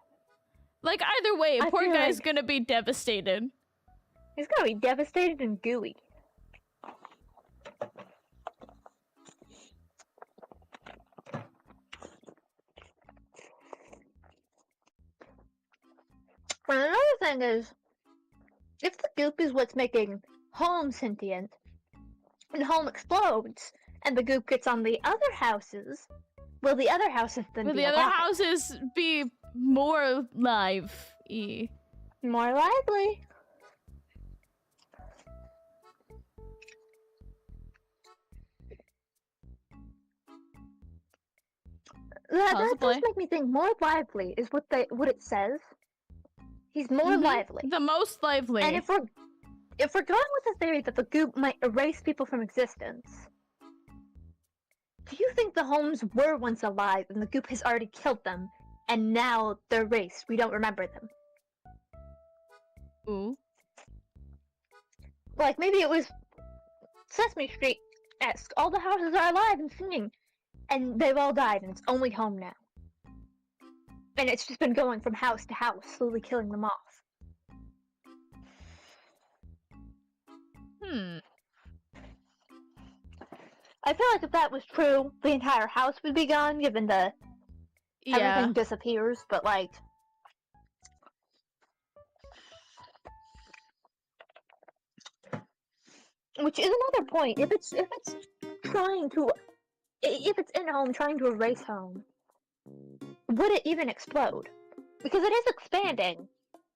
Like either way, I poor feel guy's like- gonna be devastated. He's gonna be devastated and gooey. And another thing is, if the goop is what's making home sentient, and home explodes, and the goop gets on the other houses, will the other houses then Will be the other alive? houses be more live-y? More likely. That does Possibly. make me think more lively is what it says. He's more Mhm. lively. The most lively. And if we're going with the theory that the goop might erase people from existence, do you think the homes were once alive and the goop has already killed them, and now they're erased? We don't remember them. Ooh. Like maybe it was Sesame Street-esque. All the houses are alive and singing, and they've all died, and it's only home now. And it's just been going from house to house, slowly killing them off. I feel like if that was true, the entire house would be gone, given the Yeah. everything disappears, but like... Which is another point. If it's trying to... If it's in home, trying to erase home, would it even explode? Because it is expanding,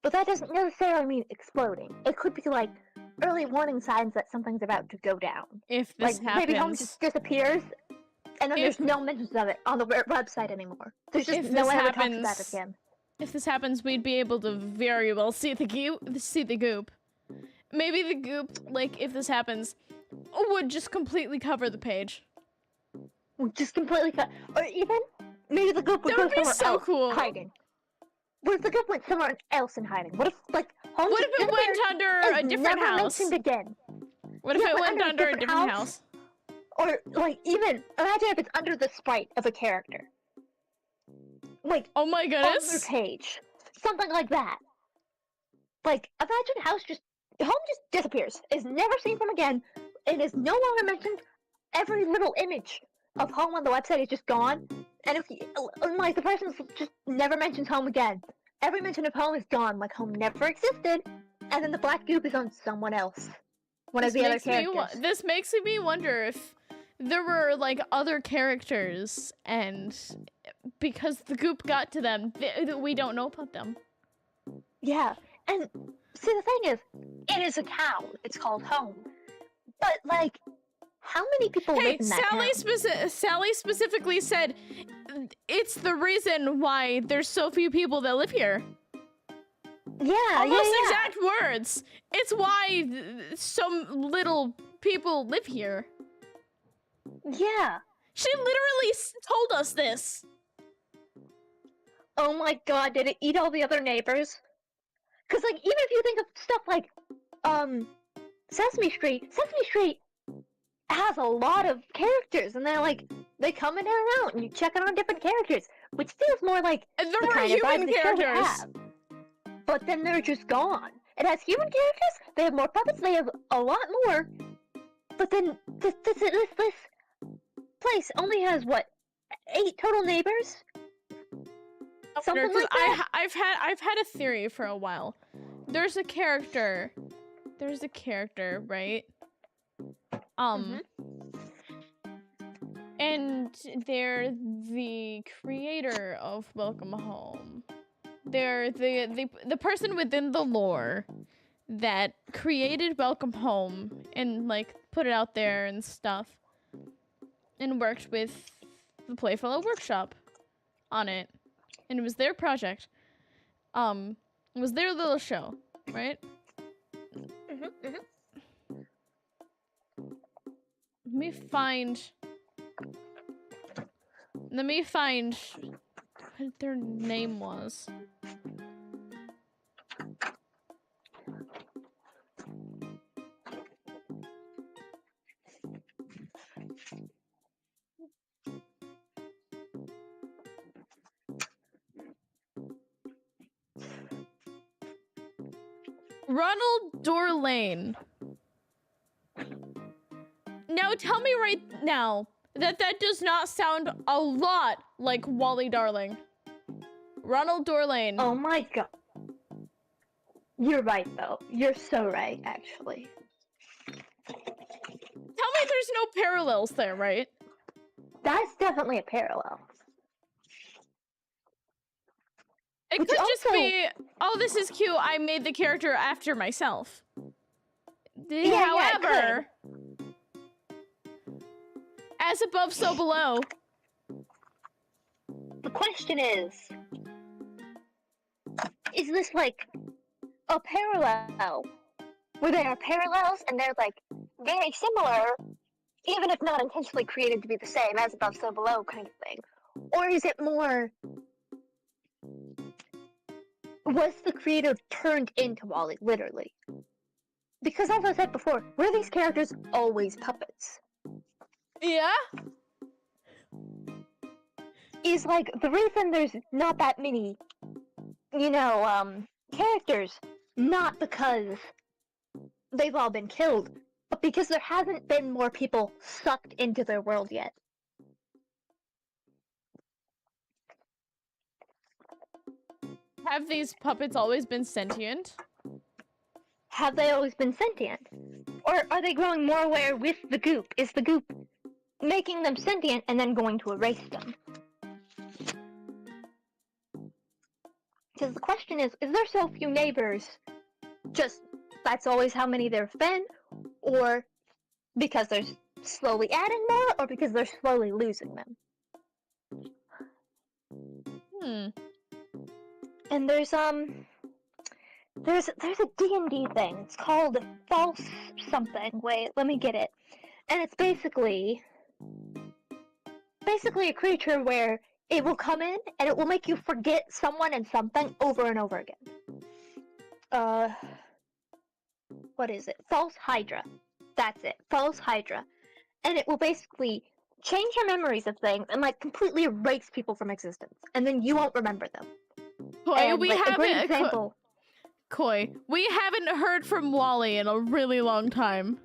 but that doesn't necessarily mean exploding. It could be like early warning signs that something's about to go down. If this Like maybe home happens, just disappears, and then there's no mentions of it on the website anymore. There's just if no this one ever talks about it happens- again. if this happens, we'd be able to very well see the goop. Maybe the goop, like if this happens, would just completely cover the page. Just completely cut. Or even, maybe the goop would That go would be somewhere so else cool. hiding. What if the goop went somewhere else in hiding? What if, like, home What if just it went disappeared under a and different never house? mentioned again? What if Yeah, it but went under a different house? Or, like, even, imagine if it's under the sprite of a character. Like, Oh my on their goodness! page. Something like that. Like, imagine home just disappears, is never seen from again, and is no longer mentioned. Every little image of home on the website is just gone, and like the person just never mentions home again. Every mention of home is gone, like home never existed, and then the black goop is on someone else. One of the other characters. This makes me wonder if there were like other characters, and because the goop got to them, we don't know about them. Yeah, and see the thing is, it is a town. It's called home, but like, how many people Hey, live in that town? Sally specifically said it's the reason why there's so few people that live here. Yeah, Almost yeah. exact words. It's why so little people live here. Yeah. She literally told us this. Oh my god, did it eat all the other neighbors? Cause like, even if you think of stuff like, Sesame Street has a lot of characters, and they're like, they come in and out, and you check in on different characters, which feels more like And the there were kind of vibe human the show would characters. have. But then they're just gone. It has human characters, they have more puppets, they have a lot more, but then this place only has, what, 8 total neighbors? Something like that? I've had a theory for a while. There's a character, right? And they're the creator of Welcome Home. They're the person within the lore that created Welcome Home and like put it out there and stuff, and worked with the Playfellow Workshop on it, and it was their project. It was their little show, right? Let me find what their name was. Ronald Dorlane. Now tell me right now that that does not sound a lot like Wally Darling. Ronald Dorlane. Oh my god. You're right, though. You're so right, actually. Tell me there's no parallels there, right? That's definitely a parallel. It Which could just also- be, oh, this is cute, I made the character after myself. Yeah, However, as above, so below. The question is this like a parallel where they are parallels and they're like very similar, even if not intentionally created to be the same, as above, so below kind of thing? Or is it more, was the creator turned into Wally, literally? Because as I said before, were these characters always puppets? Yeah? Is like the reason there's not that many, characters, not because they've all been killed, but because there hasn't been more people sucked into their world yet. Have these puppets always been sentient? Have they always been sentient? Or are they growing more aware with the goop? Is the goop making them sentient and then going to erase them? Because the question is there so few neighbors, just that's always how many there've been? Or because they're slowly adding more, or because they're slowly losing them? And there's a D&D thing. It's called false something. Wait, let me get it. And it's basically a creature where it will come in and it will make you forget someone and something over and over again. What is it? False Hydra. That's it. False Hydra. And it will basically change your memories of things and like completely erase people from existence. And then you won't remember them. Koi, And, we like, a great haven't example. Koi, we haven't heard from Wally in a really long time.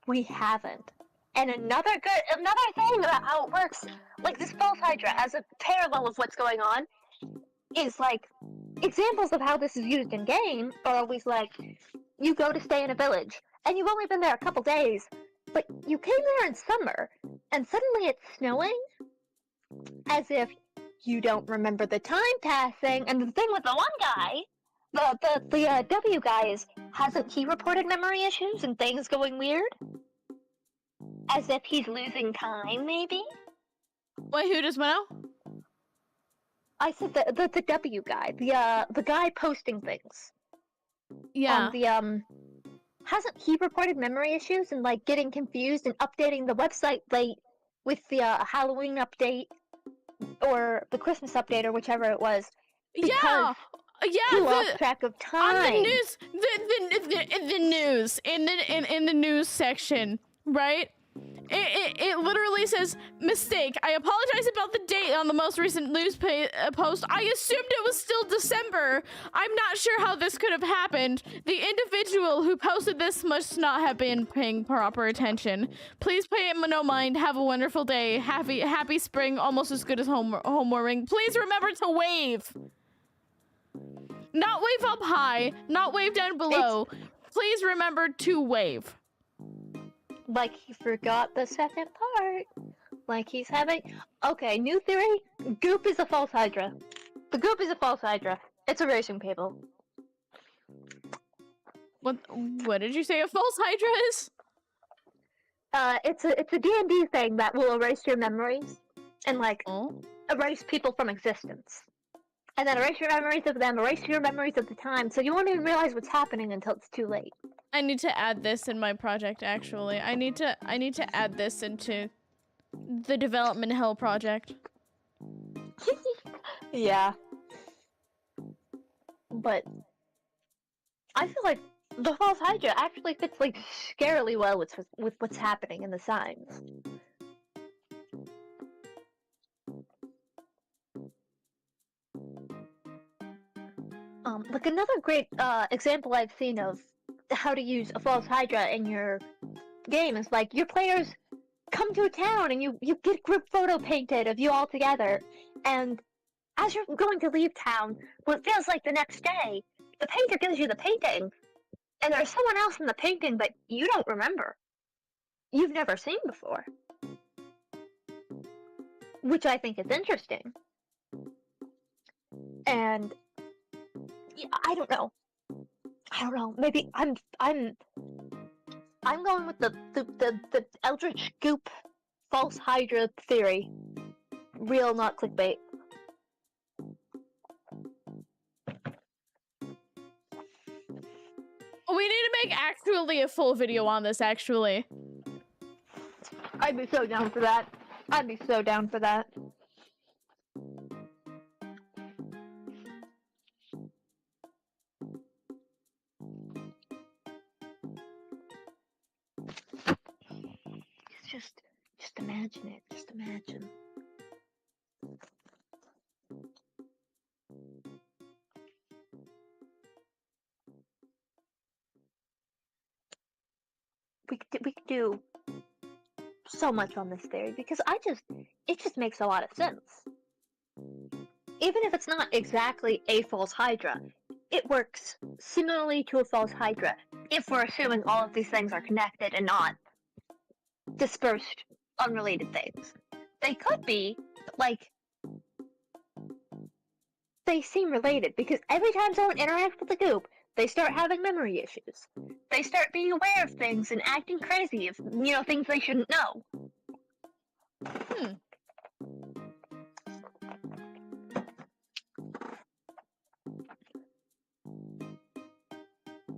We haven't. And another thing about how it works, like this false Hydra, as a parallel of what's going on, is like examples of how this is used in game are always like, you go to stay in a village, and you've only been there a couple days, but you came there in summer, and suddenly it's snowing, as if you don't remember the time passing. And the thing with the one guy, the W guy, is, hasn't he reported memory issues and things going weird? As if he's losing time, maybe? Wait, who does Mano? I said the W guy, the guy posting things. Yeah. On the hasn't he reported memory issues and like getting confused and updating the website late with the Halloween update or the Christmas update or whichever it was? Yeah. He lost track of time. On the news, the news in the news section, right? It literally says, mistake. I apologize about the date on the most recent news post. I assumed it was still December. I'm not sure how this could have happened. The individual who posted this must not have been paying proper attention. Please pay it no mind. Have a wonderful day. Happy spring. Almost as good as home warming. Please remember to wave. Not wave up high. Not wave down below. Please remember to wave. Like he forgot the second part. Like he's having... Okay, new theory. Goop is a false Hydra. The Goop is a false Hydra. It's erasing people. What did you say a false Hydra is? It's a D&D thing that will erase your memories and like Oh. erase people from existence. And then erase your memories of them, erase your memories of the time, so you won't even realize what's happening until it's too late. I need to add this in my project actually. I need to add this into the development hell project. Yeah. But I feel like the false Hydra actually fits like scarily well with what's happening in the signs. Like another great example I've seen of how to use a false Hydra in your game is like your players come to a town and you get group photo painted of you all together, and as you're going to leave town, what feels like the next day, the painter gives you the painting, and there's someone else in the painting that you don't remember. You've never seen before. Which I think is interesting. And yeah, I don't know. Maybe I'm going with the Eldritch Goop false Hydra theory. Real, not clickbait. We need to make actually a full video on this, actually. I'd be so down for that. Just imagine it. Just imagine. We could do so much on this theory because it just makes a lot of sense. Even if it's not exactly a false Hydra, it works similarly to a false Hydra if we're assuming all of these things are connected and not dispersed, unrelated things. They could be, but like, they seem related because every time someone interacts with the goop, they start having memory issues. They start being aware of things and acting crazy of, things they shouldn't know.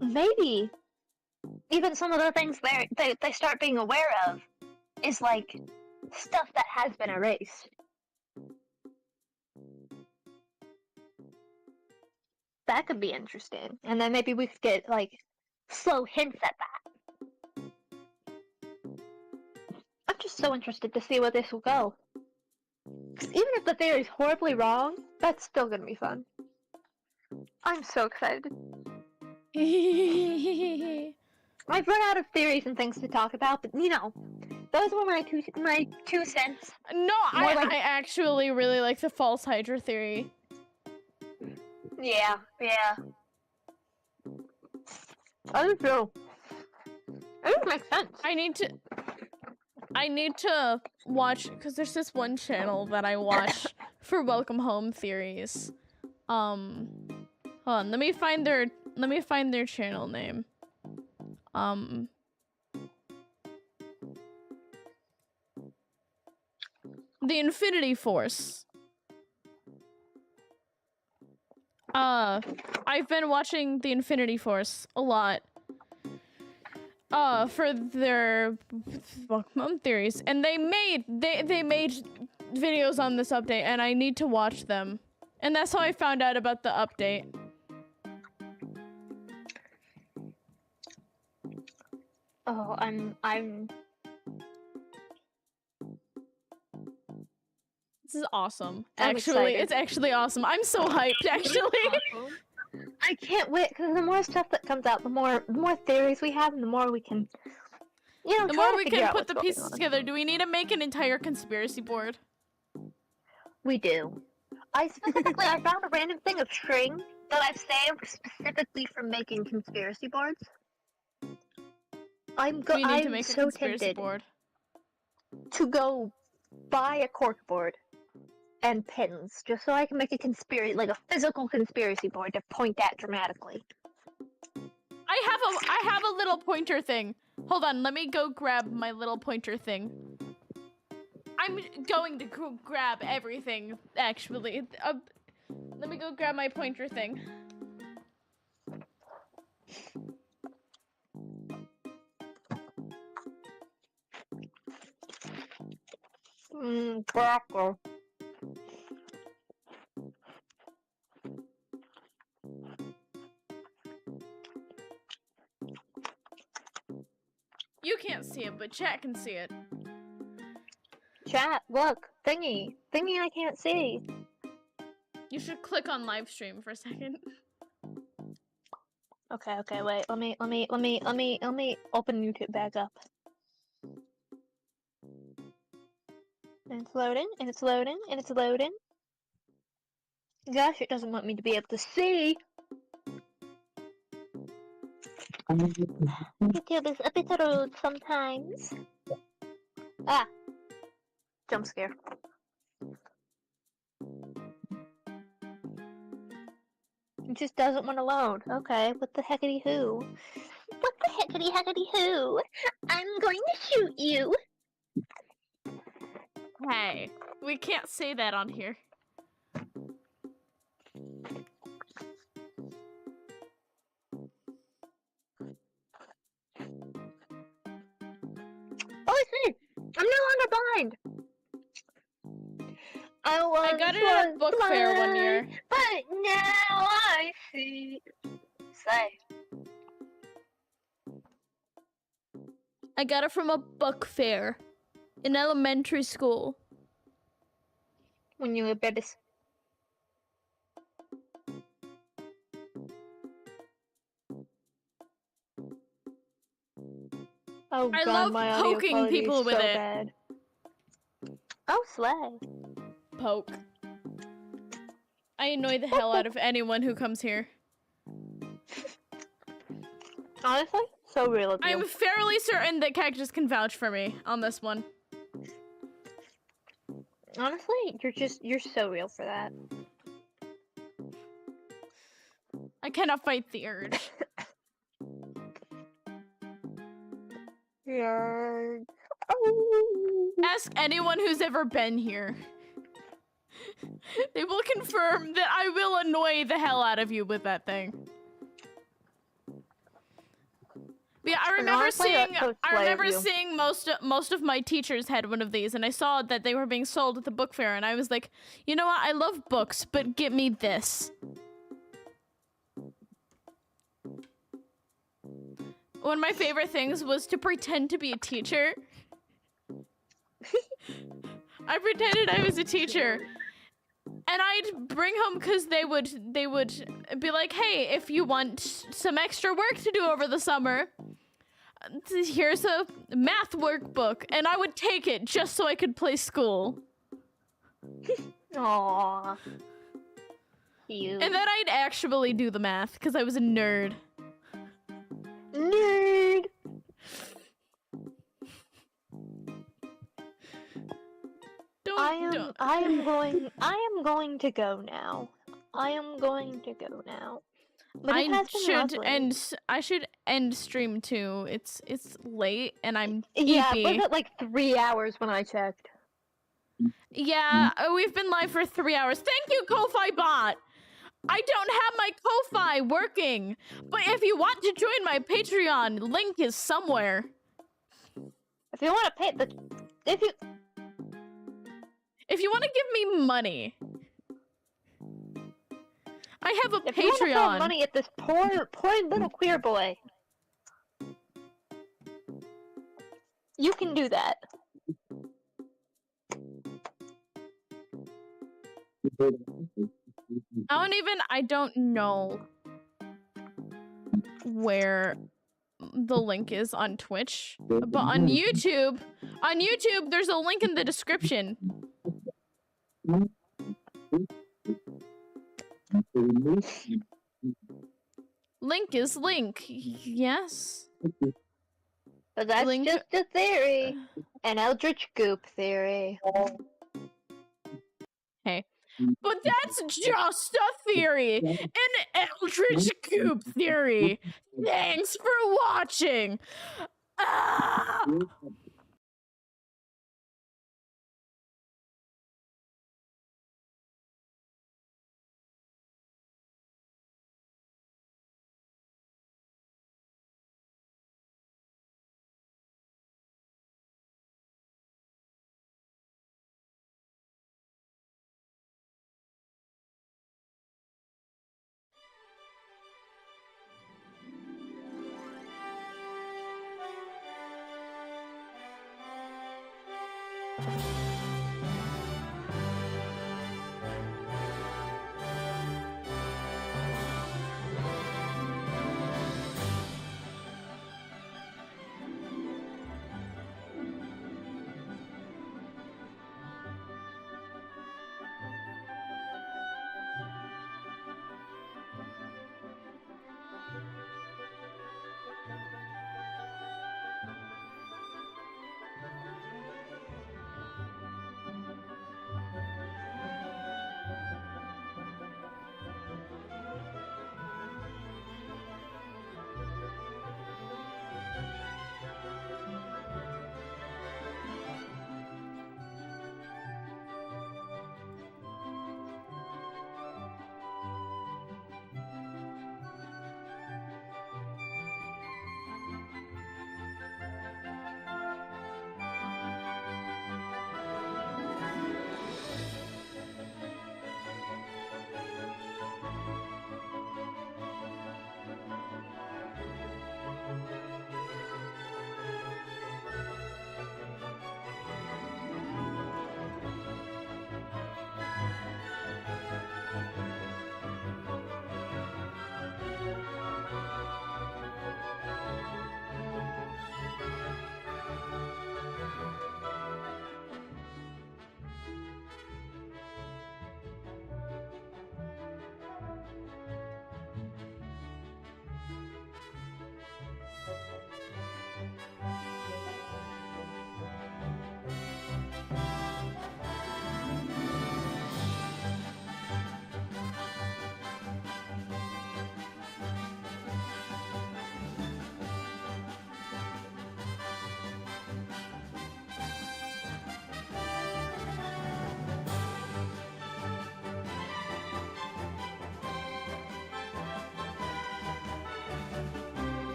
Maybe even some of the things they start being aware of is like stuff that has been erased. That could be interesting. And then maybe we could get like slow hints at that. I'm just so interested to see where this will go. 'Cause even if the theory's horribly wrong, that's still gonna be fun. I'm so excited. I've run out of theories and things to talk about, but those were my two cents. No, I actually really like the false Hydra theory. Yeah. I do too. It just makes sense. I need to watch, because there's this one channel that I watch for welcome home theories. Hold on, let me find their channel name. The Infinity Force. I've been watching the Infinity Force a lot. For their welcome theories, and they made videos on this update, and I need to watch them. And that's how I found out about the update. Oh, I'm This is awesome. I'm actually, excited. it's actually awesome. I'm so hyped, actually. I can't wait, because the more stuff that comes out, the more theories we have, and the more we can, The more we can put the pieces together. Do we need to make an entire conspiracy board? We do. I found a random thing of string that I've saved specifically for making conspiracy boards. I'm so tempted board. to go buy a corkboard and pins just so I can make a physical conspiracy board to point at dramatically. I have a little pointer thing. Hold on, let me go grab my little pointer thing. I'm going to go grab everything, actually. Let me go grab my pointer thing. Cracker. You can't see it, but chat can see it. Chat, look, thingy I can't see. You should click on live stream for a second. Okay, wait, let me open YouTube back up. And it's loading, and it's loading, and it's loading. Gosh, it doesn't want me to be able to see. YouTube is a bit rude sometimes. Ah! Jump scare. It just doesn't want to load. Okay, what the heckity who? What the heckity who? I'm going to shoot you. Hey, we can't say that on here. Oh, I see! I'm no longer blind! I got it at a book fair one year. But now I see. Say. I got it from a book fair in elementary school. When you were babies. Oh I god, love my audio poking quality people is with so it. bad. Oh, slay. Poke. I annoy the hell out of anyone who comes here. Honestly, so real of you. I'm fairly certain that Cactus can vouch for me on this one. Honestly, you're so real for that. I cannot fight the urge. Yarg. Oh. Ask anyone who's ever been here. They will confirm that I will annoy the hell out of you with that thing. But yeah, I remember seeing most of my teachers had one of these, and I saw that they were being sold at the book fair, and I was like, you know what? I love books, but get me this. One of my favorite things was to pretend to be a teacher. I pretended I was a teacher. And I'd bring home, because they would be like, hey, if you want some extra work to do over the summer, here's a math workbook. And I would take it just so I could play school. Aww. Cute. And then I'd actually do the math, because I was a nerd. Nerd! I am going to go now. I am going to go now. But it has been lovely. I should end stream too. It's late and I'm Yeah, eepy. it was at like 3 hours when I checked. Yeah, we've been live for 3 hours. Thank you, Ko-Fi bot! I don't have my Ko-Fi working! But if you want to join my Patreon, link is somewhere. If you want to pay If you want to give me money, I have a Patreon. If you want to throw money at this poor little queer boy, you can do that. I don't know where the link is on Twitch, but on YouTube, there's a link in the description. Link is link, yes. But that's Link. just a theory. An Eldritch Goop theory. Hey. But that's just a theory. And Eldritch Goop Theory. Thanks for watching. Ah!